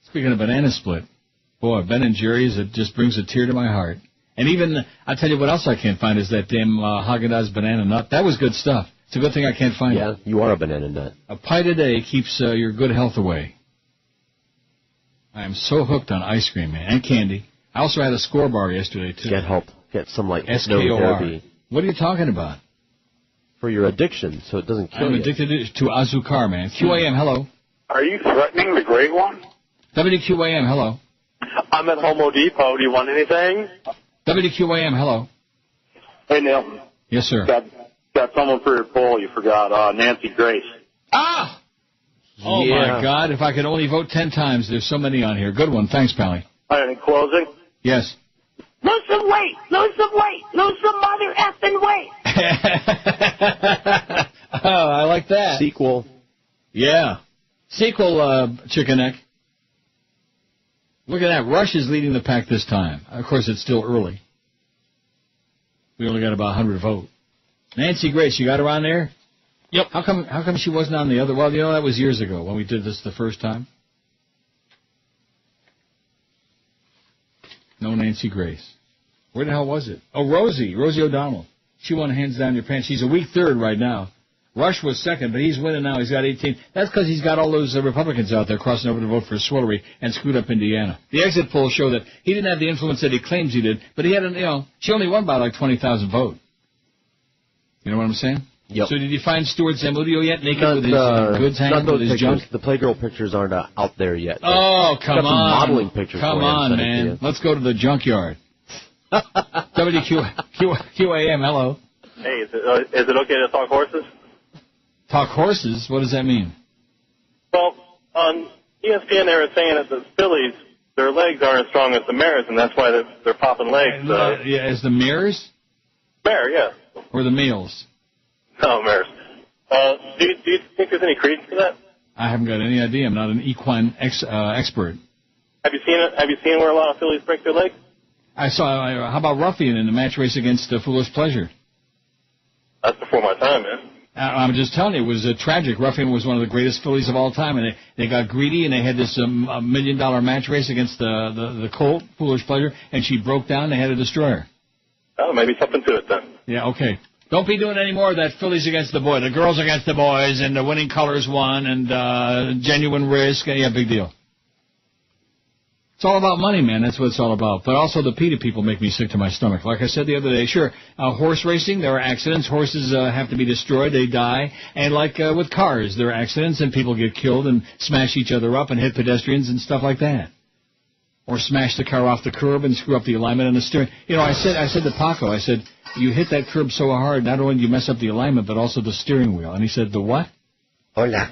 Speaker 3: Speaking of banana split. Boy, Ben & Jerry's, it just brings a tear to my heart. And even, I'll tell you what else I can't find is that damn Haagen-Dazs banana nut. That was good stuff. It's a good thing I can't find it.
Speaker 7: Yeah, you are a banana nut.
Speaker 3: A pint a day keeps your good health away. I am so hooked on ice cream, man, and candy. I also had a score bar yesterday, too.
Speaker 7: Get help. Get some, like,
Speaker 3: SKOR.
Speaker 7: therapy.
Speaker 3: What are you talking about?
Speaker 7: For your addiction, so it doesn't kill you.
Speaker 3: I'm addicted to Azukar, man. QAM, hello.
Speaker 11: Are you threatening the Great One?
Speaker 3: WQAM, hello.
Speaker 11: I'm at Home Depot. Do you want anything?
Speaker 3: WQAM, hello.
Speaker 11: Hey, Neil.
Speaker 3: Yes, sir.
Speaker 11: Got someone for your poll. You forgot Nancy Grace.
Speaker 3: Ah! Oh, my God. If I could only vote 10 times. There's so many on here. Good one. Thanks, Pally.
Speaker 11: All right, in closing?
Speaker 3: Yes.
Speaker 20: Lose some weight. Lose some weight. Lose some mother effing weight.
Speaker 3: Oh, I like that.
Speaker 7: Sequel.
Speaker 3: Yeah. Sequel, Chicken Neck. Look at that. Rush is leading the pack this time. Of course, it's still early. We only got about 100 vote. Nancy Grace, you got her on there?
Speaker 8: Yep.
Speaker 3: How come she wasn't on the other? Well, that was years ago when we did this the first time. No Nancy Grace. Where the hell was it? Oh, Rosie O'Donnell. She won hands down your pants. She's a weak third right now. Rush was second, but he's winning now. He's got 18. That's because he's got all those Republicans out there crossing over to vote for Swillery and screwed up Indiana. The exit polls show that he didn't have the influence that he claims he did, but he had, she only won by like 20,000 votes. You know what I'm saying?
Speaker 7: Yep.
Speaker 3: So did you find Stuart Zamudio yet, naked with his goods hanging with his
Speaker 7: pictures.
Speaker 3: junk?
Speaker 7: The Playgirl pictures aren't out there yet.
Speaker 3: Oh, come
Speaker 7: got some
Speaker 3: on.
Speaker 7: modeling pictures
Speaker 3: Come
Speaker 7: for you.
Speaker 3: on, man. Let's go to the junkyard. WQAM, hello.
Speaker 4: Hey, is it okay to talk horses?
Speaker 3: Talk horses? What does that mean?
Speaker 4: Well, on ESPN they were saying that the fillies, their legs aren't as strong as the mares, and that's why they're popping legs.
Speaker 3: Yeah, as the mares?
Speaker 4: Mare, yeah.
Speaker 3: Or the males?
Speaker 4: No, mares. Do you think there's any credence to that?
Speaker 3: I haven't got any idea. I'm not an equine expert.
Speaker 4: Have you seen where a lot of fillies break their legs?
Speaker 3: I saw. How about Ruffian in the match race against Foolish Pleasure?
Speaker 4: That's before my time, man.
Speaker 3: I'm just telling you, it was tragic. Ruffian was one of the greatest fillies of all time, and they got greedy, and they had this $1 million match race against the colt, Foolish Pleasure, and she broke down. They had to destroy her.
Speaker 4: Oh, maybe something to it then.
Speaker 3: Yeah, okay. Don't be doing any more of that fillies against the boys, the girls against the boys, and the winning colors won, and genuine risk. Yeah, big deal. It's all about money, man. That's what it's all about. But also the PETA people make me sick to my stomach. Like I said the other day, sure, horse racing, there are accidents. Horses have to be destroyed. They die. And like with cars, there are accidents and people get killed and smash each other up and hit pedestrians and stuff like that. Or smash the car off the curb and screw up the alignment on the steering. You know, I said to Paco, I said, you hit that curb so hard, not only do you mess up the alignment, but also the steering wheel. And he said, the what?
Speaker 6: Hola.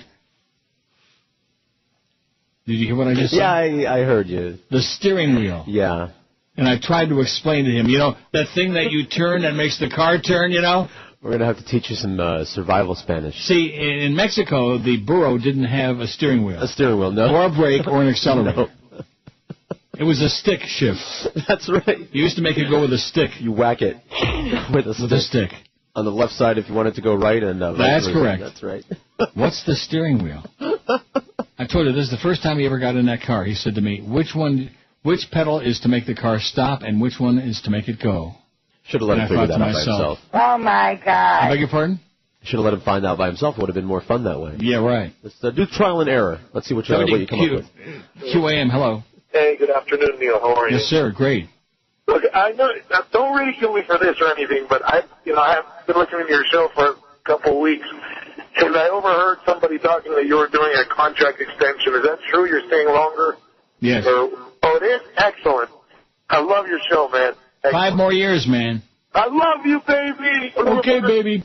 Speaker 3: Did you hear what I just said?
Speaker 7: Yeah, I heard you.
Speaker 3: The steering wheel.
Speaker 7: Yeah.
Speaker 3: And I tried to explain to him, you know, that thing that you turn that makes the car turn, you know?
Speaker 7: We're going to have to teach you some survival Spanish.
Speaker 3: See, in Mexico, the burro didn't have a steering wheel.
Speaker 7: A steering wheel, no.
Speaker 3: Or a brake or an accelerator.
Speaker 7: No.
Speaker 3: It was a stick shift.
Speaker 7: That's right.
Speaker 3: You used to make it go with a stick.
Speaker 7: You whack it with a stick. On the left side if you want it to go right, and
Speaker 3: that's correct.
Speaker 7: That's right.
Speaker 3: What's the steering wheel? I told you, this is the first time he ever got in that car. He said to me, which pedal is to make the car stop and which one is to make it go?
Speaker 7: Should have let him figure that out by himself.
Speaker 20: Oh, my God.
Speaker 3: I beg your pardon?
Speaker 7: Should have let him find out by himself. It would have been more fun that way.
Speaker 3: Yeah, right.
Speaker 7: Let's do trial and error. Let's see what you come up with.
Speaker 3: QAM, hello.
Speaker 11: Hey, good afternoon, Neil. How are you?
Speaker 3: Yes, sir. Great.
Speaker 11: Look, I know, don't ridicule me for this or anything, but I've been listening to your show for a couple of weeks, and I overheard somebody talking that you were doing a contract extension. Is that true? You're staying longer?
Speaker 3: Yes.
Speaker 11: Oh, it is? Excellent. I love your show, man. Excellent.
Speaker 3: 5 more years, man.
Speaker 11: I love you, baby.
Speaker 3: Okay, baby.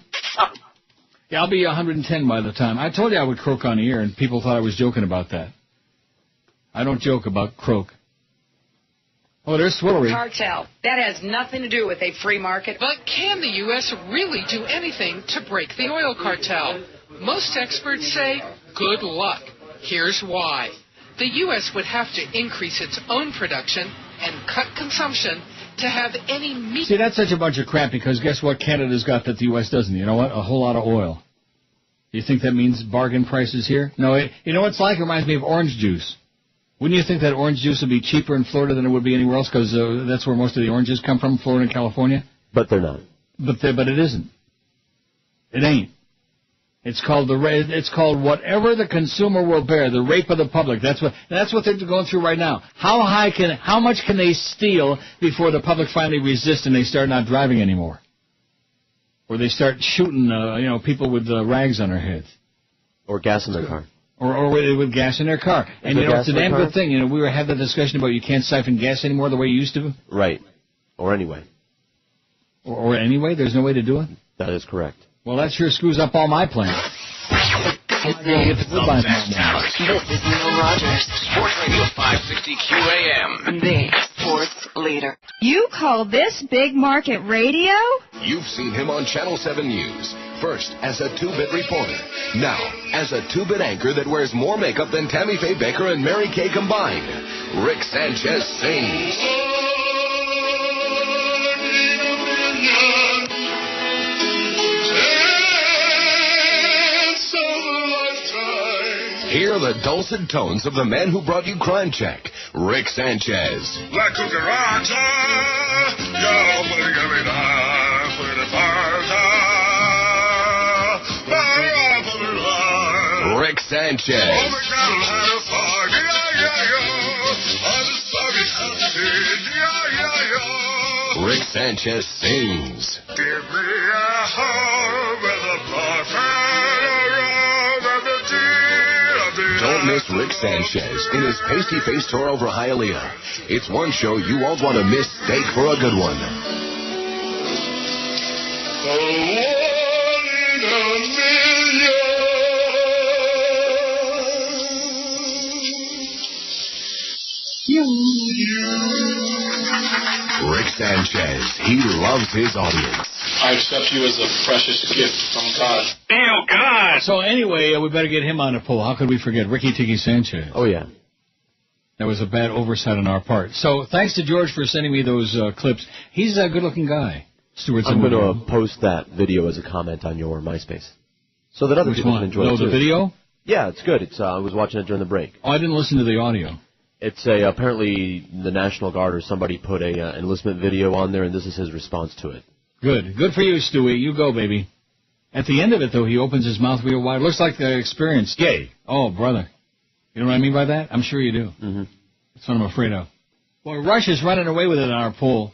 Speaker 3: Yeah, I'll be 110 by the time. I told you I would croak on the air, and people thought I was joking about that. I don't joke about croak. Oh, there's Swillery.
Speaker 10: Cartel. That has nothing to do with a free market.
Speaker 21: But can the U.S. really do anything to break the oil cartel? Most experts say, good luck. Here's why. The U.S. would have to increase its own production and cut consumption to have any meat.
Speaker 3: See, that's such a bunch of crap because guess what Canada's got that the U.S. doesn't? You know what? A whole lot of oil. You think that means bargain prices here? No, you know what it's like? It reminds me of orange juice. Wouldn't you think that orange juice would be cheaper in Florida than it would be anywhere else because that's where most of the oranges come from, Florida and California?
Speaker 7: But they're not.
Speaker 3: But it isn't. It ain't. It's called whatever the consumer will bear, the rape of the public. That's what they're going through right now. How much can they steal before the public finally resists and they start not driving anymore? Or they start shooting people with rags on their heads.
Speaker 7: Or gas in their car.
Speaker 3: Or with gas in their car. And it's a damn good thing. We were having the discussion about you can't siphon gas anymore the way you used to.
Speaker 7: Right. Or anyway.
Speaker 3: Or anyway? There's no way to do it?
Speaker 7: That is correct.
Speaker 3: Well, that sure screws up all my plans.
Speaker 2: This is Neil Rogers. Sports Radio 560 QAM.
Speaker 1: The sports leader. You call this big market radio?
Speaker 24: You've seen him on Channel 7 News. First as a 2-bit reporter. Now as a 2-bit anchor that wears more makeup than Tammy Faye Baker and Mary Kay combined. Rick Sanchez sings. Hear the dulcet tones of the man who brought you Crime Check, Rick Sanchez.
Speaker 15: La cucaracha, yo
Speaker 24: Rick Sanchez. Rick Sanchez sings.
Speaker 15: Give me a home with a
Speaker 24: miss Rick Sanchez in his pasty-faced tour over Hialeah. It's one show you won't want to miss. Steak for a good one. Rick Sanchez, he loves his audience.
Speaker 5: I accept you as a precious gift from God.
Speaker 3: Oh, God! So anyway, we better get him on the poll. How could we forget Ricky Tiki Sanchez?
Speaker 7: Oh, yeah.
Speaker 3: That was a bad oversight on our part. So thanks to George for sending me those clips. He's a good-looking guy. Stuart,
Speaker 7: I'm going to post that video as a comment on your MySpace, so that other people can enjoy it too.
Speaker 3: The video?
Speaker 7: Yeah, it's good. I was watching it during the break.
Speaker 3: Oh, I didn't listen to the audio.
Speaker 7: It's apparently the National Guard or somebody put a enlistment video on there, and this is his response to it.
Speaker 3: Good. Good for you, Stewie. You go, baby. At the end of it, though, he opens his mouth real wide. Looks like the experience. Gay. Oh, brother. You know what I mean by that? I'm sure you do.
Speaker 7: Mm-hmm.
Speaker 3: That's what I'm afraid of. Boy, Russia's running away with it on our poll.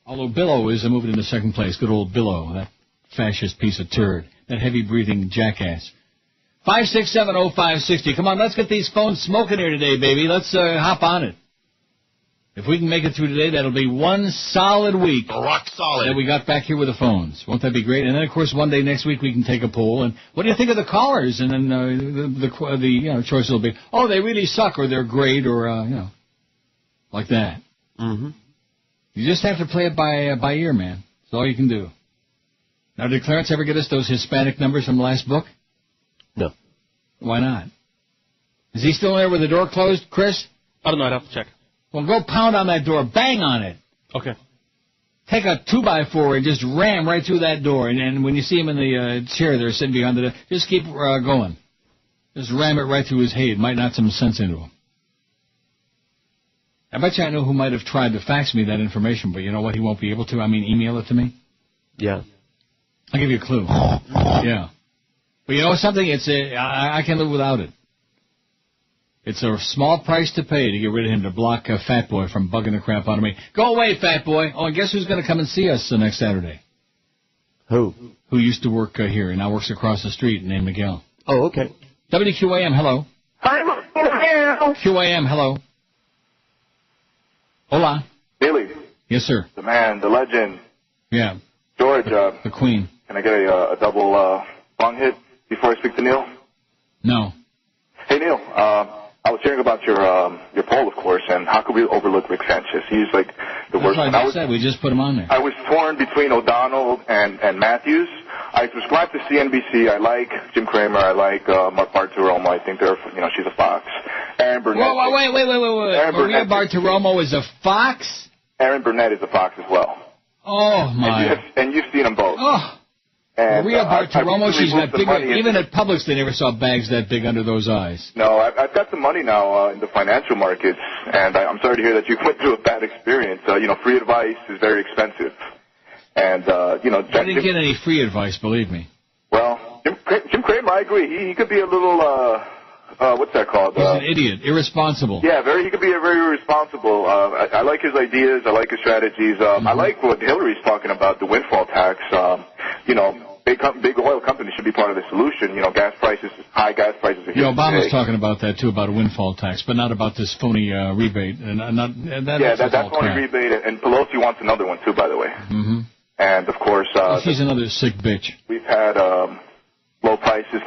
Speaker 3: Although Billow is moving into second place. Good old Billow, that fascist piece of turd. That heavy-breathing jackass. 5670560. Come on, let's get these phones smoking here today, baby. Let's hop on it. If we can make it through today, that'll be one solid week.
Speaker 24: Rock solid.
Speaker 3: That we got back here with the phones. Won't that be great? And then, of course, one day next week we can take a poll. And what do you think of the callers? And then the choice will be, oh, they really suck, or they're great, or like that.
Speaker 7: Mm-hmm.
Speaker 3: You just have to play it by ear, man. That's all you can do. Now, did Clarence ever get us those Hispanic numbers from the last book?
Speaker 7: No.
Speaker 3: Why not? Is he still there with the door closed, Chris?
Speaker 8: I don't know. I'd have to check.
Speaker 3: Well, go pound on that door. Bang on it.
Speaker 8: Okay.
Speaker 3: Take a 2x4 and just ram right through that door. And when you see him in the chair there sitting behind the door, just keep going. Just ram it right through his head. Might knock some sense into him. I bet you I know who might have tried to fax me that information, but you know what? He won't be able to. Email it to me.
Speaker 7: Yeah.
Speaker 3: I'll give you a clue. Yeah. But you know something? I can live without it. It's a small price to pay to get rid of him, to block Fat Boy from bugging the crap out of me. Go away, Fat Boy. Oh, and guess who's going to come and see us next Saturday?
Speaker 7: Who?
Speaker 3: Who used to work here and now works across the street, named Miguel.
Speaker 7: Oh, okay.
Speaker 3: WQAM, hello. QAM, hello. Hola.
Speaker 13: Billy.
Speaker 3: Yes, sir.
Speaker 13: The man, the legend.
Speaker 3: Yeah.
Speaker 13: George.
Speaker 3: The Queen.
Speaker 13: Can I get a double bong hit before I speak to Neil?
Speaker 3: No.
Speaker 13: Hey, Neil. I was hearing about your poll, of course, and how could we overlook Rick Sanchez? He's like the worst.
Speaker 3: That's what I just said. We just put him on there.
Speaker 13: I was torn between O'Donnell and Matthews. I subscribe to CNBC. I like Jim Cramer. I like Mark Bartiromo. I think she's a fox. Aaron Burnett.
Speaker 3: Whoa, wait. Maria Bartiromo is a fox?
Speaker 13: Aaron Burnett is a fox as well.
Speaker 3: Oh, my.
Speaker 13: And you've seen them both.
Speaker 3: Oh.
Speaker 13: And,
Speaker 3: Maria Bartiromo, she's got big. Even
Speaker 13: at
Speaker 3: Publix, they never saw bags that big under those eyes.
Speaker 13: No, I've got some money now in the financial markets, and I'm sorry to hear that you went through a bad experience. Free advice is very expensive. And,
Speaker 3: I didn't get any free advice, believe me.
Speaker 13: Well, Jim Cramer, I agree. He could be a little, what's that called?
Speaker 3: He's an idiot, irresponsible.
Speaker 13: Yeah, he could be very irresponsible. I like his ideas. I like his strategies. I like what Hillary's talking about, the windfall tax. Big oil companies should be part of the solution. High gas prices are here.
Speaker 3: Obama's talking about that, too, about a windfall tax, but not about this phony rebate.
Speaker 13: That's phony rebate, and Pelosi wants another one, too, by the way.
Speaker 3: Mm-hmm.
Speaker 13: And, of course...
Speaker 3: she's another sick bitch.
Speaker 13: We've had low oil prices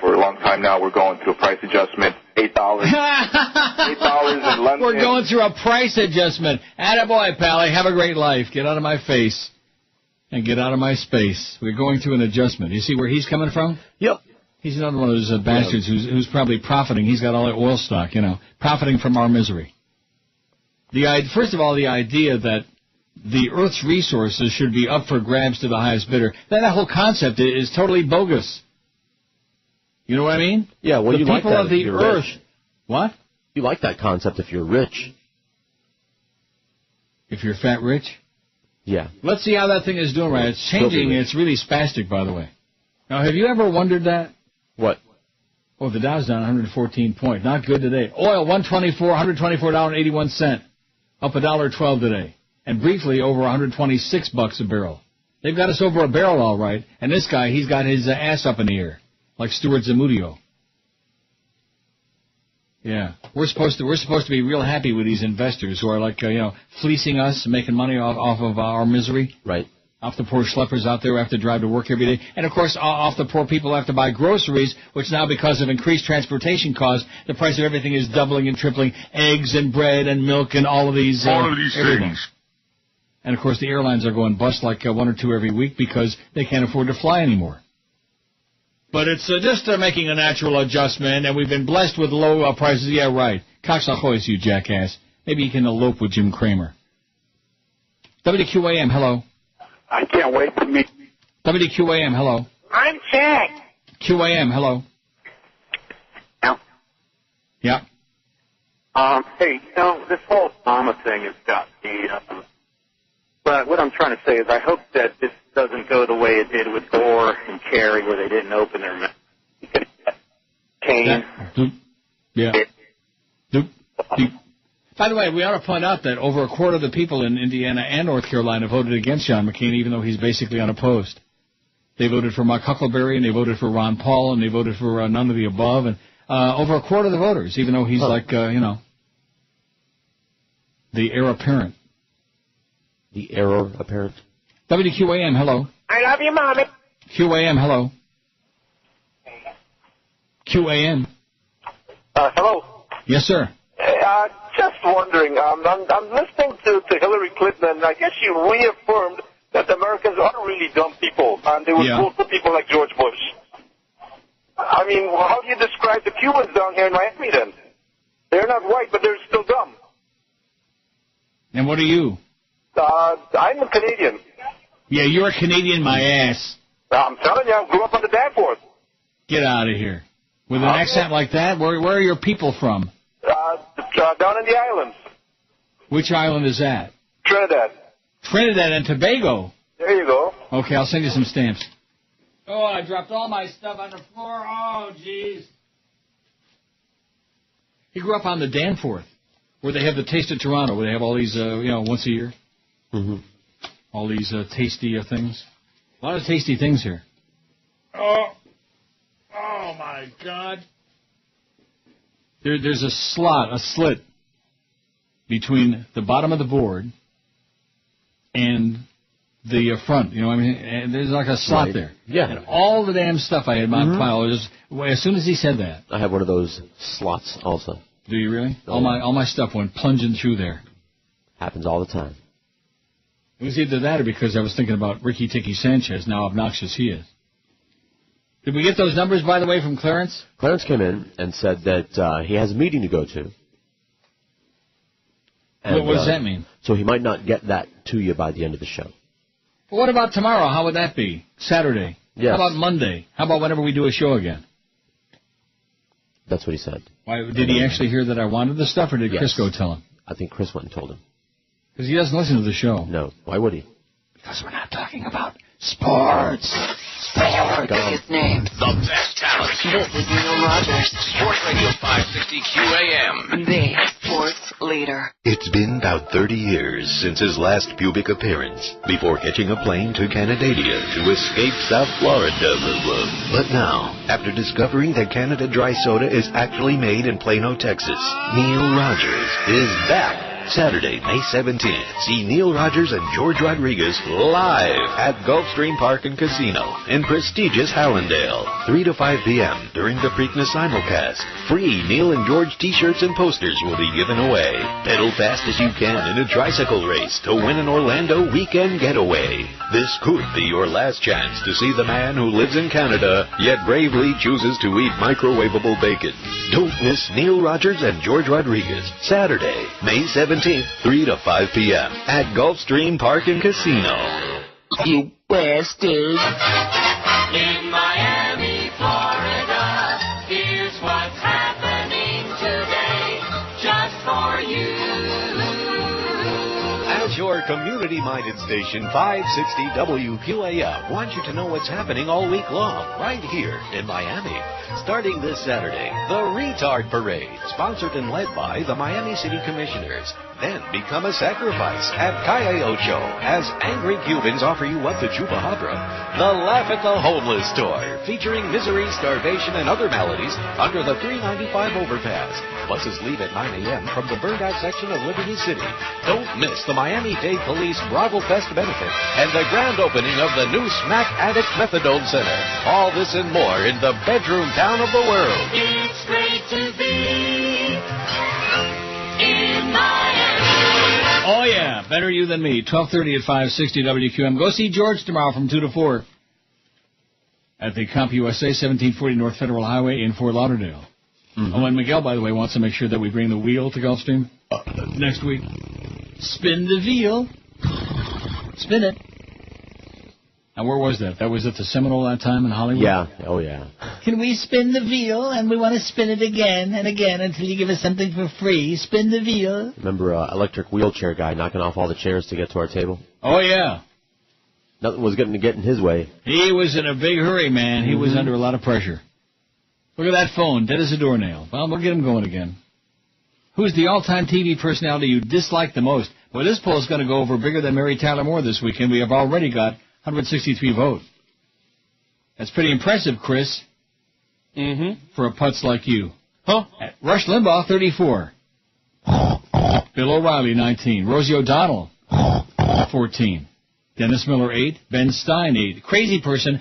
Speaker 13: for a long time now. We're going through a price adjustment. $8. $8 in London.
Speaker 3: We're going through a price adjustment. Attaboy, Pally. Have a great life. Get out of my face. And get out of my space. We're going through an adjustment. You see where he's coming from?
Speaker 7: Yep.
Speaker 3: He's another one of those bastards who's probably profiting. He's got all that oil stock, profiting from our misery. First of all, the idea that the Earth's resources should be up for grabs to the highest bidder, that whole concept is totally bogus. You know what I mean?
Speaker 7: Yeah, well, you like that
Speaker 3: people of the Earth.
Speaker 7: Rich.
Speaker 3: What?
Speaker 7: You like that concept if you're rich.
Speaker 3: If you're fat rich?
Speaker 7: Yeah.
Speaker 3: Let's see how that thing is doing right. It's changing. It's really spastic, by the way. Now, have you ever wondered that?
Speaker 7: What?
Speaker 3: Oh, the Dow's down 114 points. Not good today. Oil, $124.81. Up $1.12 today. And briefly over $126 a barrel. They've got us over a barrel, all right. And this guy, he's got his ass up in the air. Like Stuart Zamudio. Yeah, we're supposed to be real happy with these investors who are like fleecing us, making money off of our misery.
Speaker 7: Right.
Speaker 3: Off the poor schleppers out there who have to drive to work every day. And, of course, off the poor people who have to buy groceries, which now, because of increased transportation costs, the price of everything is doubling and tripling. Eggs and bread and milk and all of these things. And, of course, the airlines are going bust like one or two every week because they can't afford to fly anymore. But it's just making a natural adjustment, and we've been blessed with low prices. Yeah, right. Cox ahoy's, you jackass. Maybe you can elope with Jim Cramer. WQAM, hello.
Speaker 19: I can't wait to meet.
Speaker 3: WQAM, hello.
Speaker 20: I'm Jack.
Speaker 3: QAM, hello. Yeah.
Speaker 11: Hey, this whole Obama thing has got me. But what I'm trying to say is I hope that this doesn't go the way it did with Gore and Kerry, where they didn't open their mouth. Kane.
Speaker 3: Yeah. By the way, we ought to point out that over a quarter of the people in Indiana and North Carolina voted against John McCain, even though he's basically unopposed. They voted for Mark Huckleberry, and they voted for Ron Paul, and they voted for none of the above. And over a quarter of the voters, even though he's the heir apparent.
Speaker 7: The error apparent.
Speaker 3: WQAM, hello.
Speaker 20: I love you, Mommy.
Speaker 3: QAM, hello. QAM.
Speaker 19: Hello.
Speaker 3: Yes, sir.
Speaker 19: Just wondering, I'm listening to Hillary Clinton, and I guess she reaffirmed that the Americans are really dumb people, and they would vote for people like George Bush. I mean, how do you describe the Cubans down here in Miami, then? They're not white, but they're still dumb.
Speaker 3: And what are you?
Speaker 19: I'm a Canadian.
Speaker 3: Yeah, you're a Canadian, my ass.
Speaker 19: I'm telling you, I grew up on the Danforth.
Speaker 3: Get out of here. With an accent like that? Where are your people from?
Speaker 19: Down in the islands.
Speaker 3: Which island is that?
Speaker 19: Trinidad.
Speaker 3: Trinidad and Tobago.
Speaker 19: There you go.
Speaker 3: Okay, I'll send you some stamps. Oh, I dropped all my stuff on the floor. Oh, jeez. He grew up on the Danforth, where they have the Taste of Toronto, where they have all these, once a year.
Speaker 7: Mm-hmm.
Speaker 3: All these tasty things. A lot of tasty things here. Oh, my God. There's a slit between the bottom of the board and the front. You know what I mean? And there's like a slot there.
Speaker 7: Yeah.
Speaker 3: And all the damn stuff I had in my pile, as soon as he said that.
Speaker 7: I have one of those slots also.
Speaker 3: Do you really?
Speaker 7: Oh.
Speaker 3: All my stuff went plunging through there.
Speaker 7: Happens all the time.
Speaker 3: It was either that or because I was thinking about Ricky Ticky Sanchez, now obnoxious he is. Did we get those numbers, by the way, from Clarence?
Speaker 7: Clarence came in and said that he has a meeting to go to. And,
Speaker 3: what does that mean?
Speaker 7: So he might not get that to you by the end of the show.
Speaker 3: Well, what about tomorrow? How would that be? Saturday?
Speaker 7: Yes.
Speaker 3: How about Monday? How about whenever we do a show again?
Speaker 7: That's what he said.
Speaker 3: Why, did he actually hear that I wanted the stuff, or did Chris go tell him?
Speaker 7: I think Chris went and told him.
Speaker 3: Because he doesn't listen to the show.
Speaker 7: No. Why would he?
Speaker 3: Because we're not talking about sports.
Speaker 2: Your biggest names. The best talent.
Speaker 1: This is Neil Rogers.
Speaker 2: Sports Radio 560 QAM.
Speaker 1: The sports leader.
Speaker 9: It's been about 30 years since his last pubic appearance before hitching a plane to Canada to escape South Florida. But now, after discovering that Canada Dry Soda is actually made in Plano, Texas, Neil Rogers is back. Saturday, May 17th, see Neil Rogers and George Rodriguez live at Gulfstream Park and Casino in prestigious Hallandale, 3 to 5 p.m. during the Preakness simulcast. Free Neil and George t-shirts and posters will be given away. Pedal fast as you can in a tricycle race to win an Orlando weekend getaway. This could be your last chance to see the man who lives in Canada, yet bravely chooses to eat microwavable bacon. Don't miss Neil Rogers and George Rodriguez, Saturday, May 17th, 3 to 5 p.m. at Gulfstream Park and Casino.
Speaker 20: You bastard.
Speaker 15: In Miami, Florida, here's what's happening today, just for you.
Speaker 9: As your community-minded station, 560 WQAM wants you to know what's happening all week long, right here in Miami. Starting this Saturday, the Retard Parade, sponsored and led by the Miami City Commissioners. then become a sacrifice at Calle Ocho as angry Cubans offer you up to Chupa Habra, the Laugh at the Homeless tour, featuring misery, starvation, and other maladies under the 395 overpass. Buses leave at 9 a.m. from the burned-out section of Liberty City. Don't miss the Miami-Dade Police Bravo Fest benefit and the grand opening of the new Smack Addict Methadone Center. All this and more in the bedroom town of the world.
Speaker 15: It's great to be in Miami.
Speaker 3: Oh, yeah. Better you than me. 12:30 at 560 WQAM. Go see George tomorrow from 2 to 4 at the Comp USA, 1740 North Federal Highway in Fort Lauderdale. Mm-hmm. Oh, and Miguel, by the way, wants to make sure that we bring the wheel to Gulfstream next week. Spin the wheel. Spin it. Now, where was that? That was at the Seminole that time in Hollywood?
Speaker 7: Yeah. Oh, yeah.
Speaker 17: Can we spin the wheel? And we want to spin it again and again until you give us something for free. Spin the wheel.
Speaker 7: Remember electric wheelchair guy knocking off all the chairs to get to our table?
Speaker 3: Oh, yeah.
Speaker 7: Nothing was going to get in his way.
Speaker 3: He was in a big hurry, man. He was under a lot of pressure. Look at that phone, dead as a doornail. Well, we'll get him going again. Who's the all-time TV personality you dislike the most? Well, this poll's going to go over bigger than Mary Tyler Moore this weekend. We have already got 163 votes. That's pretty impressive, Chris. For a putz like you. Huh? Rush Limbaugh, 34. Bill O'Reilly, 19. Rosie O'Donnell, 14. Dennis Miller, 8. Ben Stein, 8. Crazy person,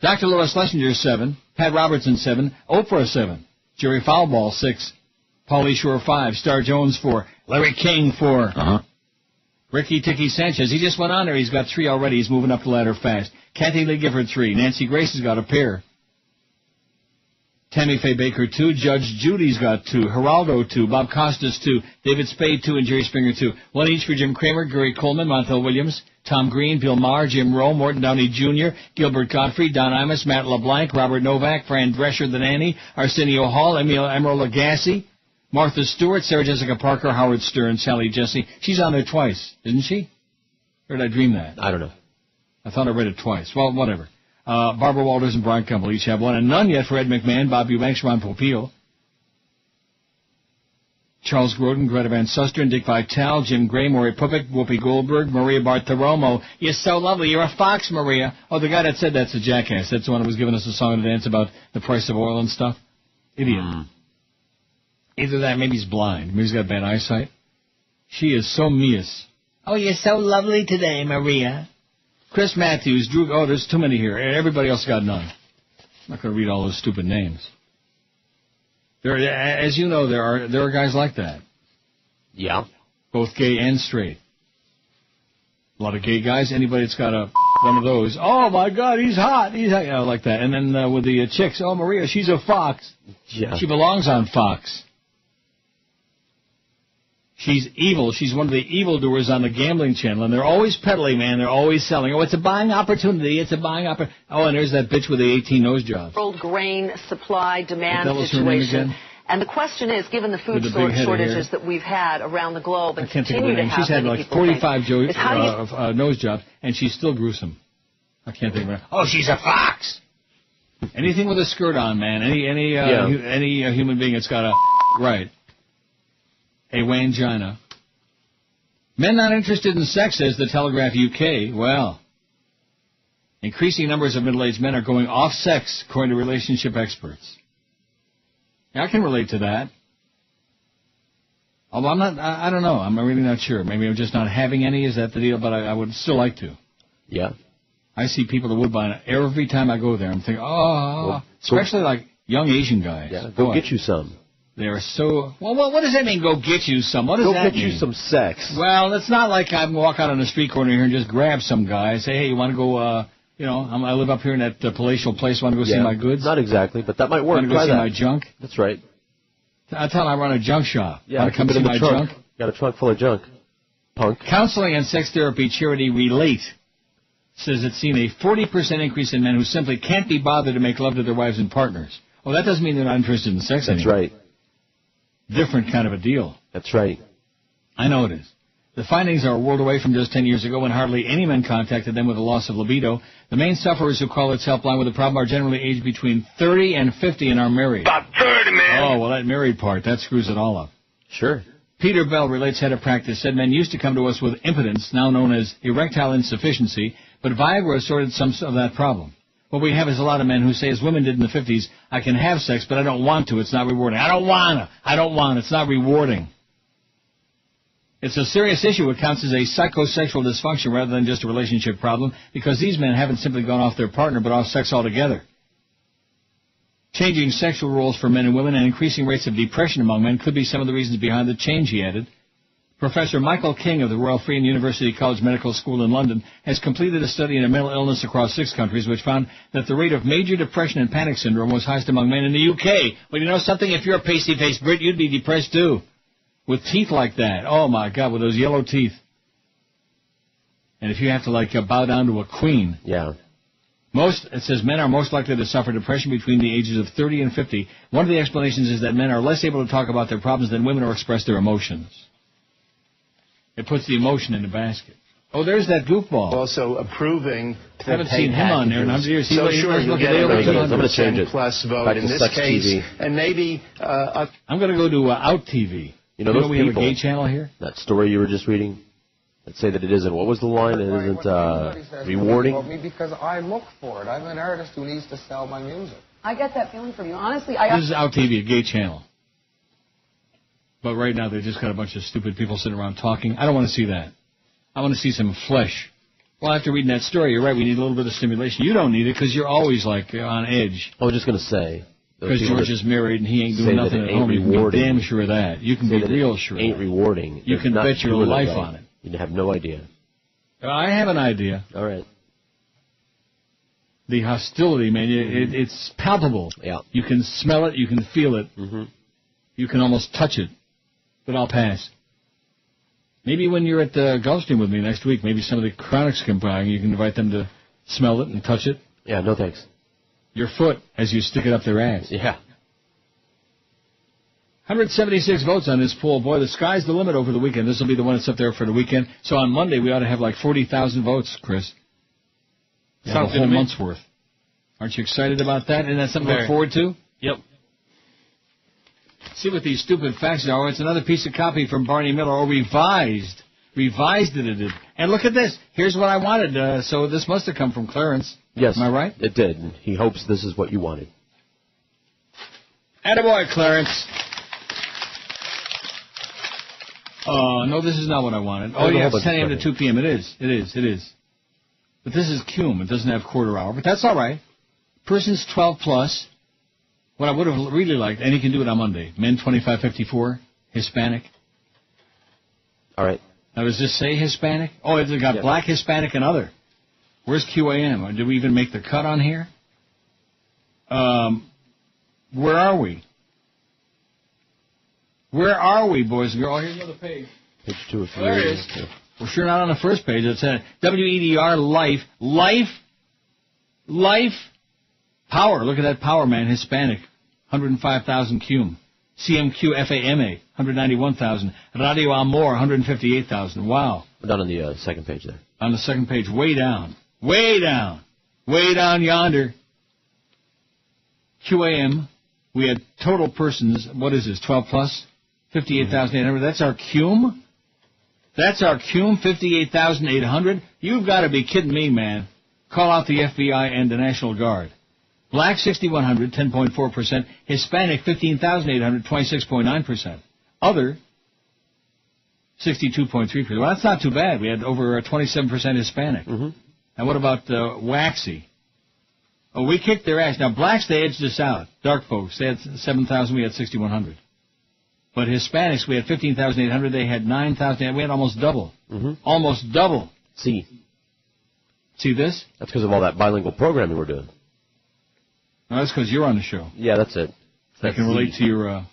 Speaker 3: Dr. Lois Schlesinger, 7. Pat Robertson, 7. Oprah, 7. Jerry Foulball, 6. Pauly Shore, 5. Star Jones, 4. Larry King, 4. Ricky Tiki Sanchez, he just went on there. He's got 3 already. He's moving up the ladder fast. Kathy Lee Gifford, 3. Nancy Grace has got a pair. Tammy Faye Baker, 2. Judge Judy's got 2. Geraldo, 2. Bob Costas, 2. David Spade, 2. And Jerry Springer, 2. 1 each for Jim Kramer, Gary Coleman, Montel Williams, Tom Green, Bill Maher, Jim Rowe, Morton Downey Jr., Gilbert Godfrey, Don Imus, Matt LeBlanc, Robert Novak, Fran Drescher, the nanny, Arsenio Hall, Emerald Lagasse, Martha Stewart, Sarah Jessica Parker, Howard Stern, Sally Jesse. She's on there twice, isn't she? Or did I dream that?
Speaker 7: I don't know.
Speaker 3: I thought I read it twice. Well, whatever. Barbara Walters and Brian Campbell each have 1, and none yet for Ed McMahon, Bob Eubanks, Ron Popeil, Charles Grodin, Greta Van Susteren, Dick Vitale, Jim Gray, Maury Pupick, Whoopi Goldberg, Maria Bartiromo. You're so lovely. You're a fox, Maria. Oh, the guy that said that's a jackass. That's the one that was giving us a song and dance about the price of oil and stuff. Idiot. Either that, maybe he's blind. Maybe he's got bad eyesight. She is so miss.
Speaker 17: Oh, you're so lovely today, Maria.
Speaker 3: Chris Matthews, Drew. Oh, there's too many here. Everybody else got none. I'm not going to read all those stupid names. There, as you know, there are guys like that.
Speaker 7: Yeah.
Speaker 3: Both gay and straight. A lot of gay guys. Anybody that's got one of those. Oh my God, he's hot. He's hot. Like that. And then with the chicks. Oh, Maria, she's a fox.
Speaker 7: Yeah.
Speaker 3: She belongs on Fox. She's evil. She's one of the evildoers on the gambling channel, and they're always peddling, man. They're always selling. Oh, it's a buying opportunity. It's a buying opportunity. Oh, and there's that bitch with the 18 nose jobs.
Speaker 18: World grain supply demand
Speaker 3: What the hell was her name
Speaker 18: situation.
Speaker 3: again?
Speaker 18: And the question is, given the food
Speaker 3: With the big head
Speaker 18: shortages that we've had around the globe and
Speaker 3: I can't think of her
Speaker 18: continue to
Speaker 3: name.
Speaker 18: have,
Speaker 3: She's had
Speaker 18: many
Speaker 3: like
Speaker 18: people
Speaker 3: 45 nose jobs, and she's still gruesome. I can't think of her. Oh, she's a fox. Anything with a skirt on, man. Any human being that's got a right. A wangina. Men not interested in sex, says the Telegraph UK. Well, increasing numbers of middle-aged men are going off sex, according to relationship experts. Yeah, I can relate to that. Although I don't know. I'm really not sure. Maybe I'm just not having any. Is that the deal? But I would still like to.
Speaker 7: Yeah.
Speaker 3: I see people at Woodbine every time I go there. I'm thinking, especially like young Asian guys.
Speaker 7: Yeah, go get you some.
Speaker 3: They're so... Well, what does that mean, go get you some? What does that mean?
Speaker 7: Go get you some sex.
Speaker 3: Well, it's not like I walk out on the street corner here and just grab some guy and say, hey, you want to go, I live up here in that palatial place, want to go see my goods?
Speaker 7: Not exactly, but that might work.
Speaker 3: Want to go see my junk?
Speaker 7: That's right.
Speaker 3: I tell them I run a junk shop.
Speaker 7: Yeah,
Speaker 3: want to come see my junk?
Speaker 7: Got a trunk full of junk. Punk.
Speaker 3: Counseling and sex therapy charity Relate says it's seen a 40% increase in men who simply can't be bothered to make love to their wives and partners. Well, that doesn't mean they're not interested in sex anymore.
Speaker 7: That's right.
Speaker 3: Different kind of a deal.
Speaker 7: That's right.
Speaker 3: I know it is. The findings are a world away from just 10 years ago when hardly any men contacted them with a loss of libido. The main sufferers who call its helpline with a problem are generally aged between 30 and 50 and are married.
Speaker 19: About 30, man.
Speaker 3: Oh, well, that married part, that screws it all up.
Speaker 7: Sure.
Speaker 3: Peter Bell relates head of practice, said men used to come to us with impotence, now known as erectile insufficiency, but Viagra sorted some of that problem. What we have is a lot of men who say, as women did in the 50s, I can have sex, but I don't want to. It's not rewarding. I don't want to. It's not rewarding. It's a serious issue. It counts as a psychosexual dysfunction rather than just a relationship problem, because these men haven't simply gone off their partner, but off sex altogether. Changing sexual roles for men and women and increasing rates of depression among men could be some of the reasons behind the change, he added. Professor Michael King of the Royal Free and University College Medical School in London has completed a study into mental illness across 6 countries, which found that the rate of major depression and panic syndrome was highest among men in the UK. Well, you know something? If you're a pasty-faced Brit, you'd be depressed too. With teeth like that. Oh, my God, with those yellow teeth. And if you have to, bow down to a queen.
Speaker 7: Yeah.
Speaker 3: It says men are most likely to suffer depression between the ages of 30 and 50. One of the explanations is that men are less able to talk about their problems than women or express their emotions. It puts the emotion in the basket. Oh, there's that goofball.
Speaker 12: Also approving.
Speaker 3: I haven't seen him on there in 100 years.
Speaker 12: So sure, you'll get a 100% plus vote in this case.
Speaker 7: TV.
Speaker 12: And maybe...
Speaker 3: I'm going to go to Out TV.
Speaker 7: You know, those
Speaker 3: we
Speaker 7: people,
Speaker 3: have a gay channel here?
Speaker 7: That story you were just reading, that say that it isn't, what was the line? It isn't rewarding?
Speaker 16: Me because I look for it. I'm an artist who needs to sell my music.
Speaker 22: I get that feeling from you. Honestly,
Speaker 3: This is Out TV, a gay channel. But right now, they've just got a bunch of stupid people sitting around talking. I don't want to see that. I want to see some flesh. Well, after reading that story, you're right, we need a little bit of stimulation. You don't need it because you're always, on edge.
Speaker 7: I was just going to say...
Speaker 3: Because George is married and he ain't doing nothing at home. You can be damn sure of that. You can be real sure of that.
Speaker 7: Ain't rewarding.
Speaker 3: You can bet your life on it.
Speaker 7: You have no idea.
Speaker 3: I have an idea.
Speaker 7: All right.
Speaker 3: The hostility, man, it's palpable.
Speaker 7: Yeah.
Speaker 3: You can smell it. You can feel it.
Speaker 7: Mm-hmm.
Speaker 3: You can almost touch it. But I'll pass. Maybe when you're at the Gulfstream with me next week, maybe some of the chronics come by and you can invite them to smell it and touch it.
Speaker 7: Yeah, no thanks.
Speaker 3: Your foot as you stick it up their ass.
Speaker 7: Yeah.
Speaker 3: 176 votes on this poll. Boy, the sky's the limit over the weekend. This will be the one that's up there for the weekend. So on Monday, we ought to have 40,000 votes, Chris. It's a whole month's worth. Aren't you excited about that? Isn't that something to look forward to?
Speaker 8: Yep.
Speaker 3: See what these stupid facts are. It's another piece of copy from Barney Miller, or revised. Revised it. And look at this. Here's what I wanted. So this must have come from Clarence.
Speaker 7: Yes.
Speaker 3: Am I right?
Speaker 7: It did. He hopes this is what you wanted.
Speaker 3: Attaboy, Clarence. No, this is not what I wanted. Oh, yeah, it's 10 a.m. to 2 p.m. It is. But this is CUM. It doesn't have quarter hour, but that's all right. Persons 12 plus. What I would have really liked, and he can do it on Monday. Men 25-54, Hispanic.
Speaker 7: All right.
Speaker 3: Now, does this say Hispanic? Oh, it's got black, Hispanic, and other. Where's QAM? Did we even make the cut on here? Where are we? Where are we, boys and girls? Oh, here's another page.
Speaker 7: Page 2 or 3.
Speaker 3: There it is. Yeah. We're sure not on the first page. It said WEDR Life. Power. Look at that power, man. Hispanic. 105,000 CUM. CMQ FAMA. 191,000. Radio Amor. 158,000. Wow.
Speaker 7: We're down on the second page there.
Speaker 3: On the second page, way down. Way down yonder. QAM, we had total persons, what is this, 12 plus? 58,800. That's our CUM? That's our CUM, 58,800? You've got to be kidding me, man. Call out the FBI and the National Guard. Black, 6,100, 10.4%. Hispanic, 15,800, 26.9%. Other, 62.3%. Well, that's not too bad. We had over 27% Hispanic.
Speaker 7: Mm-hmm.
Speaker 3: And what about Waxy? Oh, we kicked their ass. Now, blacks, they edged us out. Dark folks, they had 7,000, we had 6,100. But Hispanics, we had 15,800, they had 9,000. We had almost double.
Speaker 7: Mm-hmm.
Speaker 3: Almost double.
Speaker 7: See
Speaker 3: this?
Speaker 7: That's because of all that bilingual programming we're doing.
Speaker 3: No, that's because you're on the show.
Speaker 7: Yeah, that's it.
Speaker 3: I can relate to your...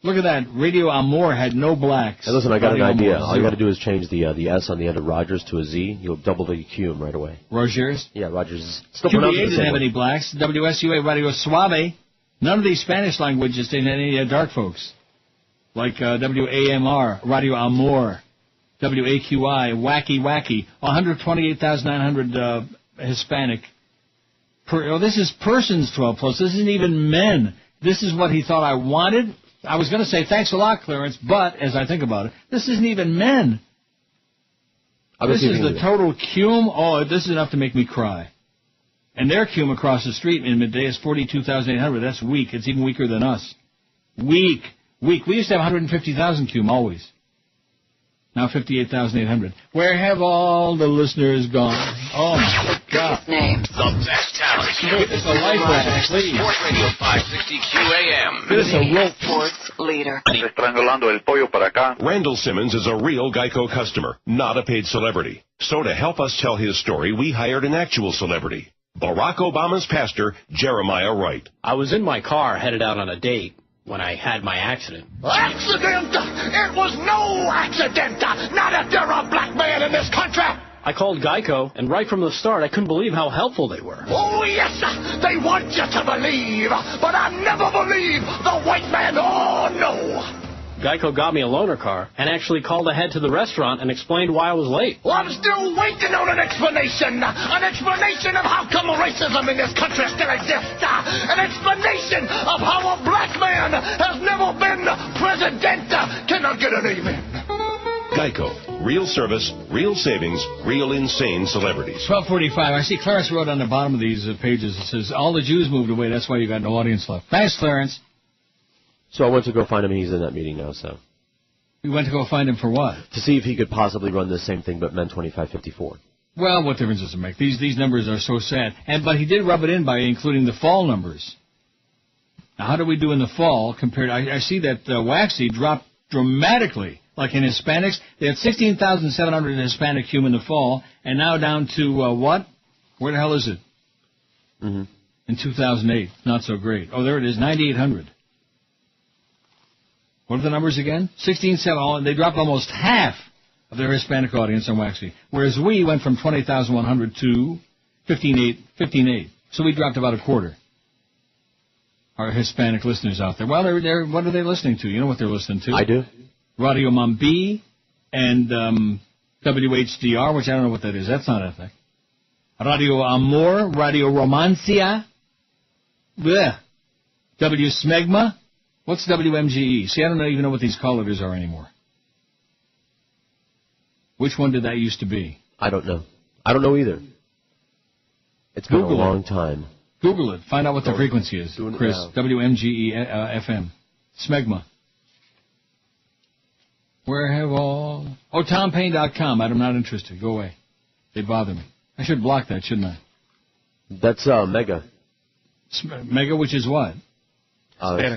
Speaker 3: Look at that. Radio Amor had no blacks.
Speaker 7: Hey, listen, I got an idea. All you got to do is change the S on the end of Rogers to a Z. You'll double the CUM right away.
Speaker 3: Rogers?
Speaker 7: Yeah, Rogers. Still
Speaker 3: QBA didn't have any blacks. WSUA, Radio Suave. None of these Spanish languages didn't have any dark folks. Like WAMR, Radio Amor, WAQI, Wacky. 128,900 Hispanic. This is persons 12 plus. This isn't even men. This is what he thought I wanted. I was going to say thanks a lot, Clarence, but as I think about it, this isn't even men. This is the total cum. Oh, this is enough to make me cry. And their cum across the street in midday is 42,800. That's weak. It's even weaker than us. Weak. We used to have 150,000 cum always. Now 58,800. Where have all the listeners gone? Oh, my God.
Speaker 2: Name. The best talent.
Speaker 3: Give us a life raft, please.
Speaker 2: Sports Radio 560 QAM.
Speaker 3: Give us a rope.
Speaker 2: Sports leader.
Speaker 13: Estrangulando el pollo para acá.
Speaker 4: Randall Simmons is a real Geico customer, not a paid celebrity. So to help us tell his story, we hired an actual celebrity. Barack Obama's pastor, Jeremiah Wright.
Speaker 6: I was in my car headed out on a date when I had my accident.
Speaker 15: Accident! It was no accident! Not if you're a black man in this country!
Speaker 6: I called Geico, and right from the start, I couldn't believe how helpful they were.
Speaker 15: Oh, yes! They want you to believe, but I never believe the white man. Oh, no!
Speaker 6: Geico got me a loaner car and actually called ahead to the restaurant and explained why I was late.
Speaker 15: Well, I'm still waiting on an explanation of how come racism in this country still exists, an explanation of how a black man has never been president. Can I get an amen?
Speaker 4: Geico. Real service, real savings, real insane celebrities.
Speaker 3: 12:45. I see Clarence wrote on the bottom of these pages, it says, all the Jews moved away, that's why you got no audience left. Thanks, Clarence.
Speaker 7: So I went to go find him, and he's in that meeting now, so.
Speaker 3: You went to go find him for what?
Speaker 7: To see if he could possibly run the same thing, but men 25-54.
Speaker 3: Well, what difference does it make? These numbers are so sad. But he did rub it in by including the fall numbers. Now, how do we do in the fall compared? I see that Waxy dropped dramatically. Like in Hispanics, they had 16,700 Hispanic cum in the fall, and now down to what? Where the hell is it?
Speaker 7: Mm-hmm.
Speaker 3: In 2008. Not so great. Oh, there it is, 9,800. What are the numbers again? 16,700. They dropped almost half of their Hispanic audience on Waxy. Whereas we went from 20,100 to 15,800. So we dropped about a quarter. Our Hispanic listeners out there. Well, they're what are they listening to? You know what they're listening to?
Speaker 7: I do. Radio
Speaker 3: Mambi and WHDR, which I don't know what that is. That's not ethnic. Radio Amor, Radio Romancia. Blech. W Smegma. What's WMGE? See, I don't even know what these call letters are anymore. Which one did that used to be?
Speaker 7: I don't know. I don't know either. It's been a long time.
Speaker 3: Google it. Find out what the frequency is, Chris. WMGE FM. Smegma. Where have all... Oh, TomPayne.com. I'm not interested. Go away. They bother me. I should block that, shouldn't I?
Speaker 7: That's Mega.
Speaker 3: Mega, which is what?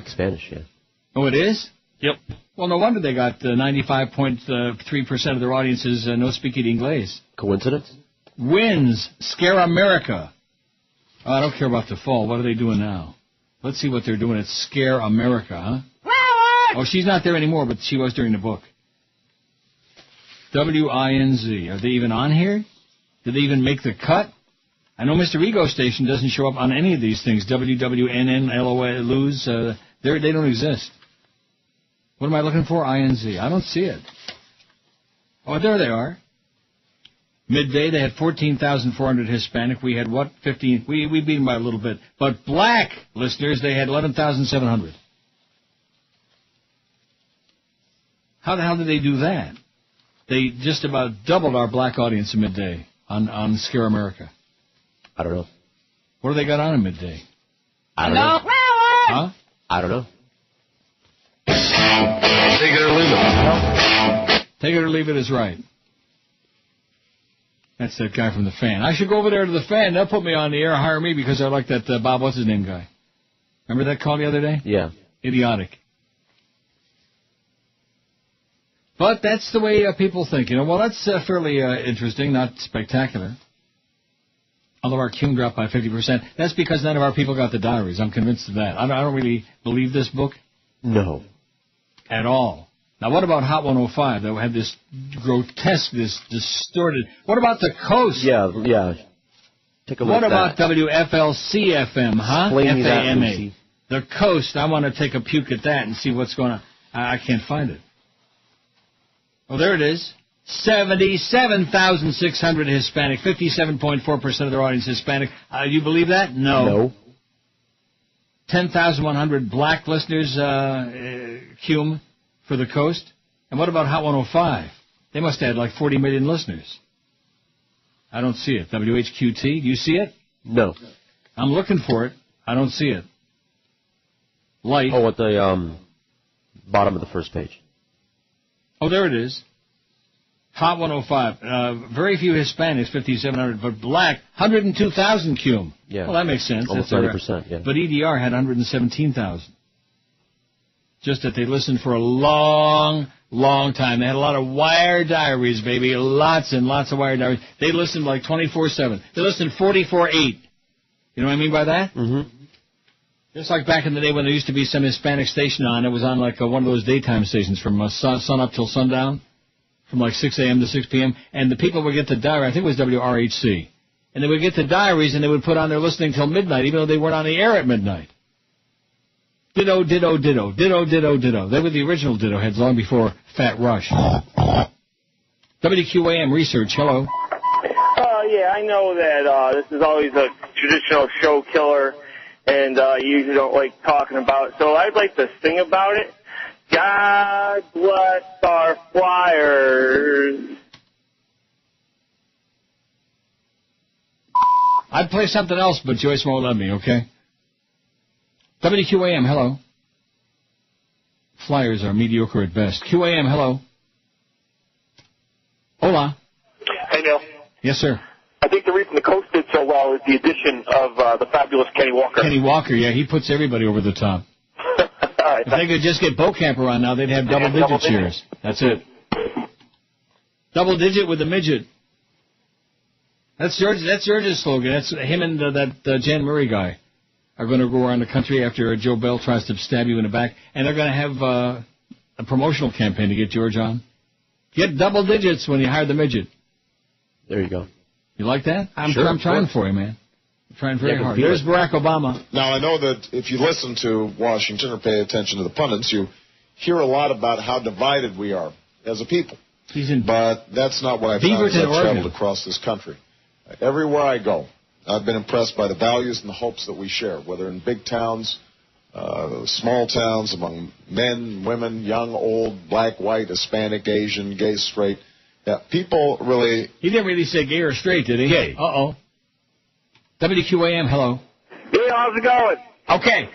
Speaker 7: Spanish, yeah.
Speaker 3: Oh, it is?
Speaker 8: Yep.
Speaker 3: Well, no wonder they got 95.3% of their audiences no speaking English.
Speaker 7: Coincidence?
Speaker 3: Wins. Scare America. Oh, I don't care about the fall. What are they doing now? Let's see what they're doing at Scare America, huh? Oh, she's not there anymore, but she was during the book. WINZ. Are they even on here? Did they even make the cut? I know Mr. Ego Station doesn't show up on any of these things. WWNN, LOL, lose. They don't exist. What am I looking for? INZ. I don't see it. Oh, there they are. Midday, they had 14,400 Hispanic. We had, 15? We beat them by a little bit. But black listeners, they had 11,700. How the hell did they do that? They just about doubled our black audience in midday on Scare America.
Speaker 7: I don't know.
Speaker 3: What do they got on in midday?
Speaker 7: I don't know.
Speaker 3: Huh?
Speaker 7: I don't know.
Speaker 3: Take it or leave it. Take it or leave it is right. That's that guy from the Fan. I should go over there to the Fan. They'll put me on the air, hire me because I like that Bob what's-his-name guy. Remember that call the other day?
Speaker 7: Yeah.
Speaker 3: Idiotic. But that's the way people think. You know, well, that's fairly interesting, not spectacular. Although our cum dropped by 50%. That's because none of our people got the diaries. I'm convinced of that. I don't really believe this book.
Speaker 7: No.
Speaker 3: At all. Now, what about Hot 105? That had this grotesque, this distorted... What about the Coast?
Speaker 7: Yeah. Take a look
Speaker 3: What
Speaker 7: at
Speaker 3: about
Speaker 7: that.
Speaker 3: WFLC-FM, huh?
Speaker 7: Explain me that,
Speaker 3: FAMA.
Speaker 7: Lucy.
Speaker 3: The Coast. I want to take a puke at that and see what's going on. I can't find it. Oh, there it is. 77,600 Hispanic. 57.4% of their audience Hispanic. You believe that? No. 10,100 black listeners, Cume, for the coast. And what about Hot 105? They must have had like 40 million listeners. I don't see it. WHQT, do you see it?
Speaker 7: No.
Speaker 3: I'm looking for it. I don't see it. Light.
Speaker 7: Oh, at the bottom of the first page.
Speaker 3: Oh, there it is. Hot 105. Very few Hispanics, 5,700, but black, 102,000 Cume.
Speaker 7: Yeah.
Speaker 3: Well, that makes sense.
Speaker 7: Almost
Speaker 3: That's
Speaker 7: 90%, yeah.
Speaker 3: But EDR had 117,000. Just that they listened for a long, long time. They had a lot of wire diaries, baby. Lots and lots of wire diaries. They listened like 24/7. They listened 44/8. You know what I mean by that?
Speaker 7: Mm-hmm.
Speaker 3: Just like back in the day when there used to be some Hispanic station on. It was on like one of those daytime stations from sun up till sundown, from like 6 a.m. to 6 p.m. And the people would get the diary. I think it was WRHC. And they would get the diaries and they would put on their listening till midnight, even though they weren't on the air at midnight. Ditto, ditto, ditto, ditto, ditto, ditto. They were the original ditto heads long before Fat Rush. WQAM Research, hello.
Speaker 19: Yeah, I know that this is always a traditional show killer, and you usually don't like talking about it. So I'd like to sing about it. God bless our flyers.
Speaker 3: I'd play something else, but Joyce won't let me, okay? WQAM, hello. Flyers are mediocre at best. QAM, hello. Hola.
Speaker 19: Hey, Neil.
Speaker 3: Yes, sir.
Speaker 19: I think the reason the Coast did so well is the addition of the fabulous Kenny Walker.
Speaker 3: Kenny Walker, yeah, he puts everybody over the top.
Speaker 19: Right,
Speaker 3: if they could just get Beaucamper on now, they'd have double-digit cheers. That's it. Double-digit with the midget. That's George's slogan. That's him and that Jan Murray guy are going to go around the country after Joe Bell tries to stab you in the back, and they're going to have a promotional campaign to get George on. Get double digits when you hire the midget.
Speaker 7: There you go.
Speaker 3: You like that? I'm trying for you, man. I'm trying very hard.
Speaker 7: There's
Speaker 3: There's Barack Obama.
Speaker 10: Now, I know that if you listen to Washington or pay attention to the pundits, you hear a lot about how divided we are as a people. But that's not what I've found as I've traveled across this country. Everywhere I go, I've been impressed by the values and the hopes that we share, whether in big towns, small towns, among men, women, young, old, black, white, Hispanic, Asian, gay, straight. Yeah, people really...
Speaker 3: He didn't really say gay or straight, did he?
Speaker 10: Gay.
Speaker 3: Uh-oh. WQAM, hello.
Speaker 19: Hey, how's it going?
Speaker 3: Okay.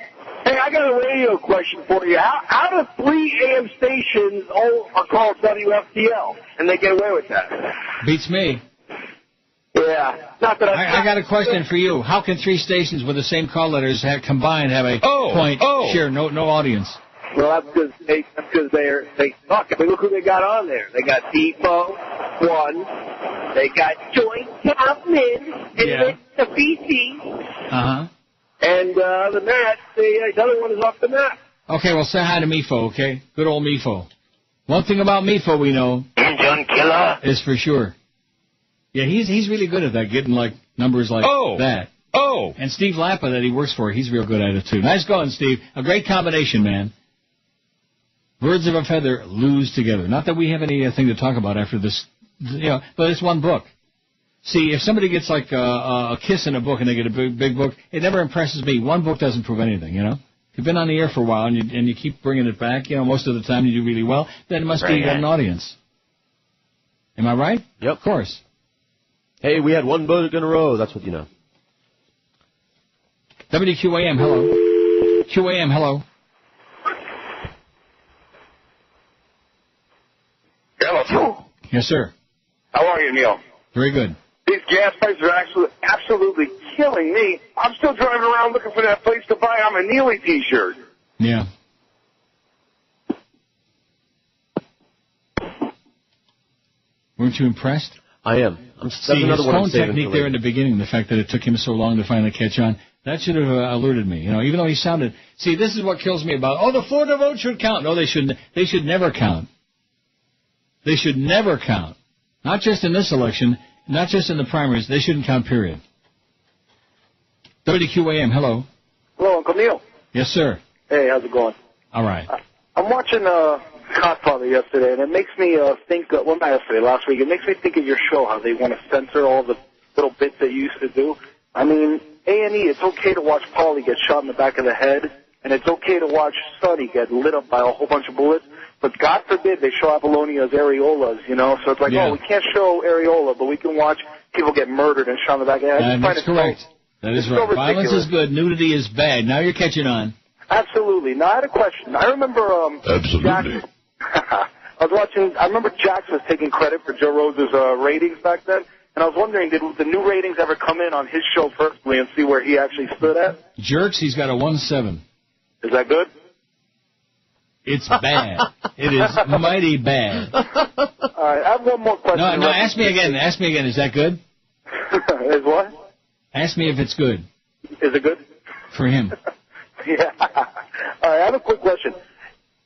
Speaker 19: Hey, I got a radio question for you. How do 3 AM stations all are called WFTL, and they get away with that?
Speaker 3: Beats me.
Speaker 19: Yeah. Not that
Speaker 3: I got a question for you. How can 3 stations with the same call letters combined have a point share, no audience?
Speaker 19: Well, that's because they suck. I mean, look who they got on there. They got Depot, One. They got Joint Topman, and the BC.
Speaker 3: Uh-huh.
Speaker 19: And other than that, the other one is off the map.
Speaker 3: Okay, well, say hi to Mifo, okay? Good old Mifo. One thing about Mifo we know
Speaker 19: Engine killer
Speaker 3: is for sure. Yeah, he's really good at that, getting like numbers like that.
Speaker 10: Oh.
Speaker 3: And Steve Lappa that he works for, he's real good at it too. Nice going, Steve. A great combination, man. Birds of a feather lose together. Not that we have anything to talk about after this, but it's one book. See, if somebody gets like a kiss in a book and they get a big book, it never impresses me. One book doesn't prove anything, If you've been on the air for a while and you keep bringing it back, most of the time you do really well, then it must be you got an audience. Am I right?
Speaker 7: Yep.
Speaker 3: Of course.
Speaker 7: Hey, we had one book in a row. That's what you know.
Speaker 3: WQAM, hello. QAM, hello.
Speaker 19: Hello.
Speaker 3: Yes, sir.
Speaker 19: How are you, Neil?
Speaker 3: Very good.
Speaker 19: These gas prices are absolutely killing me. I'm still driving around looking for that place to buy I'm a Neely T-shirt.
Speaker 3: Yeah. Weren't you impressed?
Speaker 7: I am.
Speaker 3: See, his phone technique there in the beginning, the fact that it took him so long to finally catch on, that should have alerted me. Even though he sounded... See, this is what kills me about, the Florida vote should count. No, they shouldn't. They should never count. They should never count. Not just in this election, not just in the primaries. They shouldn't count, period. WQAM, hello.
Speaker 19: Hello, Uncle Neil.
Speaker 3: Yes, sir.
Speaker 19: Hey, how's it going?
Speaker 3: All right.
Speaker 19: I'm watching Godfather yesterday, and it makes me think, not yesterday, last week, it makes me think of your show, how they want to censor all the little bits that you used to do. I mean,
Speaker 11: A&E, it's okay to watch Paulie get shot in the back of the head, and it's okay to watch Sonny get lit up by a whole bunch of bullets, but God forbid they show Apollonia's areolas, you know? So it's like, oh, we can't show areola, but we can watch people get murdered and shot in the back of the head.
Speaker 3: That's correct. That is right.
Speaker 11: So
Speaker 3: violence is good, nudity is bad. Now you're catching on.
Speaker 11: Absolutely. Now, I had a question. I remember
Speaker 4: Absolutely.
Speaker 11: I remember Jax was taking credit for Joe Rose's ratings back then, and I was wondering, did the new ratings ever come in on his show personally and see where he actually stood at?
Speaker 3: Jerks, he's got a 1.7.
Speaker 11: Is that good?
Speaker 3: It's bad. It is mighty bad.
Speaker 11: All right, I have one more question.
Speaker 3: No, ask me again. Ask me again. Is that good?
Speaker 11: Is what?
Speaker 3: Ask me if it's good.
Speaker 11: Is it good?
Speaker 3: For him.
Speaker 11: Yeah. All right, I have a quick question.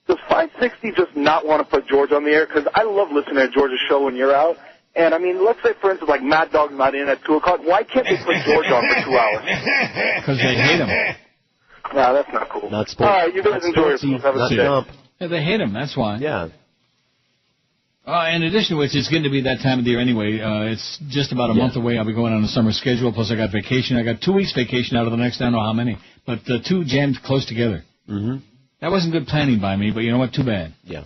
Speaker 11: Does 560 just not want to put George on the air? Because I love listening to George's show when you're out. And, I mean, let's say, for instance, like Mad Dog's not in at 2 o'clock. Why can't they put George on for 2 hours?
Speaker 3: Because they hate him.
Speaker 11: No, that's not cool.
Speaker 7: Not sports.
Speaker 11: All right, you guys enjoy yourself. Have a good day.
Speaker 3: Yeah, they hate him, that's why.
Speaker 7: Yeah.
Speaker 3: In addition to which, it's going to be that time of the year anyway. It's just about a month away. I'll be going on a summer schedule, plus I got vacation. I got 2 weeks vacation out of the next, I don't know how many. But 2 jammed close together.
Speaker 7: Mm-hmm.
Speaker 3: That wasn't good planning by me, but you know what? Too bad.
Speaker 7: Yeah.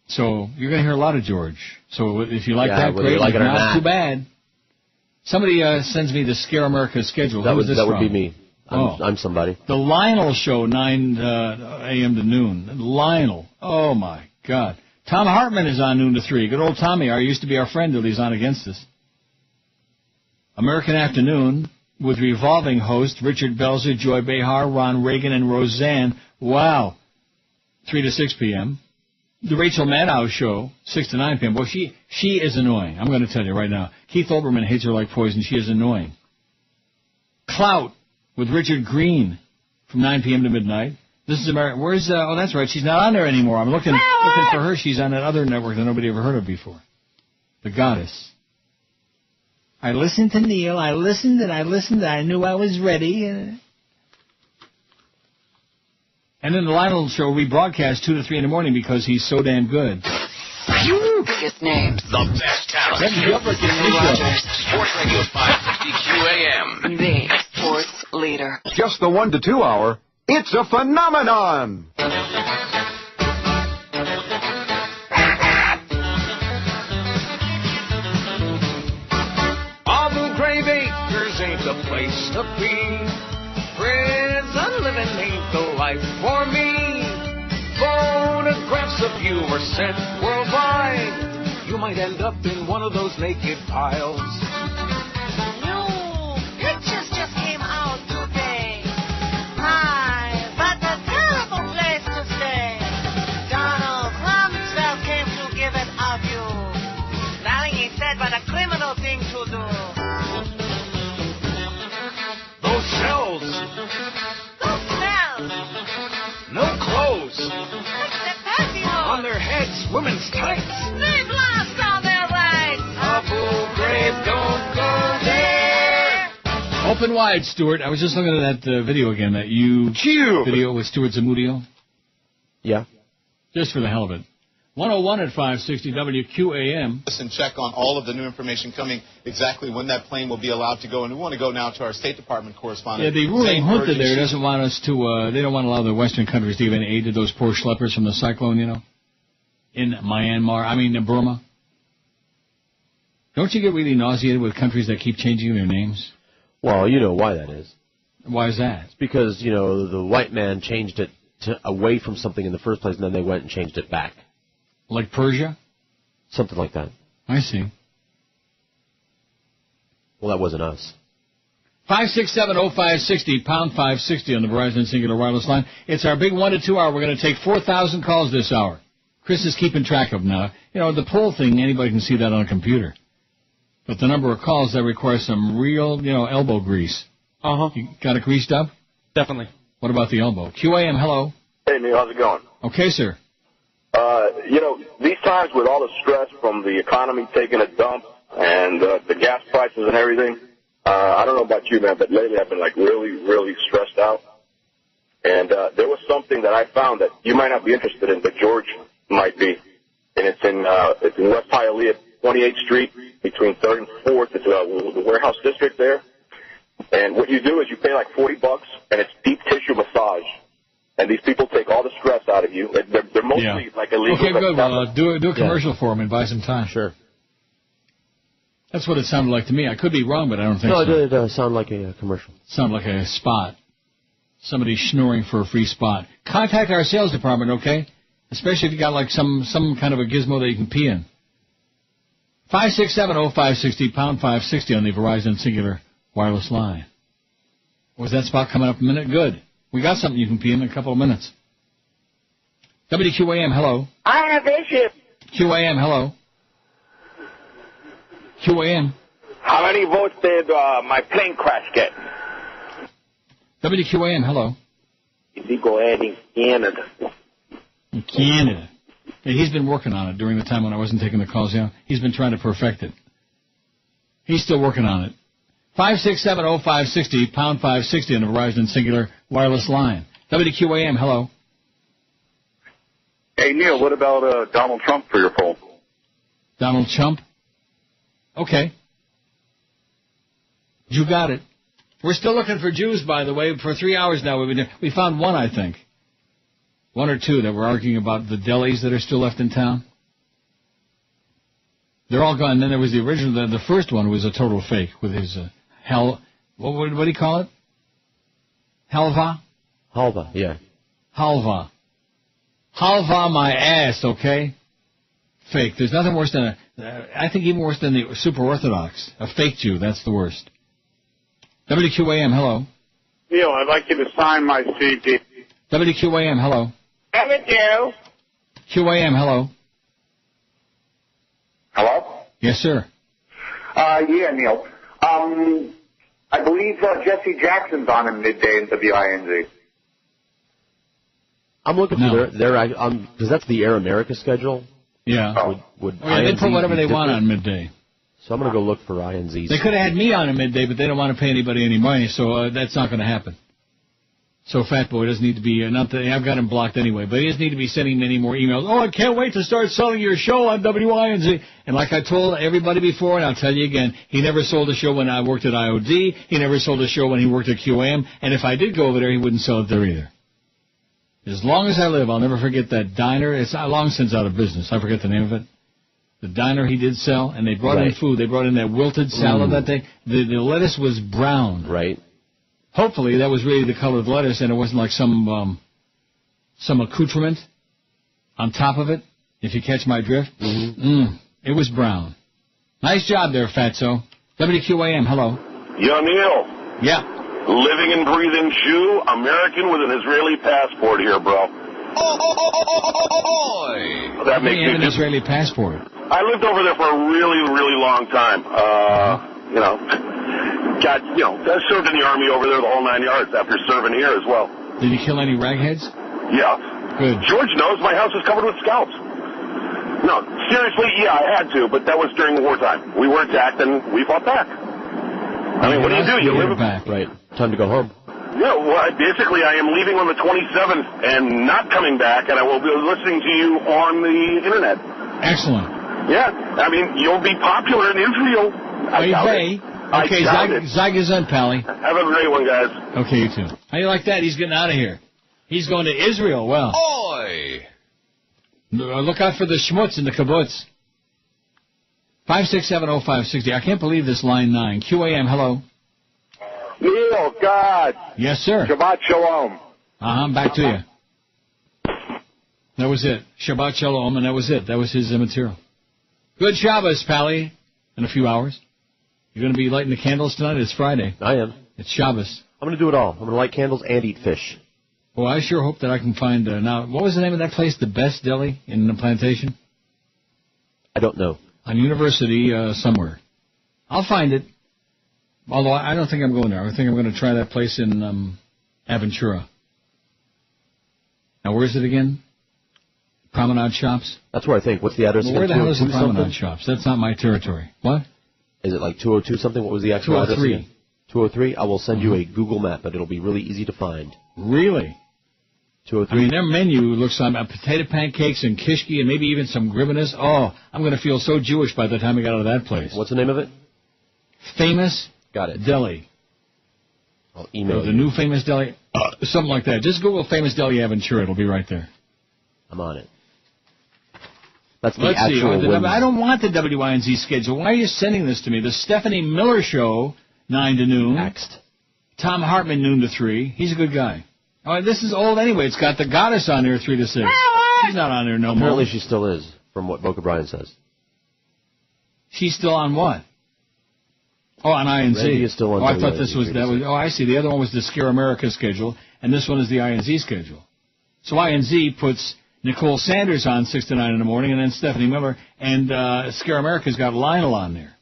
Speaker 3: So you're going to hear a lot of George. So if you like that, great.
Speaker 7: Like it or not,
Speaker 3: too bad. Somebody sends me the Scare America schedule.
Speaker 7: That
Speaker 3: Who is this
Speaker 7: would
Speaker 3: from?
Speaker 7: be me. I'm somebody.
Speaker 3: The Lionel Show, 9 a.m. to noon. Lionel. Oh, my God. Tom Hartman is on noon to 3. Good old Tommy. Used to be our friend till he's on against us. American Afternoon with revolving hosts Richard Belzer, Joy Behar, Ron Reagan, and Roseanne. Wow. 3 to 6 p.m. The Rachel Maddow Show, 6 to 9 p.m. Boy, she is annoying. I'm going to tell you right now. Keith Olbermann hates her like poison. She is annoying. Clout with Richard Green from 9 p.m. to midnight. This is America. Where's, that's right. She's not on there anymore. I'm looking for her. She's on that other network that nobody ever heard of before. The Goddess. I listened to Neil. I listened. I knew I was ready. And then the Lionel Show rebroadcast 2 to 3 in the morning because he's so damn good.
Speaker 2: Biggest names. The best talent.
Speaker 3: That's the Upper
Speaker 2: Rogers. Sports Radio 560 QAM. The sports leader.
Speaker 5: Just the 1 to 2 hour. It's a phenomenon.
Speaker 15: Abu Ghraib Acres ain't the place to be. Prison living ain't the life for me. Photographs of you are sent worldwide. You might end up in one of those naked piles.
Speaker 20: New pictures just came out today. My, but a terrible place to stay. Donald Rumsfeld came to give it of you. Nothing he said but a criminal thing to do.
Speaker 15: Those shells.
Speaker 20: Those smells.
Speaker 15: No clothes.
Speaker 20: The patio.
Speaker 15: On their heads, women's tights.
Speaker 20: They've lost all their rights.
Speaker 15: Abu Ghraib, don't go there.
Speaker 3: Open wide, Stuart. I was just looking at that video again, that video with Stuart Zamudio.
Speaker 7: Yeah.
Speaker 3: Just for the hell of it. 101 at 560 WQAM.
Speaker 14: Listen, check on all of the new information coming, exactly when that plane will be allowed to go. And we want to go now to our State Department correspondent.
Speaker 3: Yeah, the ruling junta there doesn't want us to, they don't want to allow the Western countries to give any aid to those poor schleppers from the cyclone, you know, in Burma. Don't you get really nauseated with countries that keep changing their names?
Speaker 7: Well, you know why that is.
Speaker 3: Why is that?
Speaker 7: It's because, you know, the white man changed it away from something in the first place, and then they went and changed it back.
Speaker 3: Like Persia?
Speaker 7: Something like that.
Speaker 3: I see.
Speaker 7: Well, that wasn't us.
Speaker 3: 567-0560, pound 560 on the Verizon Singular Wireless line. It's our big 1 to 2 hour. We're going to take 4,000 calls this hour. Chris is keeping track of them now. You know, the poll thing, anybody can see that on a computer. But the number of calls, that requires some real, you know, elbow grease.
Speaker 8: Uh-huh.
Speaker 3: You got it greased up?
Speaker 8: Definitely.
Speaker 3: What about the elbow? QAM, hello.
Speaker 21: Hey, Neil, how's it going?
Speaker 3: Okay, sir.
Speaker 21: You know, these times with all the stress from the economy taking a dump and the gas prices and everything, I don't know about you, man, but lately I've been, like, really, really stressed out. And there was something that I found that you might not be interested in, but George might be. And it's in West Hialeah, 28th Street, between 3rd and 4th. It's the warehouse district there. And what you do is you pay like $40, and it's deep tissue massage. And these people take all the stress out of you. They're mostly like illegal.
Speaker 3: Okay, good. Well, do a commercial for him and buy some time.
Speaker 7: Sure.
Speaker 3: That's what it sounded like to me. I could be wrong, but I don't think so.
Speaker 7: No, it did sound like a commercial.
Speaker 3: Sound like a spot. Somebody schnoring for a free spot. Contact our sales department, okay? Especially if you got like some kind of a gizmo that you can pee in. 5670560, pound 560 on the Verizon Singular wireless line. Was that spot coming up a minute? Good. We got something you can pee in a couple of minutes. WQAM, hello.
Speaker 19: I have issues.
Speaker 3: QAM, hello. QAM.
Speaker 21: How many votes did my plane crash get?
Speaker 3: WQAM, hello.
Speaker 21: If you go ahead in Canada.
Speaker 3: In Canada. Yeah, he's been working on it during the time when I wasn't taking the calls. Yeah, he's been trying to perfect it. He's still working on it. 5670560, pound 560 on the Verizon Singular wireless line. WQAM, hello.
Speaker 21: Hey, Neil, what about Donald Trump for your poll?
Speaker 3: Donald Trump? Okay. You got it. We're still looking for Jews, by the way. For 3 hours now, we found one, I think. One or two that were arguing about the delis that are still left in town. They're all gone. Then there was the original. The first one was a total fake with his what do you call it? Halva?
Speaker 7: Halva, yeah.
Speaker 3: Halva. Halva my ass, okay? Fake. There's nothing worse than I think even worse than the super Orthodox. A fake Jew, that's the worst. WQAM, hello.
Speaker 19: Neil, I'd like you to sign my CD.
Speaker 3: WQAM, hello.
Speaker 19: Haven't you?
Speaker 3: QAM, hello.
Speaker 19: Hello?
Speaker 3: Yes, sir.
Speaker 19: Yeah, Neil. I believe Jesse Jackson's on in midday in WINZ.
Speaker 7: I'm looking for because that's the Air America schedule.
Speaker 3: Yeah. They put whatever they want on midday.
Speaker 7: So I'm going to go look for INZs.
Speaker 3: They could have had me on at midday, but they don't want to pay anybody any money, so that's not going to happen. So Fat Boy doesn't need to be, I've got him blocked anyway, but he doesn't need to be sending me any more emails. Oh, I can't wait to start selling your show on WINZ. And like I told everybody before, and I'll tell you again, he never sold a show when I worked at IOD. He never sold a show when he worked at QAM. And if I did go over there, he wouldn't sell it there either. As long as I live, I'll never forget that diner. It's long since out of business. I forget the name of it. The diner he did sell, and they brought in food. They brought in that wilted salad that day. The lettuce was brown.
Speaker 7: Right.
Speaker 3: Hopefully that was really the color of the lettuce, and it wasn't like some accoutrement on top of it, if you catch my drift. It was brown. Nice job there, Fatso. WQAM, hello.
Speaker 21: Yo, Neil.
Speaker 3: Yeah.
Speaker 21: Living and breathing Jew, American with an Israeli passport here, bro. That makes me
Speaker 3: an Israeli passport.
Speaker 21: I lived over there for a really, really long time. I served in the Army over there the whole 9 yards after serving here as well.
Speaker 3: Did you kill any ragheads?
Speaker 21: Yeah.
Speaker 3: Good.
Speaker 21: George knows my house is covered with scalps. No, seriously, yeah, I had to, but that was during wartime. We were attacked and we fought back. I mean, what do you do? You live
Speaker 7: back. Right. Time to go home.
Speaker 21: Yeah, well, basically, I am leaving on the 27th and not coming back, and I will be listening to you on the internet.
Speaker 3: Excellent.
Speaker 21: Yeah, I mean, you'll be popular in Israel.
Speaker 3: Okay, Zygazun, Pally.
Speaker 21: Have a great one, guys.
Speaker 3: Okay, you too. How do you like that? He's getting out of here. He's going to Israel. Well.
Speaker 2: Oi!
Speaker 3: Look out for the schmutz in the kibbutz. 5670560. I can't believe this line 9. QAM, hello.
Speaker 21: Neil, God.
Speaker 3: Yes, sir.
Speaker 21: Shabbat Shalom.
Speaker 3: I'm back to you. That was it. Shabbat Shalom, and that was it. That was his material. Good Shabbos, Pally. In a few hours. You're going to be lighting the candles tonight? It's Friday.
Speaker 7: I am.
Speaker 3: It's Shabbos.
Speaker 7: I'm going to do it all. I'm going to light candles and eat fish.
Speaker 3: Well, I sure hope that I can find... now, what was the name of that place? The Best Deli in the Plantation?
Speaker 7: I don't know.
Speaker 3: On University somewhere. I'll find it. Although I don't think I'm going there. I think I'm going to try that place in Aventura. Now, where is it again? Promenade Shops?
Speaker 7: That's where I think. What's the address again?
Speaker 3: Where the hell is the Promenade Shops? That's not my territory. What?
Speaker 7: Is it like 202 something? What was the actual address again? 203. I will send you a Google map, but it'll be really easy to find.
Speaker 3: Really?
Speaker 7: 203.
Speaker 3: I mean, their menu looks like potato pancakes and kishki and maybe even some gribenes. Oh, I'm going to feel so Jewish by the time I get out of that place.
Speaker 7: What's the name of it?
Speaker 3: Famous
Speaker 7: Got it.
Speaker 3: Deli.
Speaker 7: I'll email
Speaker 3: the new famous deli, something like that. Just Google famous deli Aventura. It'll be right there.
Speaker 7: I'm on it. That's the
Speaker 3: Let's see.
Speaker 7: actual
Speaker 3: I don't want the WINZ schedule. Why are you sending this to me? The Stephanie Miller Show, 9 to noon.
Speaker 7: Next.
Speaker 3: Tom Hartman, noon to 3. He's a good guy. Oh, this is old anyway. It's got the goddess on there, 3 to 6. She's not on there no more.
Speaker 7: Apparently she still is, from what Boca Brian says.
Speaker 3: She's still on what? Oh, on INZ.
Speaker 7: Randy is still on
Speaker 3: I thought this was that was. Oh, I see. The other one was the Scare America schedule, and this one is the INZ schedule. So INZ puts Nicole Sanders on 6 to 9 in the morning, and then Stephanie Miller, and Scare America's got Lionel on there.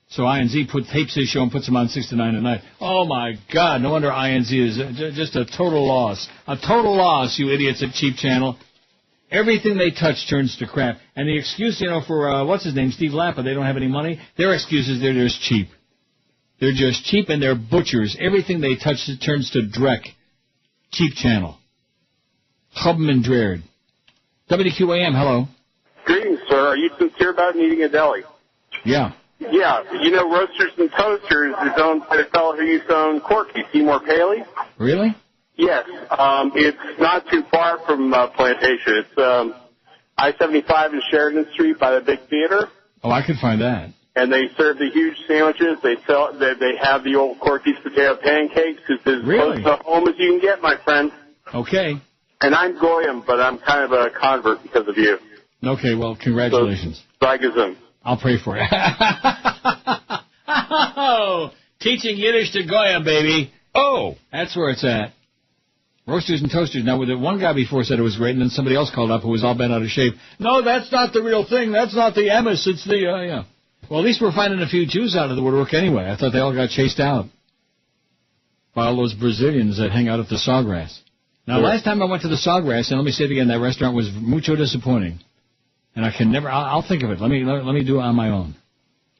Speaker 3: So INZ tapes his show and puts him on 6 to 9 at night. Oh my God! No wonder INZ is just a total loss. A total loss, you idiots at Cheap Channel. Everything they touch turns to crap. And the excuse, for what's his name, Steve Lappa, they don't have any money. Their excuse is they're just cheap. They're just cheap and they're butchers. Everything they touch turns to dreck. Cheap Channel. Chubman and Dreard. WQAM, hello.
Speaker 1: Greetings, sir. Are you sincere about needing a deli?
Speaker 3: Yeah.
Speaker 1: Yeah. Roasters and Toasters is owned by the fellow who used to own Corky, Seymour Paley.
Speaker 3: Really?
Speaker 1: Yes. It's not too far from Plantation. It's I-75 and Sheridan Street by the big theater.
Speaker 3: Oh, I could find that.
Speaker 1: And they serve the huge sandwiches. They have the old Corky's potato pancakes. It's as close to home as you can get, my friend.
Speaker 3: Okay.
Speaker 1: And I'm Goyim, but I'm kind of a convert because of you.
Speaker 3: Okay, well, congratulations.
Speaker 1: Zygazum.
Speaker 3: I'll pray for you. Oh, teaching Yiddish to Goyim, baby. Oh, that's where it's at. Roasters and Toasters. Now, with one guy before said it was great, and then somebody else called up who was all bent out of shape. No, that's not the real thing. That's not the emis. It's the, yeah. Well, at least we're finding a few Jews out of the woodwork anyway. I thought they all got chased out by all those Brazilians that hang out at the Sawgrass. Now, last time I went to the Sawgrass, and let me say it again, that restaurant was mucho disappointing. And I can never, I'll think of it. Let me do it on my own.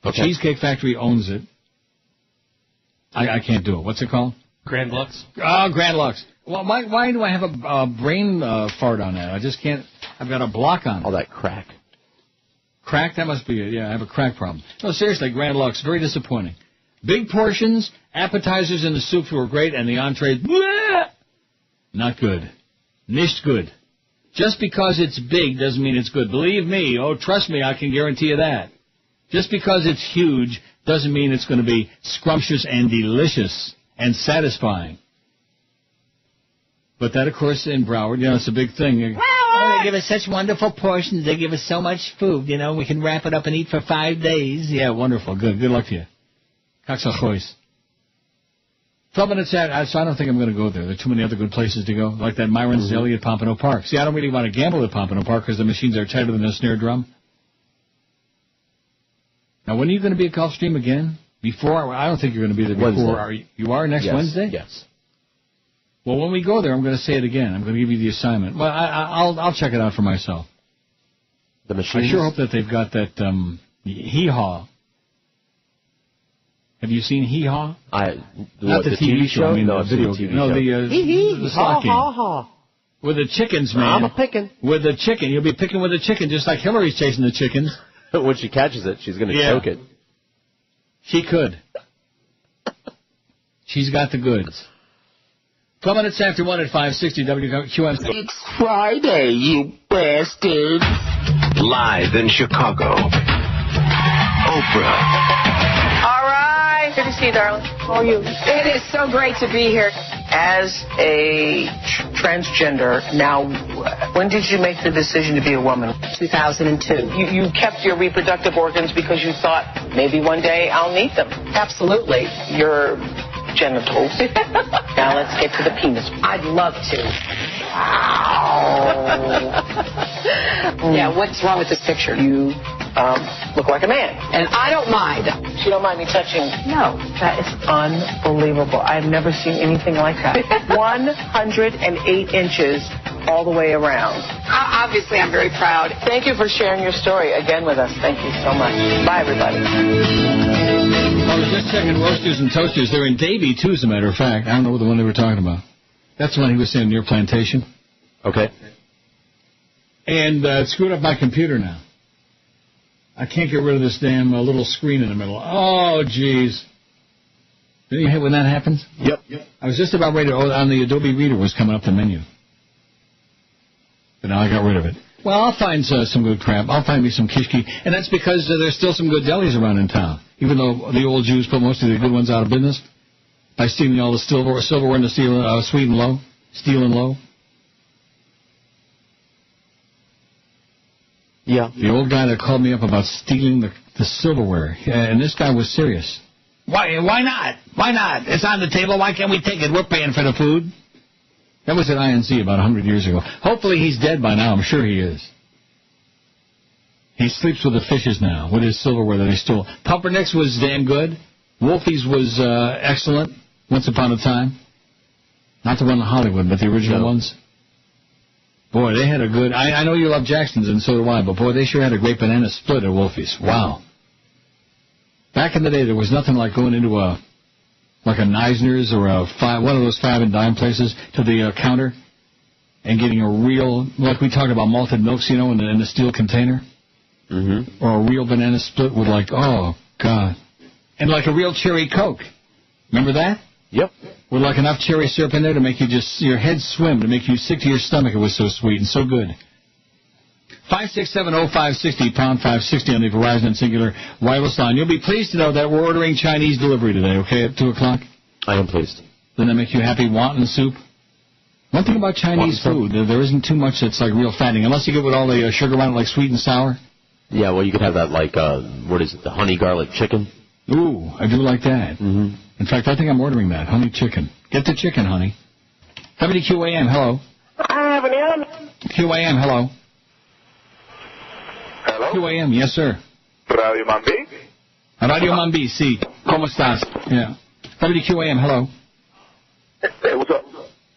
Speaker 3: The Cheesecake Factory owns it. I can't do it. What's it called?
Speaker 8: Grand Lux.
Speaker 3: Oh, Grand Lux. Well, why do I have a brain fart on that? I just can't. I've got a block on it.
Speaker 7: All that crack.
Speaker 3: Crack? That must be it. Yeah, I have a crack problem. No, seriously, Grand Lux, very disappointing. Big portions, appetizers and the soups were great, and the entrees, bleh, not good. Nicht good. Just because it's big doesn't mean it's good. Believe me. Oh, trust me, I can guarantee you that. Just because it's huge doesn't mean it's going to be scrumptious and delicious and satisfying. But that, of course, in Broward, it's a big thing.
Speaker 17: Oh, they give us such wonderful portions. They give us so much food, we can wrap it up and eat for 5 days.
Speaker 3: Yeah, wonderful. Good luck to you. Kaxachois. 12 minutes out, so I don't think I'm going to go there. There are too many other good places to go, like that Myron's Deli at Pompano Park. See, I don't really want to gamble at Pompano Park because the machines are tighter than a snare drum. Now, when are you going to be at Gulfstream again? Before? I don't think you're going to be there before.
Speaker 7: Wednesday.
Speaker 3: You are next Wednesday?
Speaker 7: Yes.
Speaker 3: Well, when we go there, I'm going to say it again. I'm going to give you the assignment. Well, I'll check it out for myself.
Speaker 7: The machines?
Speaker 3: I sure hope that they've got that hee-haw. Have you seen hee-haw? Not the TV show. I mean, the video game. No, the slot game. With the chickens, man.
Speaker 7: I'm a picking.
Speaker 3: With the chicken. You'll be picking with the chicken, just like Hillary's chasing the chickens.
Speaker 7: When she catches it, she's going to choke it.
Speaker 3: She could. She's got the goods. 12 minutes after 1 at 560 WQAM.
Speaker 9: It's Friday, you bastard.
Speaker 2: Live in Chicago, Oprah.
Speaker 23: All right. Good to see you, darling. How are you? It is so great to be here. As a transgender, now, when did you make the decision to be a woman? 2002. You kept your reproductive organs because you thought maybe one day I'll need them. Absolutely. Your genitals. Now let's get to the penis. I'd love to. Yeah, what's wrong with this picture? You look like a man. And I don't mind. You don't mind me touching? No. That is unbelievable. I've never seen anything like that. 108 inches all the way around. Obviously, I'm very proud. Thank you for sharing your story again with us. Thank you so much. Bye, everybody.
Speaker 3: I was just checking Roasters and Toasters. They're in Davie, too, as a matter of fact. I don't know the one they were talking about. That's the one he was saying near Plantation.
Speaker 7: Okay.
Speaker 3: And it screwed up my computer now. I can't get rid of this damn little screen in the middle. Oh, jeez. Didn't you hate when that happens?
Speaker 7: Yep.
Speaker 3: I was just about ready to, on the Adobe Reader was coming up the menu. But now I got rid of it. Well, I'll find some good crap. I'll find me some kishki. And that's because there's still some good delis around in town. Even though the old Jews put most of the good ones out of business by stealing all the silverware and the sweet and low, steel and low.
Speaker 7: Yeah.
Speaker 3: The old guy that called me up about stealing the silverware. And this guy was serious. Why not? Why not? It's on the table. Why can't we take it? We're paying for the food. That was at INC about 100 years ago. Hopefully he's dead by now. I'm sure he is. He sleeps with the fishes now, with his silverware that he stole. Pumpernicks was damn good. Wolfie's was excellent, once upon a time. Not the one in Hollywood, but the original ones. Boy, they had a good... I know you love Jackson's, and so do I, but boy, they sure had a great banana split at Wolfie's. Wow. Back in the day, there was nothing like going into a Neisner's or one of those 5 and dime places to the counter and getting a real, like we talked about malted milks, in the steel container. Mm-hmm. Or a real banana split with oh, God. And like a real cherry Coke. Remember that?
Speaker 7: Yep.
Speaker 3: With like enough cherry syrup in there to make you your head swim, to make you sick to your stomach. It was so sweet and so good. 5670560, pound 560 on the Verizon and Singular wireless line. You'll be pleased to know that we're ordering Chinese delivery today, okay, at 2 o'clock?
Speaker 7: I am pleased.
Speaker 3: Doesn't that make you happy? Wonton soup? One thing about Chinese food, there isn't too much that's like real fattening, unless you get with all the sugar on it, like sweet and sour.
Speaker 7: Yeah, well, you could have that like, what is it, the honey garlic chicken?
Speaker 3: Ooh, I do like that.
Speaker 7: Mm-hmm.
Speaker 3: In fact, I think I'm ordering that, honey chicken. Get the chicken, honey. WQAM, hello.
Speaker 19: I have an element.
Speaker 3: QAM, hello.
Speaker 19: Hello?
Speaker 3: QAM, yes, sir.
Speaker 19: Radio Mambi?
Speaker 3: Radio Mambi, sí. ¿Cómo estás? Yeah. WQAM, hello.
Speaker 19: Hey, what's up?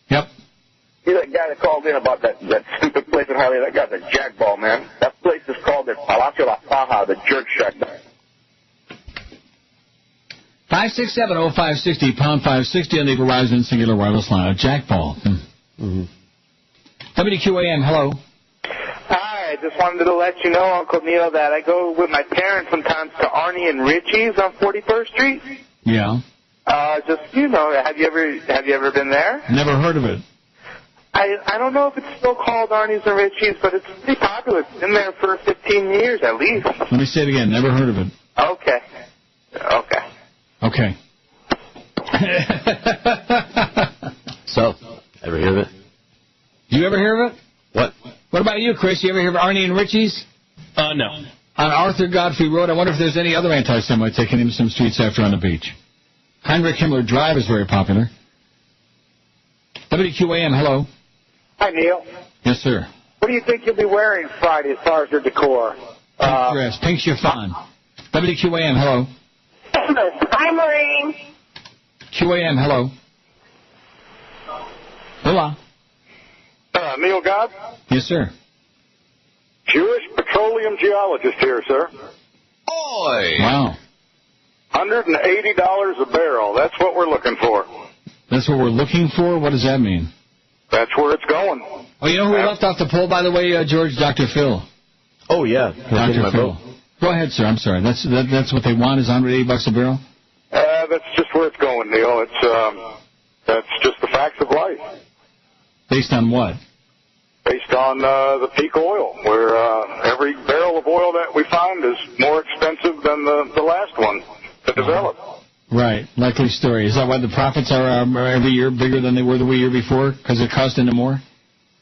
Speaker 3: Yep.
Speaker 19: See that guy that called in about that stupid place in Harley? That guy's a jackball, man. That place is called the Palacio La Faja, the jerk shack.
Speaker 3: 5670560, pound 560 on the Verizon Singular Wireless line. A jackball. Mm-hmm. WQAM, hello.
Speaker 12: Hi, I just wanted to let you know, Uncle Neil, that I go with my parents sometimes to Arnie and Richie's on 41st Street.
Speaker 3: Yeah.
Speaker 12: Have you ever been there?
Speaker 3: Never heard of it.
Speaker 12: I don't know if it's still called Arnie's and Richie's, but it's pretty popular. It's been there for 15 years at least.
Speaker 3: Let me say it again. Never heard of it.
Speaker 12: Okay.
Speaker 7: So, ever hear of it?
Speaker 3: You ever hear of it?
Speaker 7: What?
Speaker 3: What about you, Chris? You ever hear of Arnie and Richie's?
Speaker 8: No.
Speaker 3: On Arthur Godfrey Road. I wonder if there's any other anti-Semite taking him some streets after on the beach. Heinrich Himmler Drive is very popular. WQAM, hello.
Speaker 11: Hi, Neil.
Speaker 3: Yes, sir.
Speaker 11: What do you think you'll be wearing Friday as far as your decor?
Speaker 3: Pink dress, pink chiffon. WQAM, hello.
Speaker 19: Hi, Maureen.
Speaker 3: QAM, hello. Hola.
Speaker 19: Neil God?
Speaker 3: Yes, sir.
Speaker 19: Jewish petroleum geologist here, sir.
Speaker 2: Oi!
Speaker 3: Wow.
Speaker 19: $180 a barrel. That's what we're looking for.
Speaker 3: That's what we're looking for? What does that mean?
Speaker 19: That's where it's going.
Speaker 3: Oh, you know who we left off the poll, by the way, George? Dr. Phil.
Speaker 7: Oh, yeah.
Speaker 3: Dr. Phil. Go ahead, sir. I'm sorry. That's what they want is $180 a barrel?
Speaker 19: That's just where it's going, Neil. That's just the facts of life.
Speaker 3: Based on what?
Speaker 19: Based on the peak oil, where every barrel of oil that we find is more expensive than the last one to develop.
Speaker 3: Right. Likely story. Is that why the profits are every year bigger than they were the year before? Because it cost into more?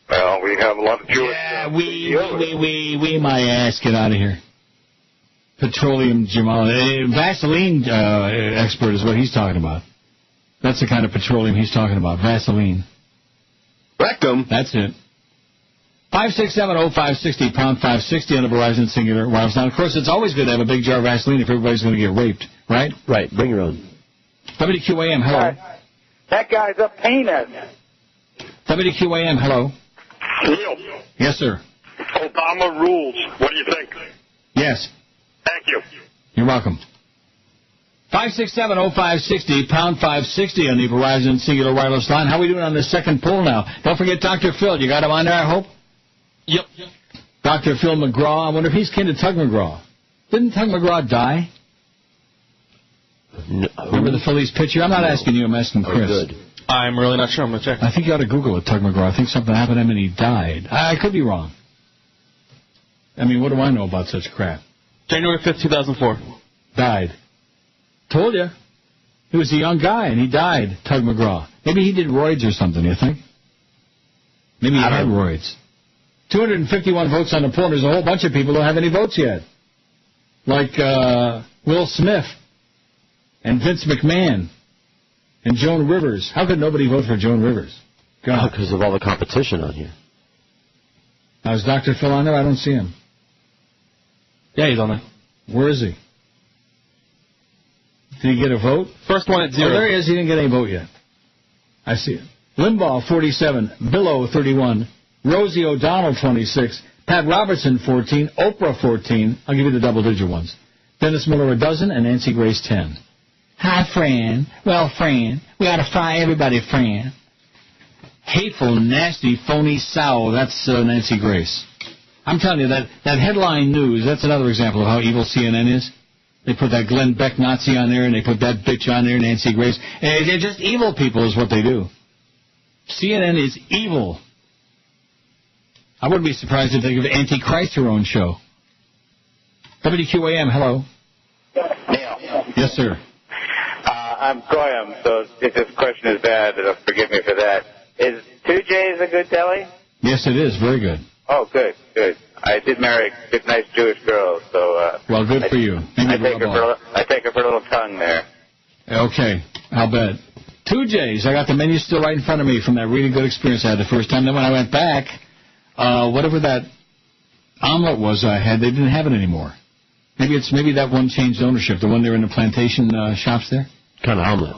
Speaker 19: Well, we have a lot of Jewish...
Speaker 3: Yeah, we my ass. Get out of here. Petroleum Vaseline expert is what he's talking about. That's the kind of petroleum he's talking about. Vaseline.
Speaker 7: Rectum.
Speaker 3: That's it. 5670560, pound 560 on the Verizon Singular wireless. Now, of course, it's always good to have a big jar of Vaseline if everybody's going to get raped, right?
Speaker 7: Right. Bring your own.
Speaker 3: WQAM, hello.
Speaker 11: That guy's a penis.
Speaker 3: WQAM, hello.
Speaker 19: Neil.
Speaker 3: Yes, sir.
Speaker 19: Obama rules. What do you think?
Speaker 3: Yes.
Speaker 19: Thank you.
Speaker 3: You're welcome. 5670560, pound 560 on the Verizon Singular wireless line. How are we doing on the second poll now? Don't forget Dr. Phil. You got him on there, I hope?
Speaker 8: Yep.
Speaker 3: Dr. Phil McGraw. I wonder if he's kin to Tug McGraw. Didn't Tug McGraw die? No. Remember the Phillies pitcher? I'm not asking you, I'm asking Chris.
Speaker 7: Good.
Speaker 8: I'm really not sure. I'm going to check.
Speaker 3: I think you ought to Google it, Tug McGraw. I think something happened to him and he died. I could be wrong. I mean, what do I know about such crap?
Speaker 8: January 5th, 2004.
Speaker 3: Died. Told you. He was a young guy and he died, Tug McGraw. Maybe he did roids or something, you think? Maybe he had roids. 251 votes on the poll. There's a whole bunch of people who don't have any votes yet. Like Will Smith and Vince McMahon and Joan Rivers. How could nobody vote for Joan Rivers? God.
Speaker 7: Because of all the competition on here.
Speaker 3: Now, is Dr. Phil on there? I don't see him.
Speaker 8: Yeah, he's on there.
Speaker 3: Where is he? Did he get a vote?
Speaker 8: First one at 0.
Speaker 3: Oh, there he is. He didn't get any vote yet. I see it. Limbaugh, 47. Billow, 31. Rosie O'Donnell, 26. Pat Robertson, 14. Oprah, 14. I'll give you the double-digit ones. Dennis Miller, 12, and Nancy Grace, 10. Hi, Fran. Well, Fran, we ought to fry everybody, Fran. Hateful, nasty, phony sow. That's Nancy Grace. I'm telling you, that headline news, that's another example of how evil CNN is. They put that Glenn Beck Nazi on there, and they put that bitch on there, Nancy Grace. And they're just evil people is what they do. CNN is evil. I wouldn't be surprised if they give Antichrist her own show. WQAM, hello.
Speaker 16: Neil.
Speaker 3: Yes, sir.
Speaker 16: I'm Goyam, so if this question is bad, forgive me for that. Is 2J's a good deli?
Speaker 3: Yes, it is. Very good.
Speaker 16: Oh, good, good. I did marry a good, nice Jewish girl, so...
Speaker 3: well, good for you.
Speaker 16: I take her for a little tongue there.
Speaker 3: Okay, I'll bet. 2J's, I got the menu still right in front of me from that really good experience I had the first time. Then when I went back, whatever that omelet was I had, they didn't have it anymore. Maybe that one changed ownership, the one there in the plantation shops there.
Speaker 7: Kind of omelet.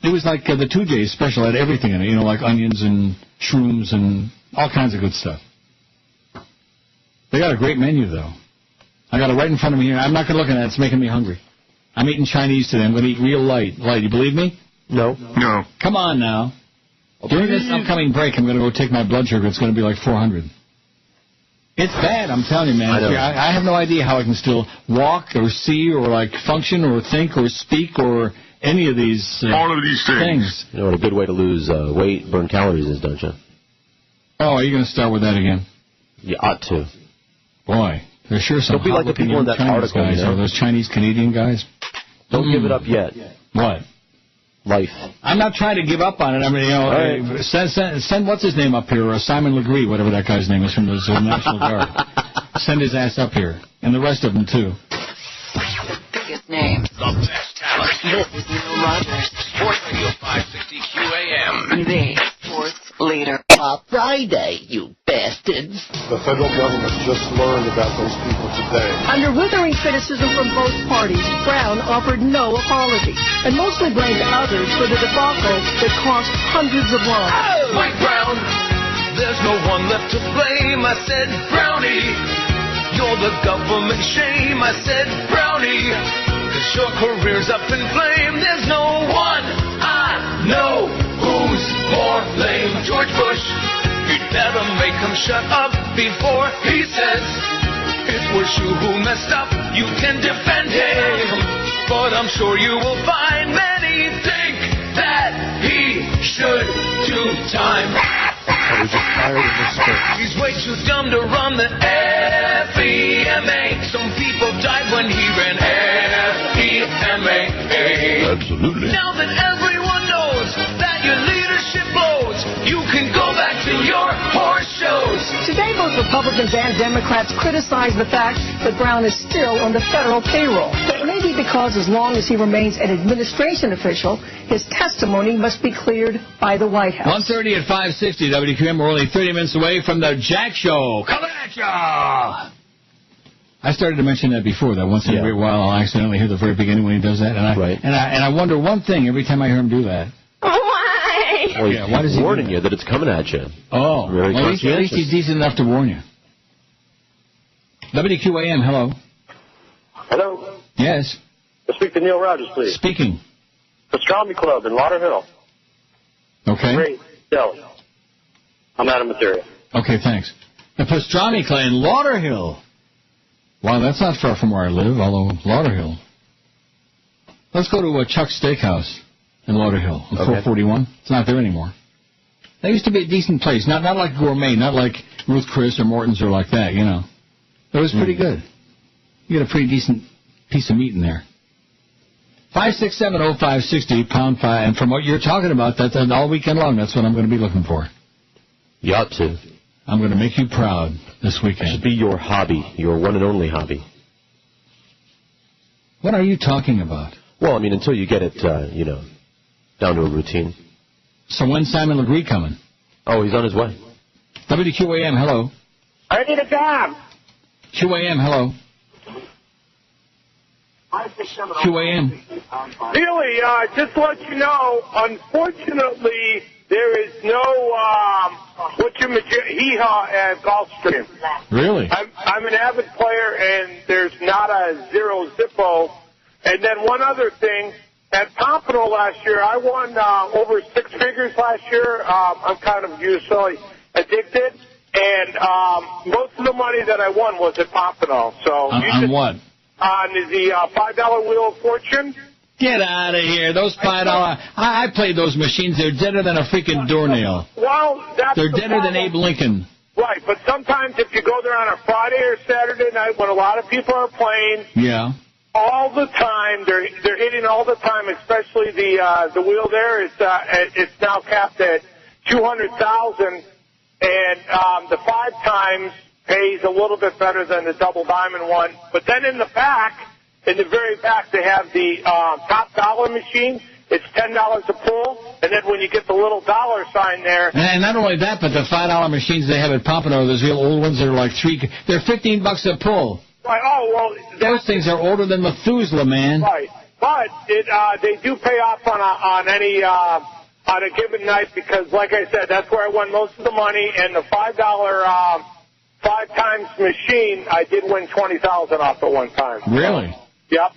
Speaker 3: It was like the 2J's special, had everything in it, you know, like onions and shrooms and all kinds of good stuff. They got a great menu, though. I got it right in front of me here. I'm not going to look at it. It's making me hungry. I'm eating Chinese today. I'm going to eat real light. Light. You believe me?
Speaker 7: No.
Speaker 3: Come on now. During this upcoming break, I'm going to go take my blood sugar. It's going to be like 400. It's bad, I'm telling you, man. I have no idea how I can still walk or see or, like, function or think or speak or any of these
Speaker 5: all of these things.
Speaker 7: You know what a good way to lose weight, burn calories is, don't you?
Speaker 3: Oh, are you going to start with that again?
Speaker 7: You ought to.
Speaker 3: Boy, there's sure some
Speaker 7: don't be like the people in that
Speaker 3: Chinese
Speaker 7: article,
Speaker 3: guys.
Speaker 7: you know?
Speaker 3: Are those Chinese-Canadian guys?
Speaker 7: Don't give it up yet.
Speaker 3: What?
Speaker 7: Life.
Speaker 3: I'm not trying to give up on it. I mean, you know,
Speaker 7: right.
Speaker 3: Send what's his name up here, Simon Legree, whatever that guy's name is from the National Guard. Send his ass up here, and the rest of them too.
Speaker 2: The biggest names.
Speaker 4: The best talent.
Speaker 2: This is Neil Rogers.
Speaker 4: Sports Radio 560 QAM.
Speaker 2: The sports leader.
Speaker 9: Friday, you bastards.
Speaker 10: The federal government just learned about those people today.
Speaker 18: Under withering criticism from both parties, Brown offered no apology and mostly blamed others for the debacle that cost hundreds of lives.
Speaker 15: Oh! Mike Brown, there's no one left to blame. I said, Brownie, you're the government shame. I said, Brownie, 'cause your career's up in flame. There's no one I know who's more lame. George Bush, you'd better make him shut up before he says it was you who messed up. You can defend him, but I'm sure you will find many think that he should do time.
Speaker 10: I was just tired of this stuff.
Speaker 15: He's way too dumb to run the FEMA. Some people died when he ran FEMA.
Speaker 4: Absolutely.
Speaker 15: Now that everyone knows that your leadership blows, you can go back to your horse shows.
Speaker 18: Today, both Republicans and Democrats criticize the fact that Brown is still on the federal payroll. But maybe because as long as he remains an administration official, his testimony must be cleared by the White House.
Speaker 3: 1:30 at 560 WQAM. We're only 30 minutes away from the Jack Show. Coming at ya! I started to mention that before, that once in a great while I'll accidentally hear the very beginning when he does that. And I wonder one thing every time I hear him do that.
Speaker 2: Why?
Speaker 7: Well, why is he warning you that it's coming at you?
Speaker 3: Oh,
Speaker 7: Very
Speaker 3: well, at least he's decent enough to warn you. WQAM, hello.
Speaker 21: Hello.
Speaker 3: Yes.
Speaker 21: Speak to Neil Rogers, please.
Speaker 3: Speaking.
Speaker 21: Pastrami Club in Lauderhill.
Speaker 3: Okay.
Speaker 21: Great deli. I'm out of material.
Speaker 3: Okay, thanks. The Pastrami Club in Lauderhill. Wow, that's not far from where I live, although Lauderhill. Let's go to Chuck's Steakhouse in Lauderhill on 441. It's not there anymore. That used to be a decent place. Not like Gourmet, not like Ruth Chris or Morton's or like that, you know. It was pretty good. You get a pretty decent piece of meat in there. 5670560, pound 5. And from what you're talking about, that's all weekend long, that's what I'm going to be looking for.
Speaker 7: You ought to.
Speaker 3: I'm going to make you proud this weekend.
Speaker 7: It should be your hobby, your one and only hobby.
Speaker 3: What are you talking about?
Speaker 7: Well, I mean, until you get it, down to a routine.
Speaker 3: So when's Simon Legree coming?
Speaker 7: Oh, he's on his way.
Speaker 3: WQAM, hello.
Speaker 19: I need a job.
Speaker 3: QAM, hello. QAM.
Speaker 19: Billy, just to let you know, unfortunately, there is no hee-haw at Gulfstream.
Speaker 3: Really?
Speaker 19: I'm an avid player, and there's not a zero zippo. And then one other thing, at Pompano last year, I won over 6 figures last year. I'm kind of usually addicted, and most of the money that I won was at Pompano. So
Speaker 3: on what?
Speaker 19: On the $5 Wheel of Fortune.
Speaker 3: Get out of here. Those $5. I played those machines. They're deader than a freaking doornail.
Speaker 19: Well,
Speaker 3: They're deader than Abe Lincoln.
Speaker 19: Right, but sometimes if you go there on a Friday or Saturday night when a lot of people are playing, all the time they're hitting all the time. Especially the wheel there. It's now capped at 200,000, and the 5 times pays a little bit better than the double diamond one. But then in the back. In the very back, they have the top dollar machine. It's $10 a pull, and then when you get the little dollar sign there.
Speaker 3: And not only that, but the $5 machines they have at Pompano, those real old ones that are like they're $15 a pull.
Speaker 19: Right. Oh well.
Speaker 3: Those things are older than Methuselah, man.
Speaker 19: Right. But they do pay off on a given night because, like I said, that's where I won most of the money, and the $5 5 times machine, I did win $20,000 off at one time.
Speaker 3: Really?
Speaker 19: Yep.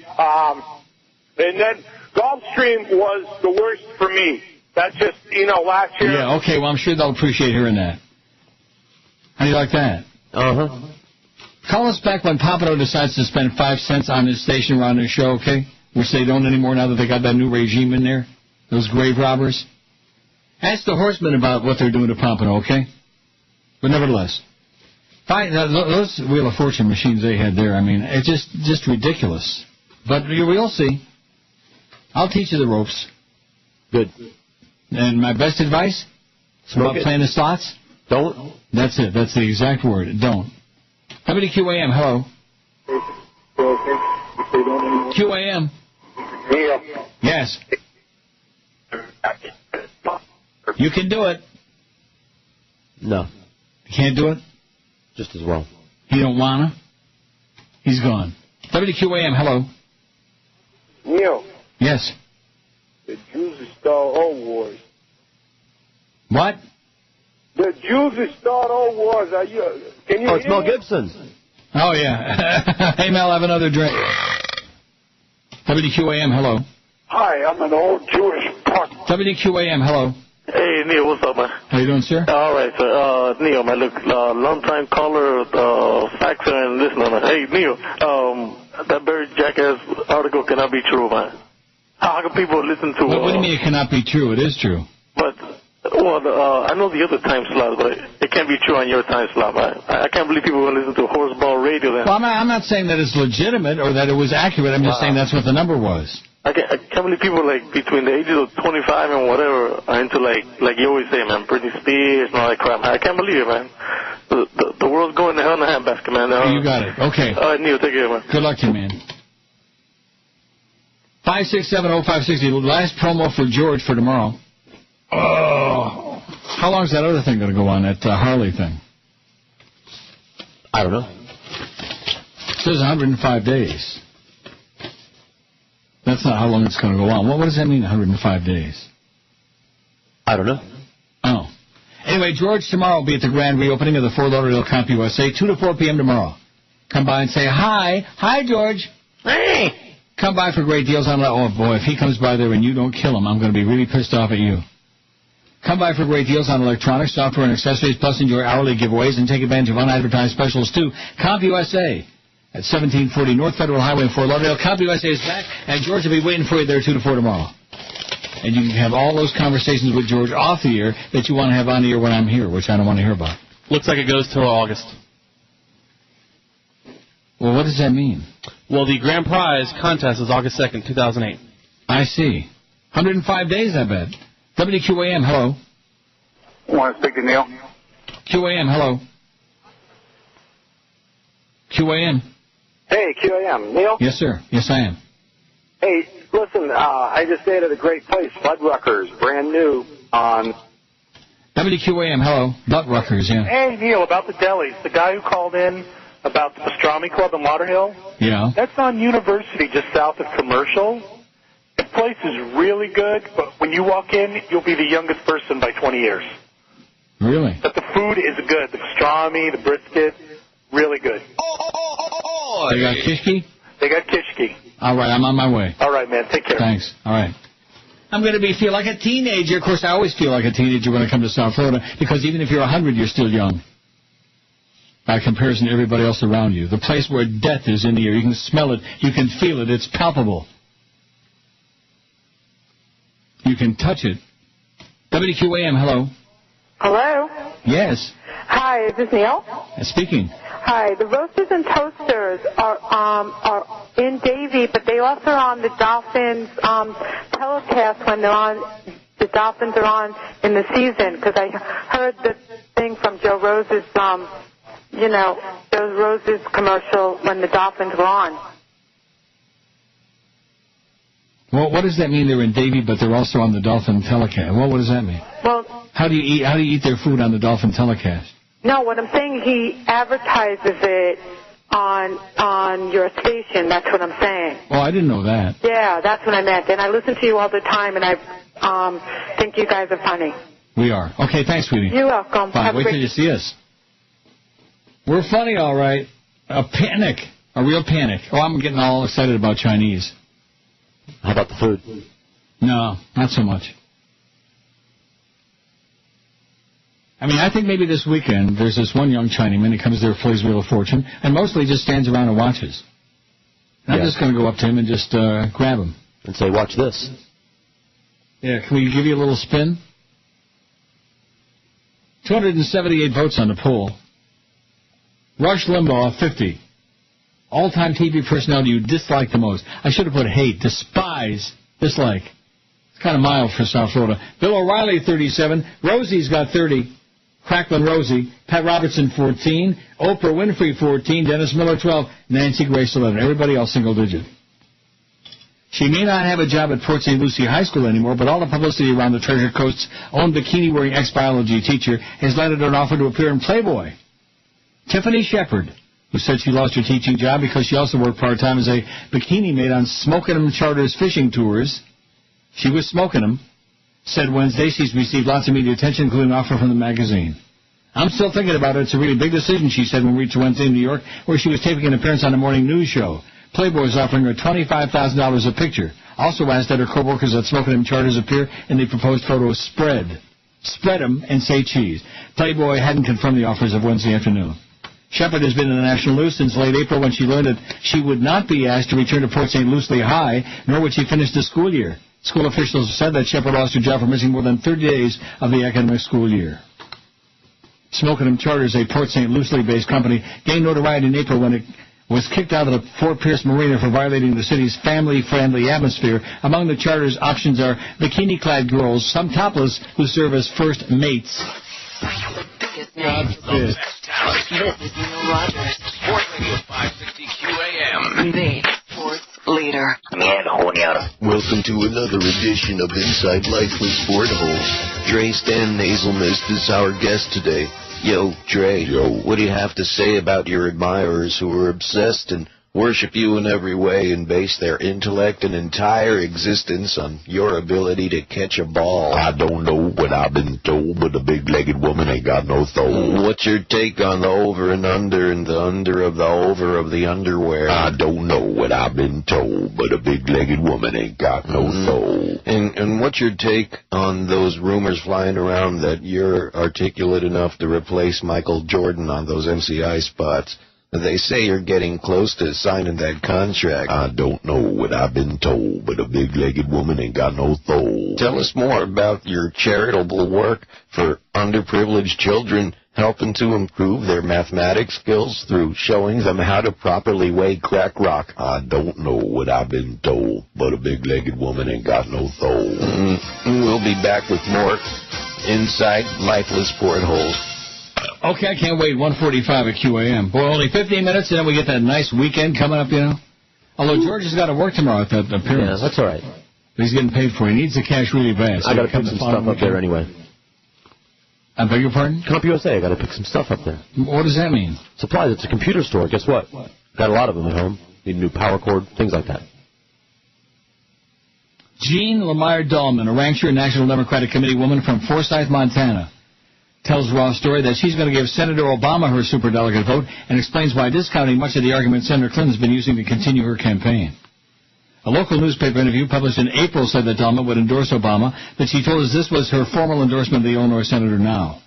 Speaker 19: And then Gulfstream was the worst for me. That's just, last year.
Speaker 3: Yeah, okay. Well, I'm sure they'll appreciate hearing that. How do you like that?
Speaker 7: Uh-huh.
Speaker 3: Call us back when Pompano decides to spend 5 cents on his station around his show, okay? Which they don't anymore now that they got that new regime in there. Those grave robbers. Ask the horsemen about what they're doing to Pompano, okay? But nevertheless. Those Wheel of Fortune machines they had there, I mean, it's just ridiculous. But we'll see. I'll teach you the ropes.
Speaker 7: Good.
Speaker 3: And my best advice about playing the slots?
Speaker 7: Don't.
Speaker 3: That's it. That's the exact word. Don't. WQAM, hello. QAM.
Speaker 19: Yeah.
Speaker 3: Yes. You can do it.
Speaker 7: No.
Speaker 3: You can't do it?
Speaker 7: Just as well.
Speaker 3: He don't wanna? He's gone. WQAM, hello.
Speaker 19: Neil.
Speaker 3: Yes.
Speaker 19: The Jews start all wars.
Speaker 3: What?
Speaker 19: The Jews start all wars. Can you
Speaker 7: it's
Speaker 19: hear
Speaker 7: Mel
Speaker 19: me?
Speaker 7: Gibson.
Speaker 3: Oh, yeah. Hey, Mel, have another drink. WQAM, hello.
Speaker 19: Hi, I'm an old Jewish punk.
Speaker 3: WQAM, hello.
Speaker 6: Hey, Neil, what's up, man?
Speaker 3: How you doing, sir?
Speaker 6: All right, sir. Neil, man, look, long-time caller, faxer, and listener. Hey, Neil, that Barry Jackass article cannot be true, man. How can people listen to...
Speaker 3: What do you mean it cannot be true? It is true.
Speaker 6: But, I know the other time slot, but it can't be true on your time slot, man. I can't believe people will listen to horseball radio then.
Speaker 3: Well, I'm not saying that it's legitimate or that it was accurate. I'm just saying that's what the number was.
Speaker 6: I can't believe people, between the ages of 25 and whatever are into, like you always say, man, Britney Spears and all that crap. I can't believe it, man. The world's going to hell in a handbasket, man.
Speaker 3: You got it. Okay.
Speaker 6: All right, Neil, take care, man.
Speaker 3: Good luck to you, man. 5670560. Last promo for George for tomorrow. Oh. How long is that other thing going to go on, that Harley thing?
Speaker 7: I don't know.
Speaker 3: It says 105 days. That's not how long it's going to go on. What does that mean, 105 days?
Speaker 7: I don't know.
Speaker 3: Oh. Anyway, George tomorrow will be at the grand reopening of the Fort Lauderdale Comp USA, 2 to 4 p.m. tomorrow. Come by and say hi. Hi, George. Hey. Come by for great deals on... Oh, boy, if he comes by there and you don't kill him, I'm going to be really pissed off at you. Come by for great deals on electronics, software, and accessories, plus enjoy hourly giveaways and take advantage of unadvertised specials, too. Comp USA at 1740 North Federal Highway in Fort Lauderdale. Copy USA is back, and George will be waiting for you there 2 to 4 tomorrow. And you can have all those conversations with George off the air that you want to have on the air when I'm here, which I don't want to hear about.
Speaker 8: Looks like it goes till August.
Speaker 3: Well, what does that mean?
Speaker 8: Well, the grand prize contest is August 2nd, 2008.
Speaker 3: I see. 105 days, I bet. WQAM, hello.
Speaker 11: Want to speak to Neil?
Speaker 3: QAM, hello. QAM.
Speaker 11: Hey, QAM. Neil?
Speaker 3: Yes, sir. Yes, I am.
Speaker 11: Hey, listen, I just stayed at a great place, Fuddruckers, brand new on...
Speaker 3: WQAM, hello. Buttruckers, yeah.
Speaker 13: Hey, Neil, about the delis. The guy who called in about the pastrami club in Lauderhill?
Speaker 3: Yeah.
Speaker 13: That's on University, just south of Commercial. The place is really good, but when you walk in, you'll be the youngest person by 20 years.
Speaker 3: Really?
Speaker 13: But the food is good. The pastrami, the brisket, really good.
Speaker 3: They got kishki?
Speaker 13: They got kishki.
Speaker 3: All right, I'm on my way.
Speaker 13: All right, man. Take care.
Speaker 3: Thanks. All right. I'm going to feel like a teenager. Of course, I always feel like a teenager when I come to South Florida, because even if you're 100, you're still young. By comparison to everybody else around you. The place where death is in the air. You can smell it. You can feel it. It's palpable. You can touch it. WQAM, hello.
Speaker 20: Hello?
Speaker 3: Yes.
Speaker 20: Hi, is this Neil?
Speaker 3: Speaking.
Speaker 20: Hi, the Roasters and Toasters are in Davie, but they also are on the Dolphins telecast when they're on, the Dolphins are on in the season, because I heard the thing from Joe Rose's, Joe Rose's commercial when the Dolphins were on.
Speaker 3: Well, what does that mean? They're in Davie, but they're also on the Dolphin telecast. Well, what does that mean?
Speaker 20: Well,
Speaker 3: how do you eat their food on the Dolphin telecast?
Speaker 20: No, what I'm saying, he advertises it on your station. That's what I'm saying.
Speaker 3: Oh, I didn't know that.
Speaker 20: Yeah, that's what I meant. And I listen to you all the time, and I think you guys are funny.
Speaker 3: We are. Okay, thanks, sweetie.
Speaker 20: You're welcome.
Speaker 3: Fine. Wait till you see us. We're funny, all right. A panic. A real panic. Oh, I'm getting all excited about Chinese.
Speaker 7: How about the food?
Speaker 3: No, not so much. I mean, I think maybe this weekend there's this one young Chinaman who comes there, plays Wheel of Fortune, and mostly just stands around and watches. I'm just going to go up to him and just grab him.
Speaker 7: And say, watch this.
Speaker 3: Yeah, can we give you a little spin? 278 votes on the poll. Rush Limbaugh, 50. All-time TV personality you dislike the most. I should have put hate, despise, dislike. It's kind of mild for South Florida. Bill O'Reilly, 37. Rosie's got 30. Cracklin Rosie. Pat Robertson, 14. Oprah Winfrey, 14. Dennis Miller, 12. Nancy Grace, 11. Everybody else single digit. She may not have a job at Port St. Lucie High School anymore, but all the publicity around the Treasure Coast's own bikini-wearing ex-biology teacher has led her to an offer to appear in Playboy. Tiffany Shepard, who said she lost her teaching job because she also worked part-time as a bikini maid on Smokin' 'em Charters fishing tours. She was smoking them, said Wednesday she's received lots of media attention, including an offer from the magazine. I'm still thinking about it. It's a really big decision, she said when we reached Wednesday in New York, where she was taping an appearance on a morning news show. Playboy is offering her $25,000 a picture. Also asked that her co-workers at Smokin' 'em Charters appear in the proposed photo spread. Spread 'em and say cheese. Playboy hadn't confirmed the offers of Wednesday afternoon. Shepard has been in the national news since late April when she learned that she would not be asked to return to Port St. Lucie High, nor would she finish the school year. School officials said that Shepard lost her job for missing more than 30 days of the academic school year. Smokin' 'em Charters, a Port St. Lucie-based company, gained notoriety in April when it was kicked out of the Fort Pierce Marina for violating the city's family-friendly atmosphere. Among the charter's options are bikini-clad girls, some topless, who serve as first mates.
Speaker 2: This is Neil Rogers. Sports Radio 560 QAM. The sports leader.
Speaker 22: Welcome to another edition of Inside Life with Sport Holes. Dre Stan Nasal Mist is our guest today. Yo, Dre. Yo. What do you have to say about your admirers who are obsessed and worship you in every way and base their intellect and entire existence on your ability to catch a ball?
Speaker 24: I don't know what I've been told, but a big-legged woman ain't got no soul.
Speaker 22: What's your take on the over and the under of the over of the underwear?
Speaker 24: I don't know what I've been told, but a big-legged woman ain't got no soul.
Speaker 22: And what's your take on those rumors flying around that you're articulate enough to replace Michael Jordan on those MCI spots? They say you're getting close to signing that contract.
Speaker 24: I don't know what I've been told, but a big-legged woman ain't got no soul.
Speaker 22: Tell us more about your charitable work for underprivileged children, helping to improve their mathematics skills through showing them how to properly weigh crack rock.
Speaker 24: I don't know what I've been told, but a big-legged woman ain't got no soul.
Speaker 22: We'll be back with more Inside Lifeless Portholes.
Speaker 3: Okay, I can't wait. 1:45 at QAM. Boy, only 15 minutes, and then we get that nice weekend coming up, you know. Although George has got to work tomorrow at that appearance.
Speaker 7: Yeah, that's all right.
Speaker 3: He's getting paid for it. He needs the cash really bad. So
Speaker 7: I got to pick some stuff up there anyway.
Speaker 3: I beg your pardon?
Speaker 7: Come up USA. I got to pick some stuff up there.
Speaker 3: What does that mean?
Speaker 7: Supplies. It's a computer store. Guess what? Got a lot of them at home. Need a new power cord, things like that.
Speaker 3: Jean Lemire Dahlman, a rancher and National Democratic Committee woman from Forsyth, Montana, tells Raw Story that she's going to give Senator Obama her superdelegate vote and explains why discounting much of the argument Senator Clinton's been using to continue her campaign. A local newspaper interview published in April said that Dahlman would endorse Obama, but she told us this was her formal endorsement of the Illinois senator now.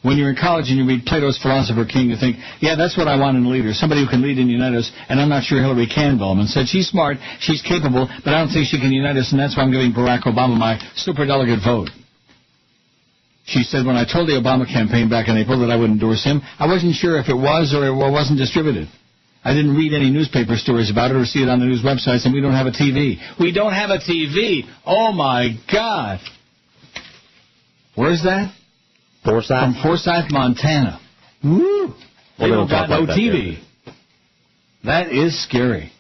Speaker 3: When you're in college and you read Plato's Philosopher King, you think, yeah, that's what I want in a leader, somebody who can lead and unite us, and I'm not sure Hillary can, Dahlman said. She's smart, she's capable, but I don't think she can unite us, and that's why I'm giving Barack Obama my superdelegate vote. She said, when I told the Obama campaign back in April that I would endorse him, I wasn't sure if it was or it wasn't distributed. I didn't read any newspaper stories about it or see it on the news websites, and we don't have a TV. We don't have a TV! Oh, my God! Where's that?
Speaker 7: Forsyth?
Speaker 3: From Forsyth, Montana. Woo! They don't got no TV. That is scary.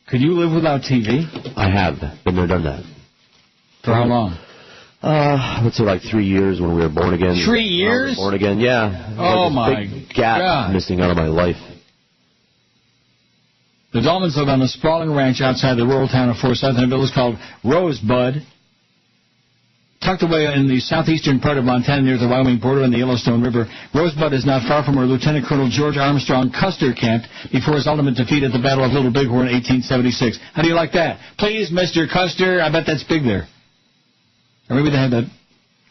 Speaker 3: Could you live without TV?
Speaker 7: I have. Been there, done that.
Speaker 3: For how long?
Speaker 7: Let's say like 3 years when we were born again.
Speaker 3: 3 years?
Speaker 7: Born again, yeah.
Speaker 3: Oh,
Speaker 7: like
Speaker 3: my
Speaker 7: big gap
Speaker 3: God.
Speaker 7: Missing out of my life.
Speaker 3: The Dahlmans live on a sprawling ranch outside the rural town of Forsyth in a village called Rosebud. Tucked away in the southeastern part of Montana near the Wyoming border and the Yellowstone River, Rosebud is not far from where Lieutenant Colonel George Armstrong Custer camped before his ultimate defeat at the Battle of Little Bighorn in 1876. How do you like that? Please, Mr. Custer. I bet that's big there. Or maybe they had that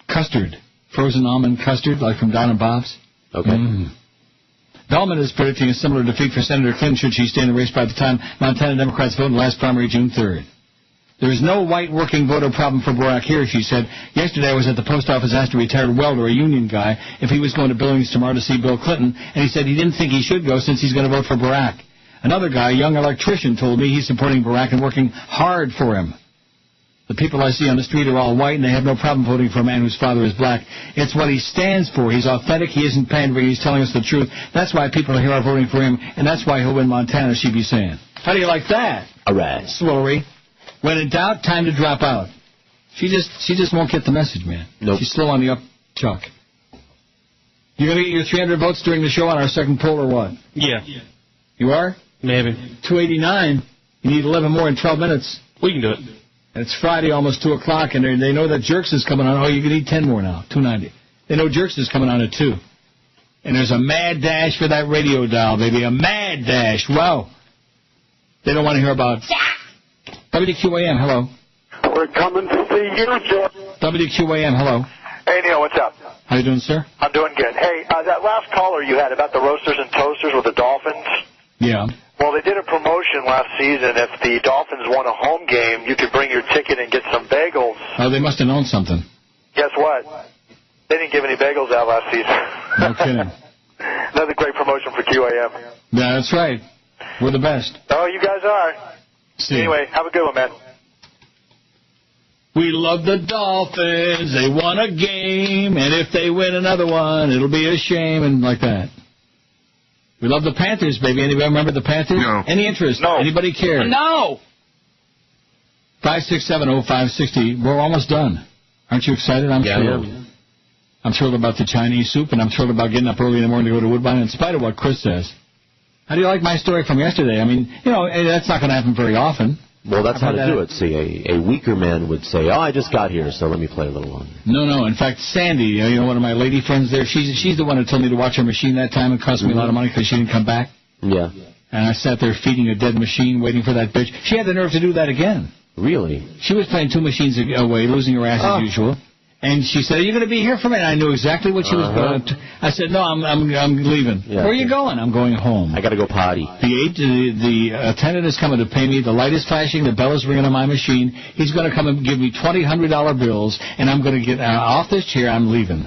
Speaker 3: custard, frozen almond custard, like from Don and Bob's.
Speaker 7: Okay.
Speaker 3: Dahlman is predicting a similar defeat for Senator Clinton should she stay in the race by the time Montana Democrats vote in the last primary June 3rd. There is no white working voter problem for Barack here, she said. Yesterday I was at the post office, asked a retired welder, a union guy, if he was going to Billings tomorrow to see Bill Clinton, and he said he didn't think he should go since he's going to vote for Barack. Another guy, a young electrician, told me he's supporting Barack and working hard for him. The people I see on the street are all white, and they have no problem voting for a man whose father is black. It's what he stands for. He's authentic. He isn't pandering. He's telling us the truth. That's why people here are voting for him, and that's why he'll win Montana, she'd be saying. How do you like that?
Speaker 7: All right.
Speaker 3: Slowery. When in doubt, time to drop out. She just won't get the message, man.
Speaker 7: Nope.
Speaker 3: She's slow on the upchuck. You're going to get your 300 votes during the show on our second poll or what?
Speaker 8: Yeah.
Speaker 3: You are?
Speaker 8: Maybe.
Speaker 3: 289. You need 11 more in 12 minutes.
Speaker 8: We can do it.
Speaker 3: And it's Friday, almost 2 o'clock, and they know that Jerks is coming on. Oh, you can need 10 more now, 290. They know Jerks is coming on at 2. And there's a mad dash for that radio dial, baby. A mad dash. Wow. They don't want to hear about... WQAM, hello.
Speaker 11: We're coming to see you, Jeff.
Speaker 3: WQAM, hello.
Speaker 11: Hey, Neil, what's up?
Speaker 3: How you doing, sir?
Speaker 11: I'm doing good. Hey, that last caller you had about the roasters and toasters with the Dolphins.
Speaker 3: Yeah.
Speaker 11: Well, they did a promotion last season. If the Dolphins won a home game, you could bring your ticket and get some bagels.
Speaker 3: Oh, they must have known something.
Speaker 11: Guess what? They didn't give any bagels out last season.
Speaker 3: No kidding.
Speaker 11: Another great promotion for QAM.
Speaker 3: Yeah, that's right. We're the best.
Speaker 11: Oh, you guys are.
Speaker 3: See.
Speaker 11: Anyway, have a good one, man.
Speaker 3: We love the Dolphins. They won a game, and if they win another one, it'll be a shame, and like that. We love the Panthers, baby. Anybody remember the Panthers?
Speaker 10: No.
Speaker 3: Any interest?
Speaker 11: No.
Speaker 3: Anybody care?
Speaker 8: No!
Speaker 3: 5670560. We're almost done. Aren't you excited? I'm thrilled.
Speaker 7: Yeah.
Speaker 3: I'm thrilled about the Chinese soup, and I'm thrilled about getting up early in the morning to go to Woodbine, in spite of what Chris says. How do you like my story from yesterday? I mean, you know, that's not going to happen very often.
Speaker 7: Well, that's how to do it. See, a weaker man would say, oh, I just got here, so let me play a little longer.
Speaker 3: No. In fact, Sandy, you know, one of my lady friends there, she's the one who told me to watch her machine that time. It cost me a lot of money because she didn't come back.
Speaker 7: Yeah.
Speaker 3: And I sat there feeding a dead machine, waiting for that bitch. She had the nerve to do that again.
Speaker 7: Really?
Speaker 3: She was playing 2 machines away, losing her ass as usual. And she said, "Are you going to be here for a minute?" I knew exactly what she was going to. I said, "No, I'm leaving."
Speaker 7: Yeah.
Speaker 3: Where are you going? I'm going home.
Speaker 7: I got to go potty.
Speaker 3: The attendant is coming to pay me. The light is flashing. The bell is ringing on my machine. He's going to come and give me $2,000 bills, and I'm going to get off this chair. I'm leaving.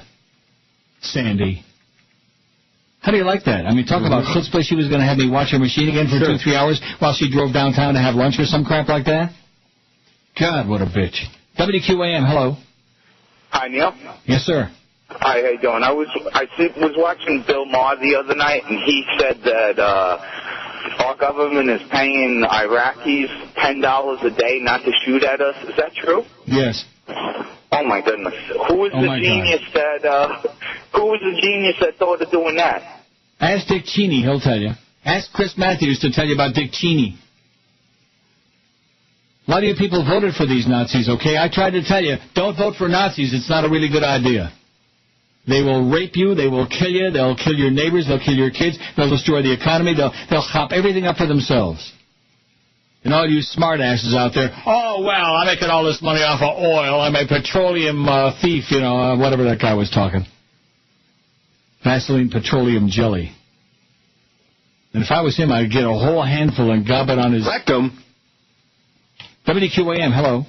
Speaker 3: Sandy. How do you like that? I mean, talk about chutzpah. She was going to have me watch her machine again for 2-3 hours while she drove downtown to have lunch or some crap like that? God, what a bitch. WQAM, hello.
Speaker 12: Hi, Neil.
Speaker 3: Yes, sir.
Speaker 12: Hi, how you doing? I was watching Bill Maher the other night, and he said that our government is paying Iraqis $10 a day not to shoot at us. Is that true?
Speaker 3: Yes.
Speaker 12: Oh my goodness! Who was the genius that thought of doing that?
Speaker 3: Ask Dick Cheney; he'll tell you. Ask Chris Matthews to tell you about Dick Cheney. A lot of you people voted for these Nazis, okay? I tried to tell you, don't vote for Nazis. It's not a really good idea. They will rape you. They will kill you. They'll kill your neighbors. They'll kill your kids. They'll destroy the economy. They'll chop everything up for themselves. And all you smartasses out there, oh, well, I'm making all this money off of oil. I'm a petroleum thief, whatever that guy was talking. Vaseline petroleum jelly. And if I was him, I'd get a whole handful and gob it on his rectum. WQAM, hello.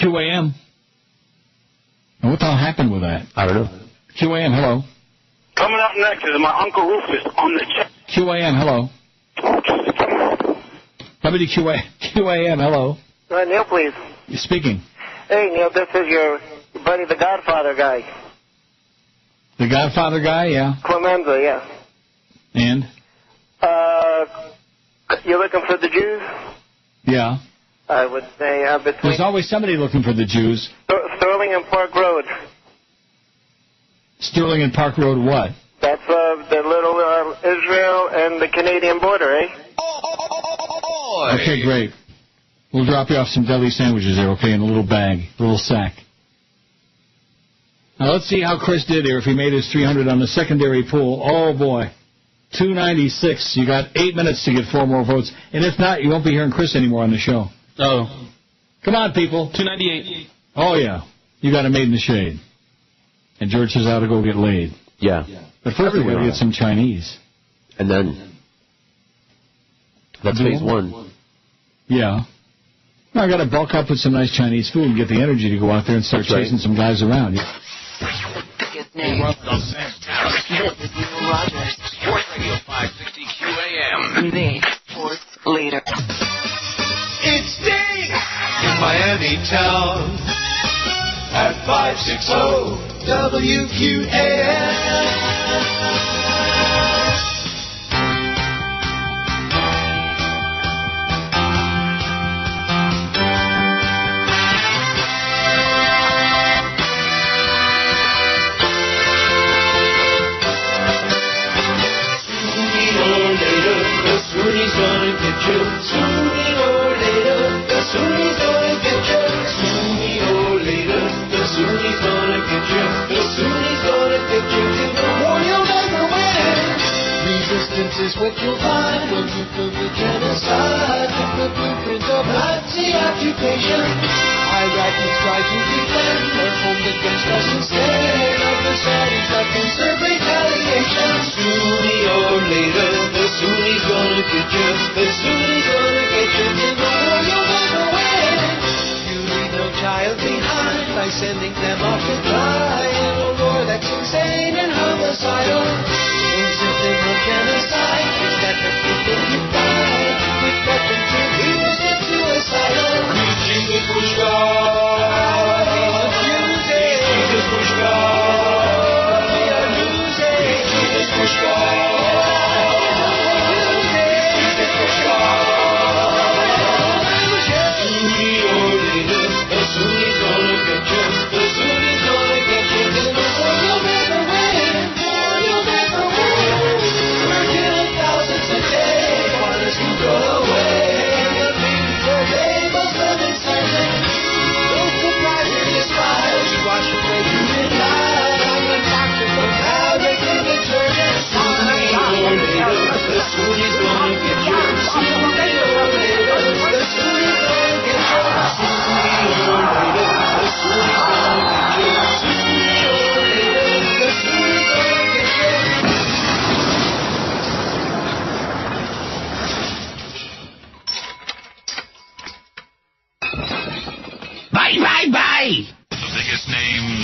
Speaker 3: QAM. And what the hell happened with that?
Speaker 7: I don't know.
Speaker 3: QAM, hello.
Speaker 1: Coming up next is my Uncle Rufus on the chat.
Speaker 3: QAM, hello. WQAM, hello.
Speaker 14: Neil, please.
Speaker 3: You're speaking.
Speaker 14: Hey, Neil, this is your buddy, the Godfather guy.
Speaker 3: The Godfather guy, yeah.
Speaker 14: Clemenza, yeah.
Speaker 3: And?
Speaker 14: You're looking for the Jews?
Speaker 3: Yeah.
Speaker 14: I would say between...
Speaker 3: There's always somebody looking for the Jews.
Speaker 14: Sterling and Park Road.
Speaker 3: Sterling and Park Road what?
Speaker 14: That's the little Israel and the Canadian border, eh?
Speaker 3: Okay, great. We'll drop you off some deli sandwiches there, okay, in a little bag, a little sack. Now, let's see how Chris did here if he made his 300 on the secondary pool. Oh, boy. 296. You got 8 minutes to get 4 more votes. And if not, you won't be hearing Chris anymore on the show.
Speaker 8: Oh.
Speaker 3: Come on, people.
Speaker 8: 298.
Speaker 3: Oh, yeah. You got a maid in the shade. And George says how to go get laid.
Speaker 7: Yeah.
Speaker 3: But first, we're going to get some Chinese.
Speaker 7: And then, that's phase 1.
Speaker 3: Yeah. Now, I got to bulk up with some nice Chinese food and get the energy to go out there and start chasing some guys around. Yeah.
Speaker 2: Biggest name. This is Neil Rogers. Sports Radio 560 QAM. The sports leader.
Speaker 15: It's Sting in Miami town at 560 WQAM. Sooney's gonna get you. Sooner or later, the Sooney's gonna get you. Sooner or later, the Sooney's gonna get you. The Sooney's gonna get you. In the war you'll never win. Resistance is what you'll find when you commit genocide. The blueprint of Nazi occupation. Iraqis try to defend their home against us instead of the Saudis that can serve retaliation. Sooner or later, the Sooney's gonna get you. The Sooney's gonna get you. In the war you'll never win. You leave no child behind by sending them off to die in a war that's insane and homicidal. Insisting on genocide is that the people you fight with weapons to lose it suicidal. Jesus Pushka, Jesus Pushka, we are losing. Jesus Pushka, Jesus Pushka. Sooner or later, the Sooney's gonna get you. The Sooney's gonna get you. In the war you'll never win. War you'll never win. We're killing thousands a day.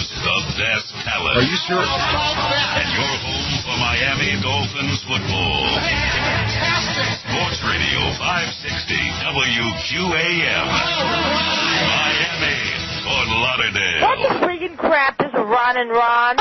Speaker 5: Dolphins the best talent.
Speaker 3: Are you sure?
Speaker 5: And your home for Miami Dolphins football. Sports Radio 560 WQAM. Miami, Fort Lauderdale.
Speaker 16: What the freaking crap is Ron and Ron?